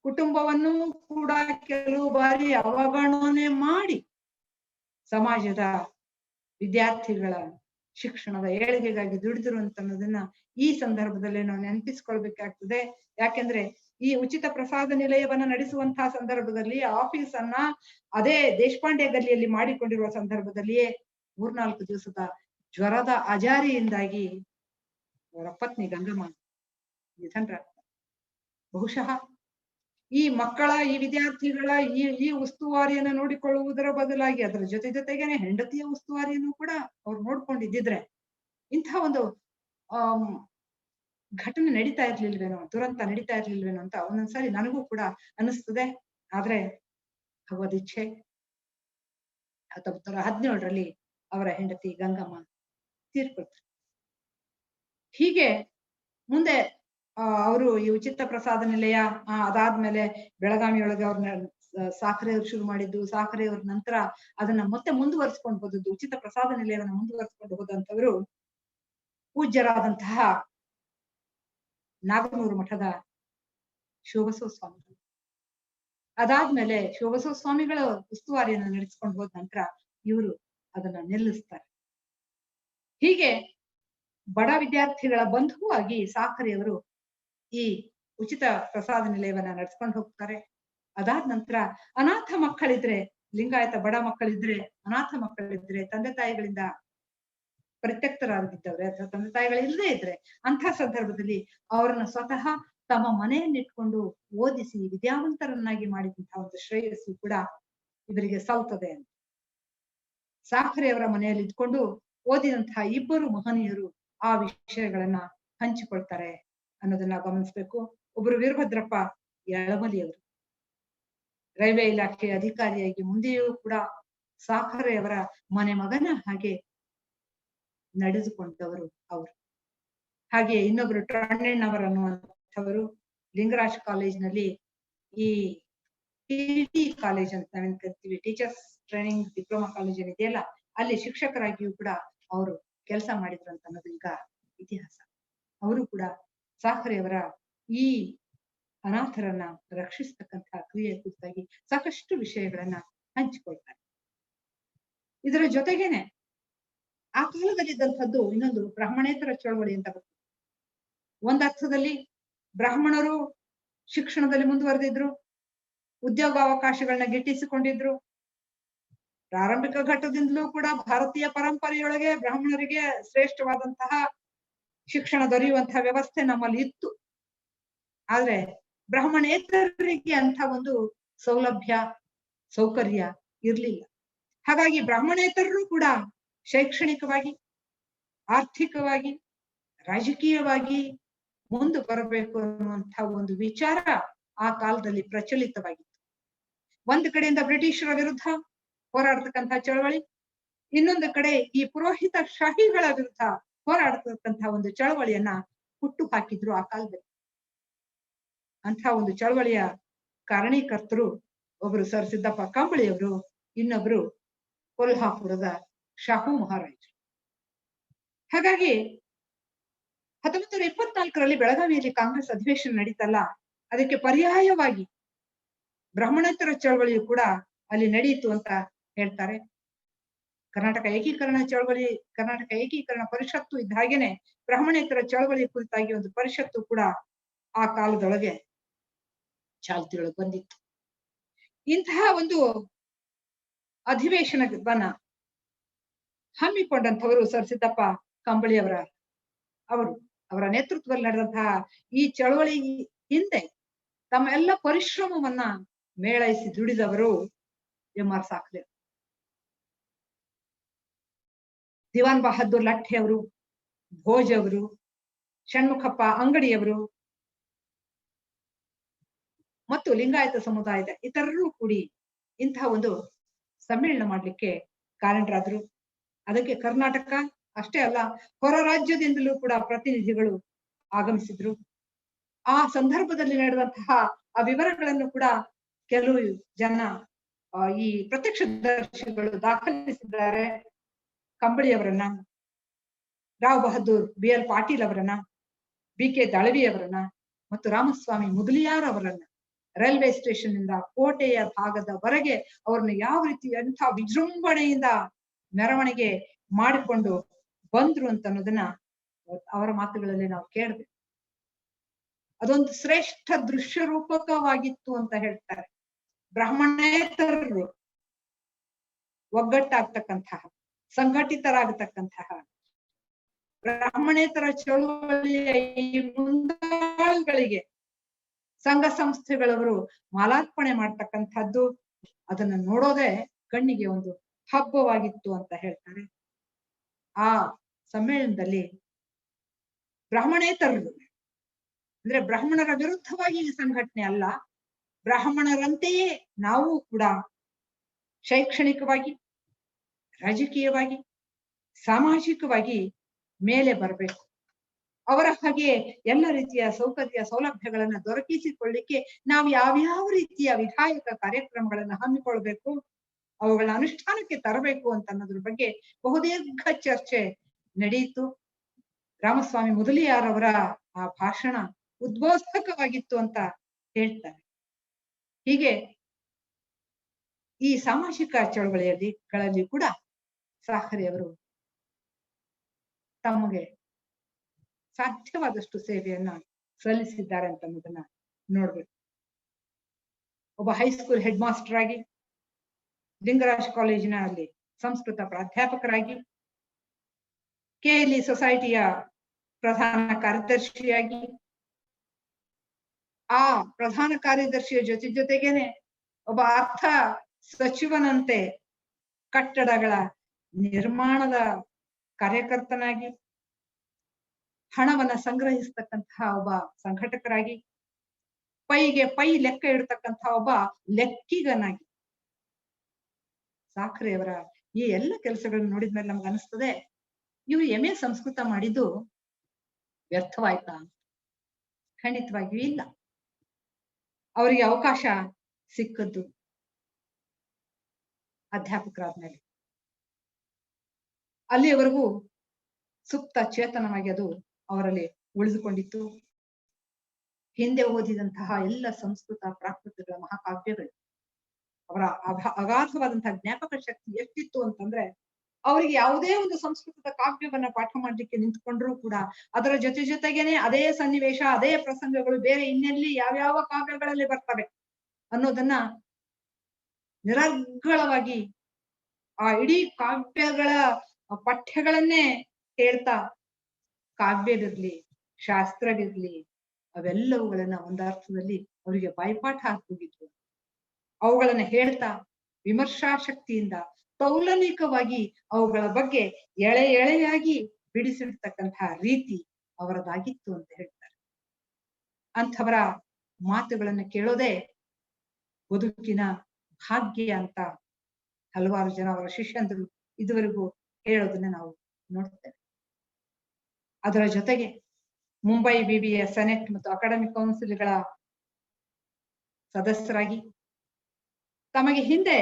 ಕುಟುಂಬವನ್ನು ಕೂಡ ಕೆಲವು ಬಾರಿ ಅವಗಣನೆ ಮಾಡಿ ಸಮಾಜದ ವಿದ್ಯಾರ್ಥಿಗಳ ಶಿಕ್ಷಣದ ಏಳಿಗೆಗಾಗಿ ದುಡಿದ್ರು ಅಂತ ಅನ್ನೋದನ್ನ ಈ ಸಂದರ್ಭದಲ್ಲಿ ನಾವು ನೆನಪಿಸ್ಕೊಳ್ಬೇಕಾಗ್ತದೆ. ಯಾಕೆಂದ್ರೆ ಈ ಉಚಿತ ಪ್ರಸಾದ ನಿಲಯವನ್ನ ನಡೆಸುವಂತಹ ಸಂದರ್ಭದಲ್ಲಿ ಆಫೀಸ್ ಅನ್ನ ಅದೇ ದೇಶಪಾಂಡೆ ಗಲ್ಲಿಯಲ್ಲಿ ಮಾಡಿಕೊಂಡಿರುವ ಸಂದರ್ಭದಲ್ಲಿಯೇ 3-4 ದಿವಸದ ಜ್ವರದ ಅಜಾರಿಯಿಂದಾಗಿ ಅವರ ಪತ್ನಿ ಗಂಗಮ್ಮ ನಿಧನರಾಗ್ತಾರೆ. ಬಹುಶಃ ಈ ಮಕ್ಕಳ, ಈ ವಿದ್ಯಾರ್ಥಿಗಳ ಈ ಉಸ್ತುವಾರಿಯನ್ನು ನೋಡಿಕೊಳ್ಳುವುದರ ಬದಲಾಗಿ ಅದರ ಜೊತೆಗೇನೆ ಹೆಂಡತಿಯ ಉಸ್ತುವಾರಿಯನ್ನು ಕೂಡ ಅವ್ರು ನೋಡ್ಕೊಂಡಿದ್ದಿದ್ರೆ ಇಂಥ ಒಂದು ಘಟನೆ ನಡೀತಾ ಇರ್ಲಿಲ್ವೇನೋ, ದುರಂತ ನಡೀತಾ ಇರ್ಲಿಲ್ವೇನೋ ಅಂತ ಒಂದೊಂದ್ಸಾರಿ ನನಗೂ ಕೂಡ ಅನಿಸ್ತದೆ. ಆದ್ರೆ ಭಗವದಿಚ್ಛೆ 1917 ಅವರ ಹೆಂಡತಿ ಗಂಗಮ್ಮ ತೀರ್ಕೊಳ್ತಾರೆ. ಹೀಗೆ ಮುಂದೆ ಅವರು ಈ ಉಚಿತ ಪ್ರಸಾದ ನಿಲಯ ಅದಾದ್ಮೇಲೆ ಬೆಳಗಾವಿಯೊಳಗೆ ಅವ್ರನ್ನ ಸಾಖರೆಯವ್ರು ಶುರು ಮಾಡಿದ್ದು, ಸಾಖರೆಯವ್ರ ನಂತರ ಅದನ್ನ ಮತ್ತೆ ಮುಂದುವರಿಸ್ಕೊಂಡು ಹೋದದ್ದು, ಉಚಿತ ಪ್ರಸಾದ ನಿಲಯವನ್ನ ಮುಂದುವರಿಸ್ಕೊಂಡು ಹೋದಂತವರು ಪೂಜ್ಯರಾದಂತಹ ನಾಗನೂರು ಮಠದ ಶಿವಬಸವ ಸ್ವಾಮಿಗಳು. ಅದಾದ್ಮೇಲೆ ಶಿವಬಸವ ಸ್ವಾಮಿಗಳ ಉಸ್ತುವಾರಿಯನ್ನು ನಡೆಸ್ಕೊಂಡು ಹೋದ ನಂತರ ಇವರು ಅದನ್ನ ನಿಲ್ಲಿಸ್ತಾರೆ. ಹೀಗೆ ಬಡ ವಿದ್ಯಾರ್ಥಿಗಳ ಬಂಧುವಾಗಿ ಸಾಖರೆಯವರು ಈ ಉಚಿತ ಪ್ರಸಾದ ನಿಲಯವನ್ನ ನಡೆಸ್ಕೊಂಡು ಹೋಗ್ತಾರೆ. ಅದಾದ ನಂತರ ಅನಾಥ ಮಕ್ಕಳಿದ್ರೆ, ಲಿಂಗಾಯತ ಬಡ ಮಕ್ಕಳಿದ್ರೆ, ಅನಾಥ ಮಕ್ಕಳಿದ್ರೆ, ತಂದೆ ತಾಯಿಗಳಿಂದ ಪರಿತ್ಯಕ್ತರಾಗಿದ್ದವ್ರೆ ಅಥವಾ ತಂದೆ ತಾಯಿಗಳಿಲ್ಲದೆ ಇದ್ರೆ ಅಂಥ ಸಂದರ್ಭದಲ್ಲಿ ಅವರನ್ನ ಸ್ವತಃ ತಮ್ಮ ಮನೆಯನ್ನಿಟ್ಕೊಂಡು ಓದಿಸಿ ವಿದ್ಯಾವಂತರನ್ನಾಗಿ ಮಾಡಿದಂತಹ ಒಂದು ಶ್ರೇಯಸ್ಸು ಕೂಡ ಇವರಿಗೆ ಸಲ್ತದೆ ಅಂತ. ಸಾಖರೆಯವರ ಮನೆಯಲ್ಲಿ ಇದ್ಕೊಂಡು ಓದಿದಂತಹ ಇಬ್ಬರು ಮಹನೀಯರು ಆ ವಿಷಯಗಳನ್ನ ಹಂಚಿಕೊಳ್ತಾರೆ ಅನ್ನೋದನ್ನ ಗಮನಿಸ್ಬೇಕು. ಒಬ್ಬರು ವೀರಭದ್ರಪ್ಪ ಯಳಮಲಿಯವರು, ರೈಲ್ವೆ ಇಲಾಖೆ ಅಧಿಕಾರಿಯಾಗಿ ಮುಂದೆಯೂ ಕೂಡ ಸಾಖರೆಯವರ ಮನೆ ಮಗನ ಹಾಗೆ ನಡೆದುಕೊಂಡವರು ಅವರು. ಹಾಗೆ ಇನ್ನೊಬ್ರು ಟಣ್ಣಣ್ಣವರ್ ಅನ್ನುವಂಥವರು ಲಿಂಗರಾಜ್ ಕಾಲೇಜ್ನಲ್ಲಿ ಈ ಟಿ ಕಾಲೇಜ್ ಅಂತ ನಾವೇನ್ ಕರಿತೀವಿ, ಟೀಚರ್ಸ್ ಟ್ರೈನಿಂಗ್ ಡಿಪ್ಲೊಮಾ ಕಾಲೇಜ್ ಏನಿದೆಯಲ್ಲ, ಅಲ್ಲಿ ಶಿಕ್ಷಕರಾಗಿಯೂ ಕೂಡ ಅವರು ಕೆಲಸ ಮಾಡಿದ್ರು ಅಂತ ಅನ್ನೋದು ಈಗ ಇತಿಹಾಸ. ಅವರು ಕೂಡ ಸಾಖರೆಯವರ ಈ ಅನಾಥರನ್ನ ರಕ್ಷಿಸ್ತಕ್ಕಂತಹ ಕ್ರಿಯೆ ಕುರಿತಾಗಿ ಸಾಕಷ್ಟು ವಿಷಯಗಳನ್ನ ಹಂಚಿಕೊಳ್ತಾರೆ. ಇದರ ಜೊತೆಗೇನೆ ಆ ಕಾಲದಲ್ಲಿದ್ದಂಥದ್ದು ಇನ್ನೊಂದು ಬ್ರಾಹ್ಮಣೇತರ ಚಳವಳಿ ಅಂತ ಬರ್ತದೆ. ಒಂದರ್ಥದಲ್ಲಿ ಬ್ರಾಹ್ಮಣರು ಶಿಕ್ಷಣದಲ್ಲಿ ಮುಂದುವರೆದಿದ್ರು, ಉದ್ಯೋಗಾವಕಾಶಗಳನ್ನ ಗಿಟ್ಟಿಸಿಕೊಂಡಿದ್ರು. ಪ್ರಾರಂಭಿಕ ಘಟ್ಟದಿಂದಲೂ ಕೂಡ ಭಾರತೀಯ ಪರಂಪರೆಯೊಳಗೆ ಬ್ರಾಹ್ಮಣರಿಗೆ ಶ್ರೇಷ್ಠವಾದಂತಹ ಶಿಕ್ಷಣ ದೊರೆಯುವಂತಹ ವ್ಯವಸ್ಥೆ ನಮ್ಮಲ್ಲಿ ಇತ್ತು. ಆದ್ರೆ ಬ್ರಾಹ್ಮಣೇತರರಿಗೆ ಅಂತ ಒಂದು ಸೌಲಭ್ಯ ಸೌಕರ್ಯ ಇರ್ಲಿಲ್ಲ. ಹಾಗಾಗಿ ಬ್ರಾಹ್ಮಣೇತರರು ಕೂಡ ಶೈಕ್ಷಣಿಕವಾಗಿ, ಆರ್ಥಿಕವಾಗಿ, ರಾಜಕೀಯವಾಗಿ ಮುಂದೆ ಬರಬೇಕು ಅನ್ನುವಂತಹ ಒಂದು ವಿಚಾರ ಆ ಕಾಲದಲ್ಲಿ ಪ್ರಚಲಿತವಾಗಿತ್ತು. ಒಂದು ಕಡೆಯಿಂದ ಬ್ರಿಟಿಷರ ವಿರುದ್ಧ ಹೋರಾಡ್ತಕ್ಕಂತಹ ಚಳವಳಿ, ಇನ್ನೊಂದು ಕಡೆ ಈ ಪುರೋಹಿತ ಶಾಹಿಗಳ ವಿರುದ್ಧ ಹೋರಾಡ್ತಕ್ಕಂತಹ ಒಂದು ಚಳವಳಿಯನ್ನ ಹುಟ್ಟು ಹಾಕಿದ್ರು ಆ ಕಾಲದಲ್ಲಿ. ಅಂಥ ಒಂದು ಚಳವಳಿಯ ಕಾರಣೀಕರ್ತರು ಒಬ್ರು ಸರ್ ಸಿದ್ದಪ್ಪ ಕಂಬಳಿಯವರು, ಇನ್ನೊಬ್ರು ಕೊಲ್ಹಾಪುರದ ಶಾಹು ಮಹಾರಾಜರು. ಹಾಗಾಗಿ 1924 ಬೆಳಗಾವಿಯಲ್ಲಿ ಕಾಂಗ್ರೆಸ್ ಅಧಿವೇಶನ ನಡೀತಲ್ಲ, ಅದಕ್ಕೆ ಪರ್ಯಾಯವಾಗಿ ಬ್ರಾಹ್ಮಣೇತರ ಚಳವಳಿಯು ಕೂಡ ಅಲ್ಲಿ ನಡೆಯಿತು ಅಂತ ಹೇಳ್ತಾರೆ. ಕರ್ನಾಟಕ ಏಕೀಕರಣ ಪರಿಷತ್ತು ಇದ್ದ ಹಾಗೇನೆ ಬ್ರಾಹ್ಮಣೇತರ ಚಳವಳಿ ಕುರಿತಾಗಿ ಒಂದು ಪರಿಷತ್ತು ಕೂಡ ಆ ಕಾಲದೊಳಗೆ ಚಾಲ್ತಿಯೊಳಗೆ ಬಂದಿತ್ತು. ಇಂತಹ ಒಂದು ಅಧಿವೇಶನವನ್ನ ಹಮ್ಮಿಕೊಂಡಂಥವರು ಸರ್ ಸಿದ್ದಪ್ಪ ಕಂಬಳಿ ಅವರ ನೇತೃತ್ವದಲ್ಲಿ ನಡೆದಂತಹ ಈ ಚಳವಳಿ ಹಿಂದೆ ತಮ್ಮ ಎಲ್ಲ ಪರಿಶ್ರಮವನ್ನ ಮೇಳೈಸಿ ದುಡಿದವರು ಎಂ.ಆರ್. ಸಾಕ್ರೆ, ದಿವಾನ್ ಬಹದ್ದೂರ್ ಲಠ್ಠೆ ಅವರು, ಭೋಜ್ ಅವರು, ಷಣ್ಮುಖಪ್ಪ ಅಂಗಡಿಯವರು ಮತ್ತು ಲಿಂಗಾಯತ ಸಮುದಾಯದ ಇತರರು ಕೂಡಿ ಇಂತಹ ಒಂದು ಸಮ್ಮೇಳನ ಮಾಡ್ಲಿಕ್ಕೆ ಕಾರಣರಾದ್ರು. ಅದಕ್ಕೆ ಕರ್ನಾಟಕ ಅಷ್ಟೇ ಅಲ್ಲ, ಹೊರ ರಾಜ್ಯದಿಂದಲೂ ಕೂಡ ಪ್ರತಿನಿಧಿಗಳು ಆಗಮಿಸಿದ್ರು. ಆ ಸಂದರ್ಭದಲ್ಲಿ ನಡೆದಂತಹ ಆ ವಿವರಗಳನ್ನು ಕೂಡ ಕೆಲವು ಜನ ಈ ಪ್ರತ್ಯಕ್ಷದರ್ಶಿಗಳು ದಾಖಲಿಸಿದ್ದಾರೆ. ಕಂಬಳಿಯವರನ್ನ, ರಾವ್ ಬಹದ್ದೂರ್ ಬಿ.ಎಲ್. ಪಾಟೀಲ್ ಅವರನ್ನ, ಬಿ.ಕೆ. ದಳವಿ ಅವರನ್ನ ಮತ್ತು ರಾಮಸ್ವಾಮಿ ಮುದಲಿಯಾರ್ ಅವರನ್ನ ರೈಲ್ವೆ ಸ್ಟೇಷನ್ ಇಂದ ಕೋಟೆಯ ಭಾಗದವರೆಗೆ ಅವ್ರನ್ನ ಯಾವ ರೀತಿ ಎಂಥ ವಿಜೃಂಭಣೆಯಿಂದ ಮೆರವಣಿಗೆ ಮಾಡಿಕೊಂಡು ಬಂದ್ರು ಅಂತ ಅನ್ನೋದನ್ನ ಅವರ ಮಾತುಗಳಲ್ಲಿ ನಾವು ಕೇಳಿದ್ವಿ. ಅದೊಂದು ಶ್ರೇಷ್ಠ ದೃಶ್ಯ ರೂಪಕವಾಗಿತ್ತು ಅಂತ ಹೇಳ್ತಾರೆ. ಬ್ರಾಹ್ಮಣೇತರರು ಒಗ್ಗಟ್ಟಾಗ್ತಕ್ಕಂತಹ, ಸಂಘಟಿತರಾಗತಕ್ಕಂತಹ, ಬ್ರಾಹ್ಮಣೇತರ ಚಳುವಳಿಯ ಈ ಮುಂದಾಳುಗಳಿಗೆ ಸಂಘ ಸಂಸ್ಥೆಗಳವರು ಮಾಲಾರ್ಪಣೆ ಮಾಡ್ತಕ್ಕಂಥದ್ದು, ಅದನ್ನ ನೋಡೋದೇ ಕಣ್ಣಿಗೆ ಒಂದು ಹಬ್ಬವಾಗಿತ್ತು ಅಂತ ಹೇಳ್ತಾರೆ. ಆ ಸಮ್ಮೇಳನದಲ್ಲಿ ಬ್ರಾಹ್ಮಣೇತರರು ಅಂದ್ರೆ ಬ್ರಾಹ್ಮಣರ ವಿರುದ್ಧವಾಗಿ ಈ ಸಂಘಟನೆ ಅಲ್ಲ, ಬ್ರಾಹ್ಮಣರಂತೆಯೇ ನಾವು ಕೂಡ ಶೈಕ್ಷಣಿಕವಾಗಿ, ರಾಜಕೀಯವಾಗಿ, ಸಾಮಾಜಿಕವಾಗಿ ಮೇಲೆ ಬರಬೇಕು. ಅವರ ಹಾಗೆ ಎಲ್ಲ ರೀತಿಯ ಸೌಕರ್ಯ ಸೌಲಭ್ಯಗಳನ್ನ ದೊರಕಿಸಿಕೊಳ್ಳಿಕ್ಕೆ ನಾವು ಯಾವ್ಯಾವ ರೀತಿಯ ವಿಧಾಯಕ ಕಾರ್ಯಕ್ರಮಗಳನ್ನ ಹಮ್ಮಿಕೊಳ್ಬೇಕು, ಅವುಗಳ ಅನುಷ್ಠಾನಕ್ಕೆ ತರಬೇಕು ಅಂತ ಅನ್ನೋದ್ರ ಬಗ್ಗೆ ಬಹುದೀರ್ಘ ಚರ್ಚೆ ನಡೆಯಿತು. ರಾಮಸ್ವಾಮಿ ಮುದಲಿಯಾರ್ ಅವರ ಆ ಭಾಷಣ ಉದ್ಬೋಧಕವಾಗಿತ್ತು ಅಂತ ಹೇಳ್ತಾರೆ. ಹೀಗೆ ಈ ಸಾಮಾಜಿಕ ಚಳವಳಿಗಳಲ್ಲಿ ಕೂಡ ಸಾಕರೆ ಅವರು ತಮಗೆ ಸಾಧ್ಯವಾದಷ್ಟು ಸೇವೆಯನ್ನ ಸಲ್ಲಿಸಿದ್ದಾರೆ ಅಂತ ಅನ್ನೋದನ್ನ ನೋಡ್ಬೇಕು. ಒಬ್ಬ ಹೈಸ್ಕೂಲ್ ಹೆಡ್ ಮಾಸ್ಟರ್ ಆಗಿ, ಲಿಂಗರಾಜ್ ಕಾಲೇಜಿನ ಅಲ್ಲಿ ಸಂಸ್ಕೃತ ಪ್ರಾಧ್ಯಾಪಕರಾಗಿ, KLE ಸೊಸೈಟಿಯ ಪ್ರಧಾನ ಕಾರ್ಯದರ್ಶಿಯಾಗಿ, ಆ ಪ್ರಧಾನ ಕಾರ್ಯದರ್ಶಿಯ ಜೊತೆಗೇನೆ ಒಬ್ಬ ಅರ್ಥ ಸಚಿವನಂತೆ ಕಟ್ಟಡಗಳ ನಿರ್ಮಾಣದ ಕಾರ್ಯಕರ್ತನಾಗಿ, ಹಣವನ್ನ ಸಂಗ್ರಹಿಸ್ತಕ್ಕಂತಹ ಒಬ್ಬ ಸಂಘಟಕರಾಗಿ, ಪೈಗೆ ಪೈ ಲೆಕ್ಕ ಇಡ್ತಕ್ಕಂತಹ ಒಬ್ಬ ಲೆಕ್ಕಿಗನಾಗಿ ಸಾಕ್ರೆಯವರ ಈ ಎಲ್ಲ ಕೆಲಸಗಳನ್ನ ನೋಡಿದ್ಮೇಲೆ ನಮ್ಗೆ ಅನಿಸ್ತದೆ, ಇವ್ರು MA ಸಂಸ್ಕೃತ ಮಾಡಿದ್ದು ವ್ಯರ್ಥವಾಯ್ತಾ? ಖಂಡಿತವಾಗಿಯೂ ಇಲ್ಲ. ಅವರಿಗೆ ಅವಕಾಶ ಸಿಕ್ಕದ್ದು ಅಧ್ಯಾಪಕರಾದ್ಮೇಲೆ. ಅಲ್ಲಿಯವರೆಗೂ ಸುಪ್ತ ಚೇತನವಾಗಿ ಅದು ಅವರಲ್ಲಿ ಉಳಿದುಕೊಂಡಿತ್ತು. ಹಿಂದೆ ಓದಿದಂತಹ ಎಲ್ಲ ಸಂಸ್ಕೃತ ಪ್ರಾಕೃತಗಳ ಮಹಾಕಾವ್ಯಗಳು, ಅವರ ಅಗಾಧವಾದಂತಹ ಜ್ಞಾಪಕ ಶಕ್ತಿ ಎಷ್ಟಿತ್ತು ಅಂತಂದ್ರೆ, ಅವರಿಗೆ ಯಾವುದೇ ಒಂದು ಸಂಸ್ಕೃತದ ಕಾವ್ಯವನ್ನ ಪಾಠ ಮಾಡ್ಲಿಕ್ಕೆ ನಿಂತ್ಕೊಂಡ್ರು ಕೂಡ ಅದರ ಜೊತೆಗೇನೆ ಅದೇ ಸನ್ನಿವೇಶ, ಅದೇ ಪ್ರಸಂಗಗಳು ಬೇರೆ ಇನ್ನೆಲ್ಲಿ ಯಾವ್ಯಾವ ಕಾವ್ಯಗಳಲ್ಲಿ ಬರ್ತವೆ ಅನ್ನೋದನ್ನ ನಿರರ್ಗಳವಾಗಿ ಆ ಇಡೀ ಕಾವ್ಯಗಳ ಪಠ್ಯಗಳನ್ನೇ ಹೇಳ್ತಾ, ಕಾವ್ಯವಿರ್ಲಿ, ಶಾಸ್ತ್ರವಿರ್ಲಿ, ಅವೆಲ್ಲವುಗಳನ್ನ ಒಂದರ್ಥದಲ್ಲಿ ಅವರಿಗೆ ಬಾಯ್ಪಾಠ ಹಾಕೋಗಿತ್ತು. ಅವುಗಳನ್ನ ಹೇಳ್ತಾ ವಿಮರ್ಶಾ ಶಕ್ತಿಯಿಂದ ತೌಲನಿಕವಾಗಿ ಅವುಗಳ ಬಗ್ಗೆ ಎಳೆಯಾಗಿ ಬಿಡಿಸಿಡ್ತಕ್ಕಂತಹ ರೀತಿ ಅವರದಾಗಿತ್ತು ಅಂತ ಹೇಳ್ತಾರೆ. ಅಂಥವರ ಮಾತುಗಳನ್ನ ಕೇಳೋದೇ ಬದುಕಿನ ಭಾಗ್ಯ ಅಂತ ಹಲವಾರು ಜನ ಅವರ ಶಿಷ್ಯಂದರು ಇದುವರೆಗೂ ಹೇಳೋದನ್ನ ನಾವು ನೋಡ್ತೇವೆ. ಅದರ ಜೊತೆಗೆ ಮುಂಬೈ ವಿವಿಯ ಸೆನೆಟ್ ಮತ್ತು ಅಕಾಡೆಮಿಕ್ ಕೌನ್ಸಿಲ್ಗಳ ಸದಸ್ಯರಾಗಿ ತಮಗೆ ಹಿಂದೆ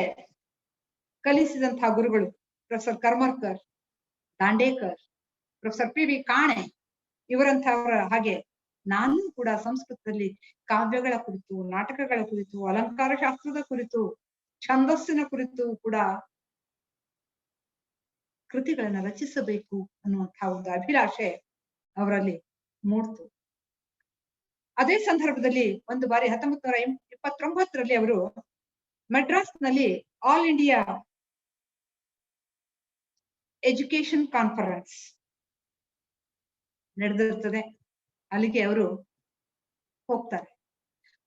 ಕಲಿಸಿದಂತಹ ಗುರುಗಳು ಪ್ರೊಫೆಸರ್ ಕರ್ಮರ್ಕರ್, ದಾಂಡೇಕರ್, ಪ್ರೊಫೆಸರ್ PV ಕಾಣೆ ಇವರಂತಹವರ ಹಾಗೆ ನಾನು ಕೂಡ ಸಂಸ್ಕೃತದಲ್ಲಿ ಕಾವ್ಯಗಳ ಕುರಿತು, ನಾಟಕಗಳ ಕುರಿತು, ಅಲಂಕಾರ ಶಾಸ್ತ್ರದ ಕುರಿತು, ಛಂದಸ್ಸಿನ ಕುರಿತು ಕೂಡ ಕೃತಿಗಳನ್ನ ರಚಿಸಬೇಕು ಅನ್ನುವಂತಹ ಒಂದು ಅಭಿಲಾಷೆ ಅವರಲ್ಲಿ ಮೂಡ್ತು. ಅದೇ ಸಂದರ್ಭದಲ್ಲಿ ಒಂದು ಬಾರಿ 1929ರಲ್ಲಿ ಅವರು ಮಡ್ರಾಸ್ನಲ್ಲಿ ಆಲ್ ಇಂಡಿಯಾ ಎಜುಕೇಶನ್ ಕಾನ್ಫರೆನ್ಸ್ ನಡೆದಿರ್ತದೆ. ಅಲ್ಲಿಗೆ ಅವರು ಹೋಗ್ತಾರೆ.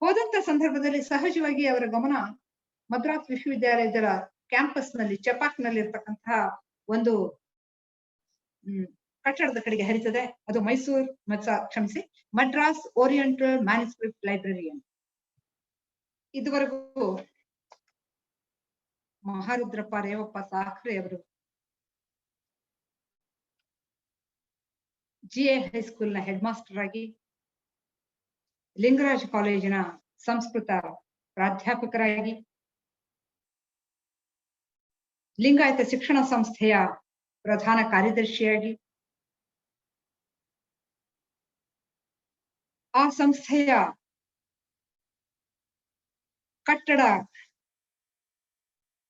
ಹೋದಂತ ಸಂದರ್ಭದಲ್ಲಿ ಸಹಜವಾಗಿ ಅವರ ಗಮನ ಮದ್ರಾಸ್ ವಿಶ್ವವಿದ್ಯಾಲಯದ ಕ್ಯಾಂಪಸ್ ನಲ್ಲಿ, ಚೆಪಾಕ್ ನಲ್ಲಿ ಇರ್ತಕ್ಕಂತಹ ಒಂದು ಕಟ್ಟಡದ ಕಡೆಗೆ ಹರಿತದೆ. ಅದು ಮಡ್ರಾಸ್ ಓರಿಯೆಂಟಲ್ ಮ್ಯಾನುಸ್ಕ್ರಿಪ್ಟ್ ಲೈಬ್ರರಿ ಅಂತ. ಇದುವರೆಗೂ ಮಹಾರುದ್ರಪ್ಪ ರೇವಪ್ಪ ಸಾಕ್ರೆ ಅವರು GA ಹೈಸ್ಕೂಲ್ನ ಹೆಡ್ ಮಾಸ್ಟರ್ ಆಗಿ, ಲಿಂಗರಾಜ್ ಕಾಲೇಜಿನ ಸಂಸ್ಕೃತ ಪ್ರಾಧ್ಯಾಪಕರಾಗಿ, ಲಿಂಗಾಯತ ಶಿಕ್ಷಣ ಸಂಸ್ಥೆಯ ಪ್ರಧಾನ ಕಾರ್ಯದರ್ಶಿಯಾಗಿ, ಆ ಸಂಸ್ಥೆಯ ಕಟ್ಟಡ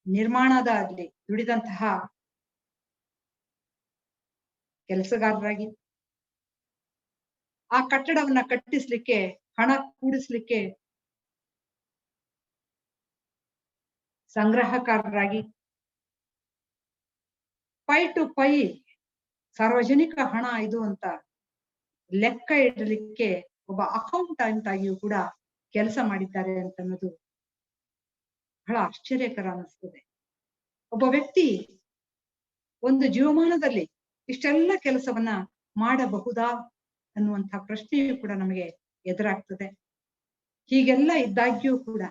ನಿರ್ಮಾಣದಲ್ಲಿ ದುಡಿದಂತಹ ಕೆಲಸಗಾರರಾಗಿ, ಆ ಕಟ್ಟಡವನ್ನ ಕಟ್ಟಿಸ್ಲಿಕ್ಕೆ, ಹಣ ಕೂಡಿಸ್ಲಿಕ್ಕೆ ಸಂಗ್ರಹಕಾರರಾಗಿ, ಪೈ ಟು ಪೈ ಸಾರ್ವಜನಿಕ ಹಣ ಇದು ಅಂತ ಲೆಕ್ಕ ಇಡಲಿಕ್ಕೆ ಒಬ್ಬ ಅಕೌಂಟೆಂಟ್ ಆಗಿಯೂ ಕೂಡ ಕೆಲಸ ಮಾಡಿದ್ದಾರೆ ಅಂತ ಅನ್ನೋದು ಬಹಳ ಆಶ್ಚರ್ಯಕರ ಅನಿಸ್ತದೆ. ಒಬ್ಬ ವ್ಯಕ್ತಿ ಒಂದು ಜೀವಮಾನದಲ್ಲಿ ಇಷ್ಟೆಲ್ಲ ಕೆಲಸವನ್ನ ಮಾಡಬಹುದಾ ಅನ್ನುವಂಥ ಪ್ರಶ್ನೆಯೂ ಕೂಡ ನಮಗೆ ಎದುರಾಗ್ತದೆ. ಹೀಗೆಲ್ಲ ಇದ್ದಾಗ್ಯೂ ಕೂಡ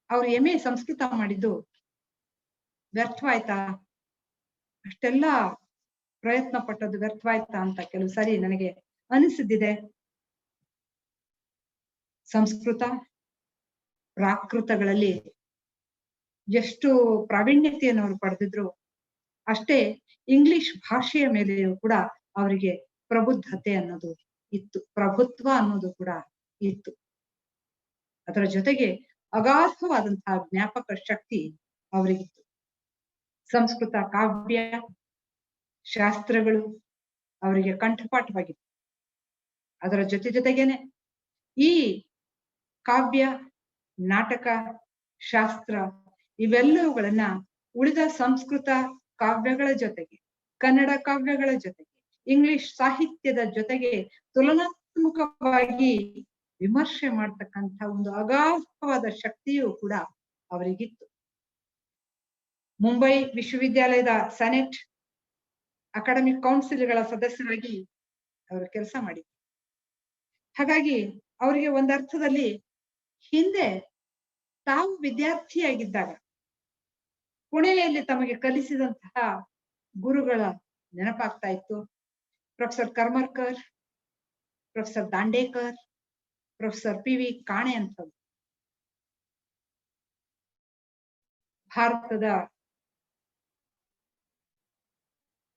ಅವ್ರು MA ಸಂಸ್ಕೃತ ಮಾಡಿದ್ದು ವ್ಯರ್ಥವಾಯ್ತಾ, ಅಷ್ಟೆಲ್ಲ ಪ್ರಯತ್ನ ಪಟ್ಟದ್ದು ವ್ಯರ್ಥವಾಯ್ತಾ ಅಂತ ಕೆಲವು ಸಾರಿ ನನಗೆ ಅನಿಸಿದ್ದಿದೆ. ಸಂಸ್ಕೃತ ಪ್ರಾಕೃತಗಳಲ್ಲಿ ಎಷ್ಟು ಪ್ರಾವೀಣ್ಯತೆಯನ್ನು ಅವರು ಪಡೆದಿದ್ರು, ಅಷ್ಟೇ ಇಂಗ್ಲಿಷ್ ಭಾಷೆಯ ಮೇಲೆಯೂ ಕೂಡ ಅವರಿಗೆ ಪ್ರಬುದ್ಧತೆ ಅನ್ನೋದು ಇತ್ತು, ಪ್ರಭುತ್ವ ಅನ್ನೋದು ಕೂಡ ಇತ್ತು. ಅದರ ಜೊತೆಗೆ ಅಗಾಧವಾದಂತಹ ಜ್ಞಾಪಕ ಶಕ್ತಿ ಅವರಿಗಿತ್ತು. ಸಂಸ್ಕೃತ ಕಾವ್ಯ ಶಾಸ್ತ್ರಗಳು ಅವರಿಗೆ ಕಂಠಪಾಠವಾಗಿತ್ತು. ಅದರ ಜೊತೆಗೇನೆ ಈ ಕಾವ್ಯ, ನಾಟಕ, ಶಾಸ್ತ್ರ ಇವೆಲ್ಲವುಗಳನ್ನ ಉಳಿದ ಸಂಸ್ಕೃತ ಕಾವ್ಯಗಳ ಜೊತೆಗೆ, ಕನ್ನಡ ಕಾವ್ಯಗಳ ಜೊತೆಗೆ, ಇಂಗ್ಲಿಷ್ ಸಾಹಿತ್ಯದ ಜೊತೆಗೆ ತುಲನಾತ್ಮಕವಾಗಿ ವಿಮರ್ಶೆ ಮಾಡ್ತಕ್ಕಂಥ ಒಂದು ಅಗಾಧವಾದ ಶಕ್ತಿಯೂ ಕೂಡ ಅವರಿಗಿತ್ತು. ಮುಂಬೈ ವಿಶ್ವವಿದ್ಯಾಲಯದ ಸೆನೆಟ್, ಅಕಾಡೆಮಿಕ್ ಕೌನ್ಸಿಲ್ಗಳ ಸದಸ್ಯರಾಗಿ ಅವರು ಕೆಲಸ ಮಾಡಿದ್ರು. ಹಾಗಾಗಿ ಅವರಿಗೆ ಒಂದರ್ಥದಲ್ಲಿ ಹಿಂದೆ ತಾವು ವಿದ್ಯಾರ್ಥಿಯಾಗಿದ್ದಾಗ ಪುಣೆಯಲ್ಲಿ ತಮಗೆ ಕಲಿಸಿದಂತಹ ಗುರುಗಳ ನೆನಪಾಗ್ತಾ ಇತ್ತು. ಪ್ರೊಫೆಸರ್ ಕರ್ಮರ್ಕರ್, ಪ್ರೊಫೆಸರ್ ದಾಂಡೇಕರ್, ಪ್ರೊಫೆಸರ್ PV ಕಾಣೆ ಅಂತ ಭಾರತದ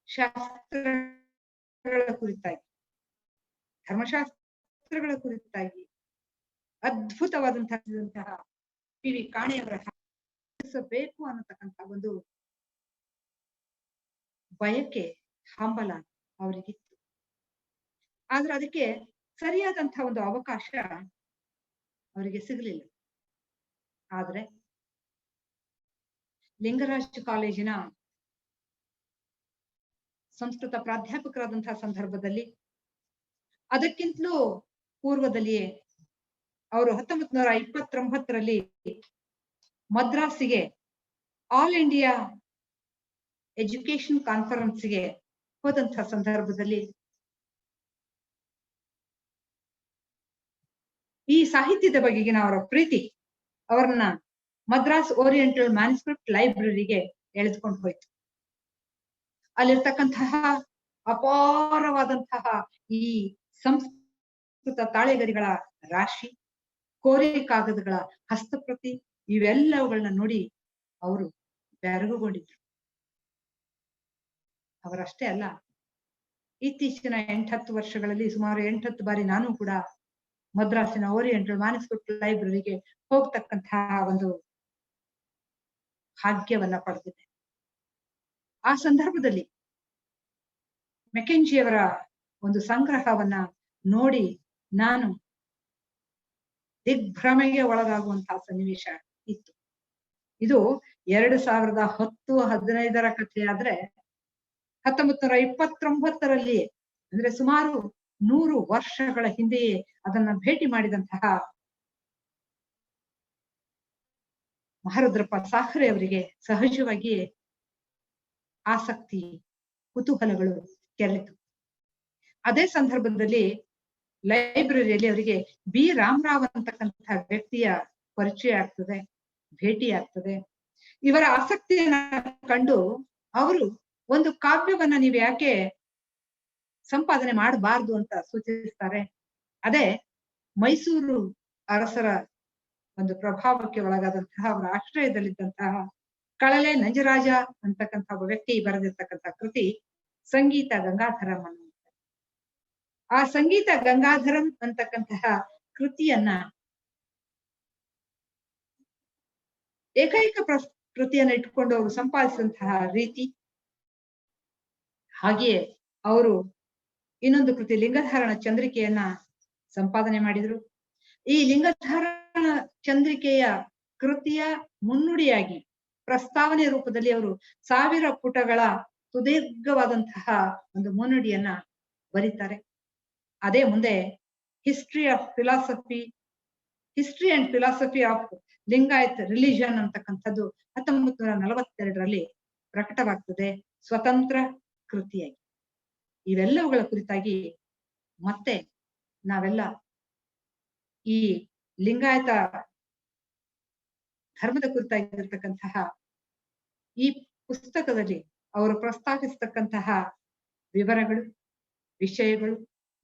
ಶಾಸ್ತ್ರಗಳ ಕುರಿತಾಗಿ, ಧರ್ಮಶಾಸ್ತ್ರಗಳ ಕುರಿತಾಗಿ ಅದ್ಭುತವಾದಂತಹ PV ಕಾಣೆಯವರ ಬೇಕು ಅನ್ನತಕ್ಕಂಥ ಒಂದು ಬಯಕೆ, ಹಂಬಲ ಅವರಿಗಿತ್ತು. ಆದ್ರೆ ಅದಕ್ಕೆ ಸರಿಯಾದಂತಹ ಒಂದು ಅವಕಾಶ ಅವರಿಗೆ ಸಿಗಲಿಲ್ಲ. ಆದ್ರೆ ಲಿಂಗರಾಜ್ ಕಾಲೇಜಿನ ಸಂಸ್ಕೃತ ಪ್ರಾಧ್ಯಾಪಕರಾದಂತಹ ಸಂದರ್ಭದಲ್ಲಿ, ಅದಕ್ಕಿಂತಲೂ ಪೂರ್ವದಲ್ಲಿಯೇ ಅವರು 1929ರಲ್ಲಿ ಮದ್ರಾಸಿಗೆ ಆಲ್ ಇಂಡಿಯಾ ಎಜುಕೇಶನ್ ಕಾನ್ಫರೆನ್ಸ್ಗೆ ಹೋದಂತಹ ಸಂದರ್ಭದಲ್ಲಿ ಈ ಸಾಹಿತ್ಯದ ಬಗೆಗಿನ ಅವರ ಪ್ರೀತಿ ಅವರನ್ನ ಮದ್ರಾಸ್ ಓರಿಯೆಂಟಲ್ ಮ್ಯಾನುಸ್ಕ್ರಿಪ್ಟ್ ಲೈಬ್ರರಿಗೆ ಎಳೆದುಕೊಂಡು ಹೋಯ್ತು. ಅಲ್ಲಿರ್ತಕ್ಕಂತಹ ಅಪಾರವಾದಂತಹ ಈ ಸಂಸ್ಕೃತ ತಾಳೆಗರಿಗಳ ರಾಶಿ, ಕೋರೆ ಕಾಗದಗಳ ಹಸ್ತಪ್ರತಿ, ಇವೆಲ್ಲವುಗಳನ್ನ ನೋಡಿ ಅವರು ಬೆರಗುಗೊಂಡಿದ್ರು. ಅವರಷ್ಟೇ ಅಲ್ಲ, ಇತ್ತೀಚಿನ 8-10 ವರ್ಷಗಳಲ್ಲಿ ಸುಮಾರು 8-10 ಬಾರಿ ನಾನು ಕೂಡ ಮದ್ರಾಸಿನ ಓರಿಯೆಂಟಲ್ ಮ್ಯಾನುಸ್ಕ್ರಿಪ್ಟ್ ಲೈಬ್ರರಿಗೆ ಹೋಗ್ತಕ್ಕಂತಹ ಒಂದು ಭಾಗ್ಯವನ್ನ ಪಡೆದಿದ್ದೆ. ಆ ಸಂದರ್ಭದಲ್ಲಿ ಮೆಕೆಂಜಿಯವರ ಒಂದು ಸಂಗ್ರಹವನ್ನ ನೋಡಿ ನಾನು ದಿಗ್ಭ್ರಮೆಗೆ ಒಳಗಾಗುವಂತಹ ಸನ್ನಿವೇಶ ಇತ್ತು. ಇದು 2010-15ರ ಕಥೆಯಾದ್ರೆ 1929ರಲ್ಲಿ ಅಂದ್ರೆ ಸುಮಾರು 100 ವರ್ಷಗಳ ಹಿಂದೆಯೇ ಅದನ್ನ ಭೇಟಿ ಮಾಡಿದಂತಹ ಮಹಾರುದ್ರಪ್ಪ ಸಾಖರೆ ಅವರಿಗೆ ಸಹಜವಾಗಿ ಆಸಕ್ತಿ ಕುತೂಹಲಗಳು ಕೆರಳಿತು. ಅದೇ ಸಂದರ್ಭದಲ್ಲಿ ಲೈಬ್ರರಿಯಲ್ಲಿ ಅವರಿಗೆ ಬಿ ರಾಮರಾವ್ ಅಂತಕ್ಕಂತಹ ವ್ಯಕ್ತಿಯ ಪರಿಚಯ ಆಗ್ತದೆ, ಭೇಟಿ ಆಗ್ತದೆ. ಇವರ ಆಸಕ್ತಿಯನ್ನ ಕಂಡು ಅವರು ಒಂದು ಕಾವ್ಯವನ್ನ ನೀವು ಯಾಕೆ ಸಂಪಾದನೆ ಮಾಡಬಾರ್ದು ಅಂತ ಸೂಚಿಸ್ತಾರೆ. ಅದೇ ಮೈಸೂರು ಅರಸರ ಒಂದು ಪ್ರಭಾವಕ್ಕೆ ಒಳಗಾದಂತಹ ಅವರ ಆಶ್ರಯದಲ್ಲಿದ್ದಂತಹ ಕಳಲೆ ನಂಜರಾಜ ಅಂತಕ್ಕಂಥ ಒಬ್ಬ ವ್ಯಕ್ತಿ ಬರೆದಿರ್ತಕ್ಕಂಥ ಕೃತಿ ಸಂಗೀತ ಗಂಗಾಧರಂ ಅನ್ನುವಂಥ. ಆ ಸಂಗೀತ ಗಂಗಾಧರಂ ಅಂತಕ್ಕಂತಹ ಕೃತಿಯನ್ನ ಏಕೈಕ ಕೃತಿಯನ್ನ ಇಟ್ಕೊಂಡು ಅವರು ಸಂಪಾದಿಸಿದಂತಹ ರೀತಿ, ಹಾಗೆಯೇ ಅವರು ಇನ್ನೊಂದು ಕೃತಿ ಲಿಂಗಧಾರಣ ಚಂದ್ರಿಕೆಯನ್ನ ಸಂಪಾದನೆ ಮಾಡಿದ್ರು. ಈ ಲಿಂಗಧಾರಣ ಚಂದ್ರಿಕೆಯ ಕೃತಿಯ ಮುನ್ನುಡಿಯಾಗಿ ಪ್ರಸ್ತಾವನೆ ರೂಪದಲ್ಲಿ ಅವರು 1000 ಪುಟಗಳ ಸುದೀರ್ಘವಾದಂತಹ ಒಂದು ಮುನ್ನುಡಿಯನ್ನ ಬರೀತಾರೆ. ಅದೇ ಮುಂದೆ history and philosophy of Lingayat religion ಅಂತಕ್ಕಂಥದ್ದು 1942ರಲ್ಲಿ ಪ್ರಕಟವಾಗ್ತದೆ ಸ್ವತಂತ್ರ ಕೃತಿಯಾಗಿ. ಇವೆಲ್ಲವುಗಳ ಕುರಿತಾಗಿ ಮತ್ತೆ ನಾವೆಲ್ಲ ಈ ಲಿಂಗಾಯತ ಧರ್ಮದ ಕುರಿತಾಗಿರ್ತಕ್ಕಂತಹ ಈ ಪುಸ್ತಕದಲ್ಲಿ ಅವರು ಪ್ರಸ್ತಾಪಿಸ್ತಕ್ಕಂತಹ ವಿವರಗಳು, ವಿಷಯಗಳು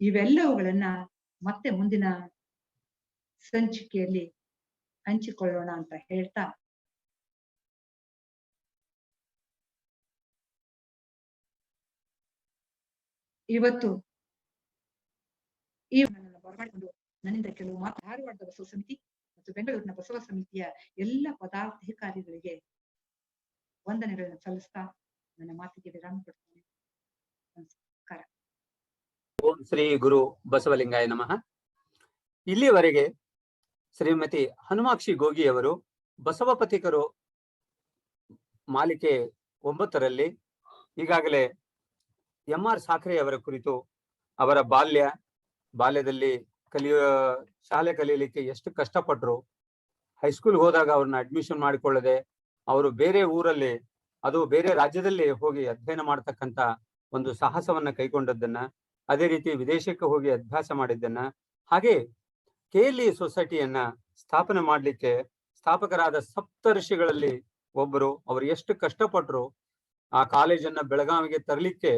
ಇವೆಲ್ಲವುಗಳನ್ನ ಮತ್ತೆ ಮುಂದಿನ ಸಂಚಿಕೆಯಲ್ಲಿ ಹಂಚಿಕೊಳ್ಳೋಣ ಅಂತ ಹೇಳ್ತಾ ಇವತ್ತು ಈ ಬರಮಾಡಿಕೊಂಡು ನನ್ನಿಂದ ಕೆಲವು ಮಾತು ಧಾರವಾಡದ ಬಸವ ಸಮಿತಿ ಮತ್ತು ಬೆಂಗಳೂರಿನ ಬಸವ ಸಮಿತಿಯ ಎಲ್ಲ ಪದಾಧಿಕಾರಿಗಳಿಗೆ ವಂದನೆಗಳನ್ನು ಸಲ್ಲಿಸ್ತಾ ನನ್ನ ಮಾತಿಗೆ ವಿರಾಮ ಕೊಡ್ತೇನೆ. ನಮಸ್ಕಾರ. ಓಂ ಶ್ರೀ ಗುರು ಬಸವಲಿಂಗಾಯ ನಮಃ. ಇಲ್ಲಿಯವರೆಗೆ ಶ್ರೀಮತಿ ಹನುಮಾಕ್ಷಿ ಗೋಗಿ ಅವರು ಬಸವ ಪಥಿಕರು ಮಾಲಿಕೆ 9ರಲ್ಲಿ ಈಗಾಗಲೇ ಎಂ.ಆರ್. ಸಾಖರೆ ಅವರ ಕುರಿತು ಅವರ ಬಾಲ್ಯದಲ್ಲಿ ಶಾಲೆ ಕಲಿಯಲಿಕ್ಕೆ ಎಷ್ಟು ಕಷ್ಟಪಟ್ರು, ಹೈಸ್ಕೂಲ್ ಹೋದಾಗ ಅವ್ರನ್ನ ಅಡ್ಮಿಷನ್ ಮಾಡಿಕೊಳ್ಳದೆ ಅವರು ಬೇರೆ ಊರಲ್ಲಿ, ಅದು ಬೇರೆ ರಾಜ್ಯದಲ್ಲಿ ಹೋಗಿ ಅಧ್ಯಯನ ಮಾಡತಕ್ಕಂತ ಒಂದು ಸಾಹಸವನ್ನ ಕೈಗೊಂಡದ್ದನ್ನ, ಅದೇ ರೀತಿ ವಿದೇಶಕ್ಕೆ ಹೋಗಿ ಅಭ್ಯಾಸ ಮಾಡಿದ್ದನ್ನ, ಹಾಗೆ KLE ಸೊಸೈಟಿಯನ್ನ ಸ್ಥಾಪನೆ ಮಾಡ್ಲಿಕ್ಕೆ ಸ್ಥಾಪಕರಾದ ಸಪ್ತರ್ಷಿಗಳಲ್ಲಿ ಒಬ್ಬರು. ಅವರು ಎಷ್ಟು ಕಷ್ಟಪಟ್ರು, ಆ ಕಾಲೇಜನ್ನ ಬೆಳಗಾವಿಗೆ ತರಲಿಕ್ಕೆ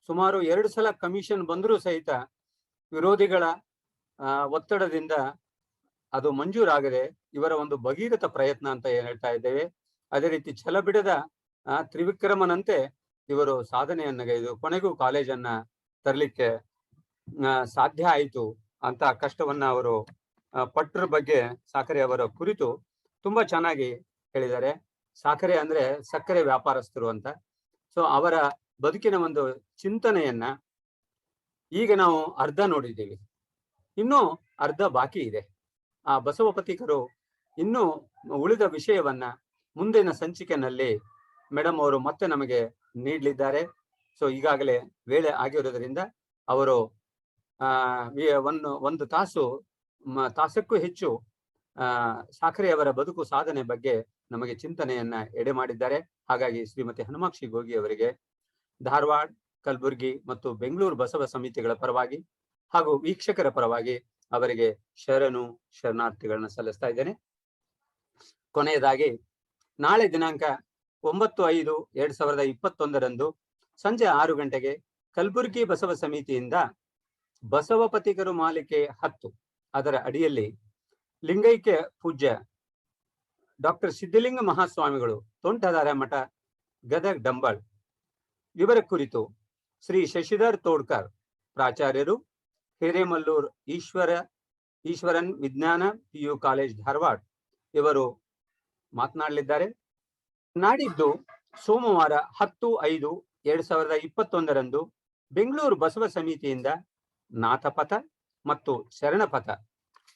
ಸುಮಾರು 2 ಸಲ ಕಮಿಷನ್ ಬಂದರೂ ಸಹಿತ ವಿರೋಧಿಗಳ ಒತ್ತಡದಿಂದ ಅದು ಮಂಜೂರಾಗದೆ ಇವರ ಒಂದು ಭಗೀರಥ ಪ್ರಯತ್ನ ಅಂತ ಹೇಳ್ತಾ ಇದ್ದೇವೆ. ಅದೇ ರೀತಿ ಛಲಬಿಡದ ತ್ರಿವಿಕ್ರಮನಂತೆ ಇವರು ಸಾಧನೆಯನ್ನಗೈದು ಕೊನೆಗೂ ಕಾಲೇಜನ್ನ ತರಲಿಕ್ಕೆ ಸಾಧ್ಯ ಆಯಿತು ಅಂತ ಕಷ್ಟವನ್ನ ಅವರು ಪಟ್ಟರ ಬಗ್ಗೆ ಸಾಖರೆ ಅವರ ಕುರಿತು ತುಂಬಾ ಚೆನ್ನಾಗಿ ಹೇಳಿದ್ದಾರೆ. ಸಾಖರೆ ಅಂದ್ರೆ ಸಕ್ಕರೆ ವ್ಯಾಪಾರಸ್ಥರು ಅಂತ. ಸೊ ಅವರ ಬದುಕಿನ ಒಂದು ಚಿಂತನೆಯನ್ನ ಈಗ ನಾವು ಅರ್ಧ ನೋಡಿದ್ದೀವಿ, ಇನ್ನೂ ಅರ್ಧ ಬಾಕಿ ಇದೆ. ಆ ಬಸವ ಪಥಿಕರು ಇನ್ನೂ ಉಳಿದ ವಿಷಯವನ್ನ ಮುಂದಿನ ಸಂಚಿಕೆಯಲ್ಲಿ ಮೇಡಮ್ ಅವರು ಮತ್ತೆ ನಮಗೆ ನೀಡಲಿದ್ದಾರೆ. ಸೊ ಈಗಾಗಲೇ ವೇಳೆ ಆಗಿರೋದ್ರಿಂದ ಅವರು ಒಂದು ತಾಸಕ್ಕೂ ಹೆಚ್ಚು ಸಾಖರೆಯವರ ಬದುಕು ಸಾಧನೆ ಬಗ್ಗೆ ನಮಗೆ ಚಿಂತನೆಯನ್ನ ಎಡೆ ಮಾಡಿದ್ದಾರೆ. ಹಾಗಾಗಿ ಶ್ರೀಮತಿ ಹನುಮಾಕ್ಷಿ ಗೋಗಿ ಅವರಿಗೆ ಧಾರವಾಡ, ಕಲಬುರಗಿ ಮತ್ತು ಬೆಂಗಳೂರು ಬಸವ ಸಮಿತಿಗಳ ಪರವಾಗಿ ಹಾಗೂ ವೀಕ್ಷಕರ ಪರವಾಗಿ ಅವರಿಗೆ ಶರಣಾರ್ಥಿಗಳನ್ನ ಸಲ್ಲಿಸ್ತಾ ಇದ್ದೇನೆ. ಕೊನೆಯದಾಗಿ ನಾಳೆ ದಿನಾಂಕ 9/5/2021 ಸಂಜೆ 6 ಗಂಟೆಗೆ ಕಲಬುರಗಿ ಬಸವ ಸಮಿತಿಯಿಂದ ಬಸವ ಪಥಿಕರು ಮಾಲಿಕೆ 10 ಅದರ ಅಡಿಯಲ್ಲಿ ಲಿಂಗೈಕ್ಯ ಪೂಜ್ಯ ಡಾಕ್ಟರ್ ಸಿದ್ಧಲಿಂಗ ಮಹಾಸ್ವಾಮಿಗಳು, ತೋಂಟದಾರ್ಯ ಮಠ, ಗದಗ್, ಡಂಬಾಳ್ ಇವರ ಕುರಿತು ಶ್ರೀ ಶಶಿಧರ್ ತೋಡ್ಕರ್ ಪ್ರಾಚಾರ್ಯರು, ಹಿರೇಮಲ್ಲೂರ್ ಈಶ್ವರನ್ ವಿಜ್ಞಾನ PU ಕಾಲೇಜ್ ಧಾರವಾಡ ಇವರು ಮಾತನಾಡಲಿದ್ದಾರೆ. ನಾಡಿದ್ದು ಸೋಮವಾರ 10/5/2021 ಬೆಂಗಳೂರು ಬಸವ ಸಮಿತಿಯಿಂದ ನಾಥಪಥ ಮತ್ತು ಶರಣಪಥ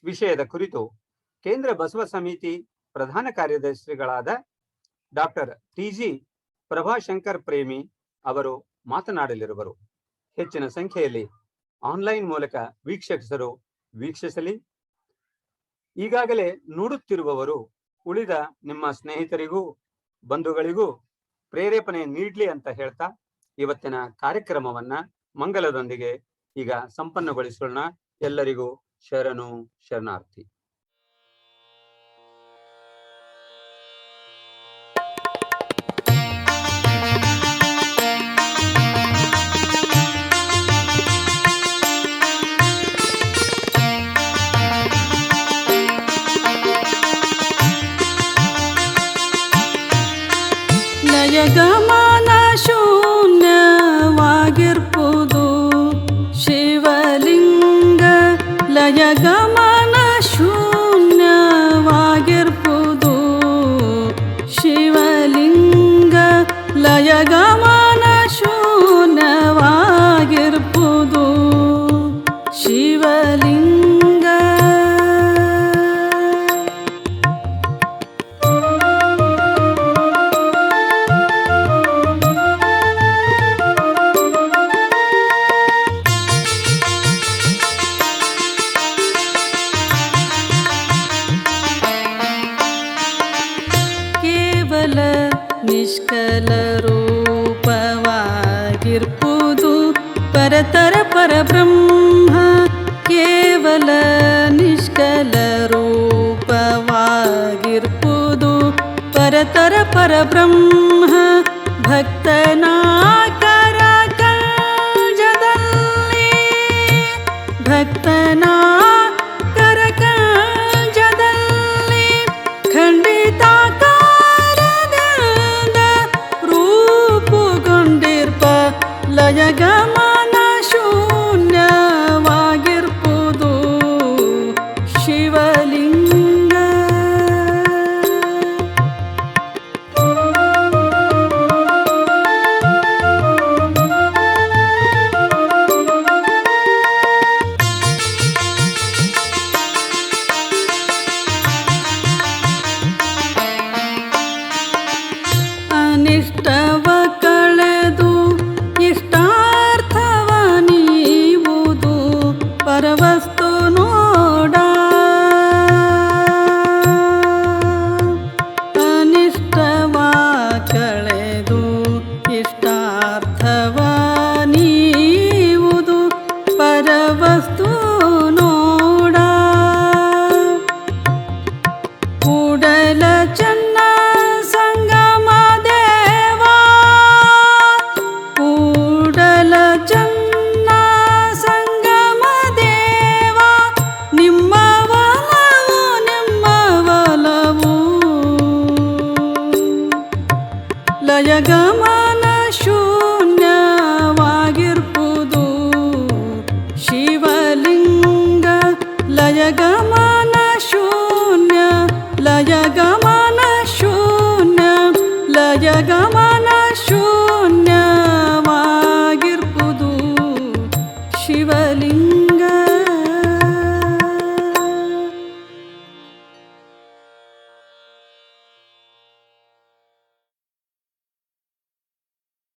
ವಿಷಯದ ಕುರಿತು ಕೇಂದ್ರ ಬಸವ ಸಮಿತಿ ಪ್ರಧಾನ ಕಾರ್ಯದರ್ಶಿಗಳಾದ ಡಾಕ್ಟರ್ TG ಪ್ರಭಾಶಂಕರ್ ಪ್ರೇಮಿ ಅವರು ಮಾತನಾಡಲಿರುವರು. ಹೆಚ್ಚಿನ ಸಂಖ್ಯೆಯಲ್ಲಿ ಆನ್ಲೈನ್ ಮೂಲಕ ವೀಕ್ಷಕರು ವೀಕ್ಷಿಸಲಿ. ಈಗಾಗಲೇ ನೋಡುತ್ತಿರುವವರು ಉಳಿದ ನಿಮ್ಮ ಸ್ನೇಹಿತರಿಗೂ ಬಂಧುಗಳಿಗೂ ಪ್ರೇರೇಪಣೆ ನೀಡಲಿ ಅಂತ ಹೇಳ್ತಾ ಇವತ್ತಿನ ಕಾರ್ಯಕ್ರಮವನ್ನ ಮಂಗಲದೊಂದಿಗೆ ಈಗ ಸಂಪನ್ನಗೊಳಿಸೋಣ. ಎಲ್ಲರಿಗೂ ಶರಣು ಶರಣಾರ್ಥಿ. ಲಯಗಮನ ಶೂನ್ಯವಾಗಿರ್ಪುದು ಶಿವಲಿಂಗ, ಲಯಗಮನ ಶೂನ್ಯವಾಗಿರ್ಪುದು ಶಿವಲಿಂಗ, ಲಯಗಮನ ಶೂನ್ಯವಾಗಿರ್ಪುದು ಶಿವಲಿಂಗ. ನಿಷ್ಕಲ ರೂಪವಾಗಿರ್ಪುದು ಪರತರ ಪರಬ್ರಹ್ಮ, ಕೇವಲ ನಿಷ್ಕಲ ರೂಪವಾಗಿರ್ಪುದು ಪರತರ ಪರಬ್ರಹ್ಮ. ಭಕ್ತನಾಕರ ಕಲ್ಜದಲ್ಲಿ, ಭಕ್ತನಾಕರ ಕಲ್ಜದಲ್ಲಿ ಖಂಡಿತ ಲಯಗಮನ ಶೂನ್ಯವಾಗಿರ್ಪುದು ಶಿವಲಿಂಗ. ಅನಿಷ್ಟವ ಕಳೆದು ಇಷ್ಟಾರ್ಥವ ನೀವುದು ಪರವಸ್ತು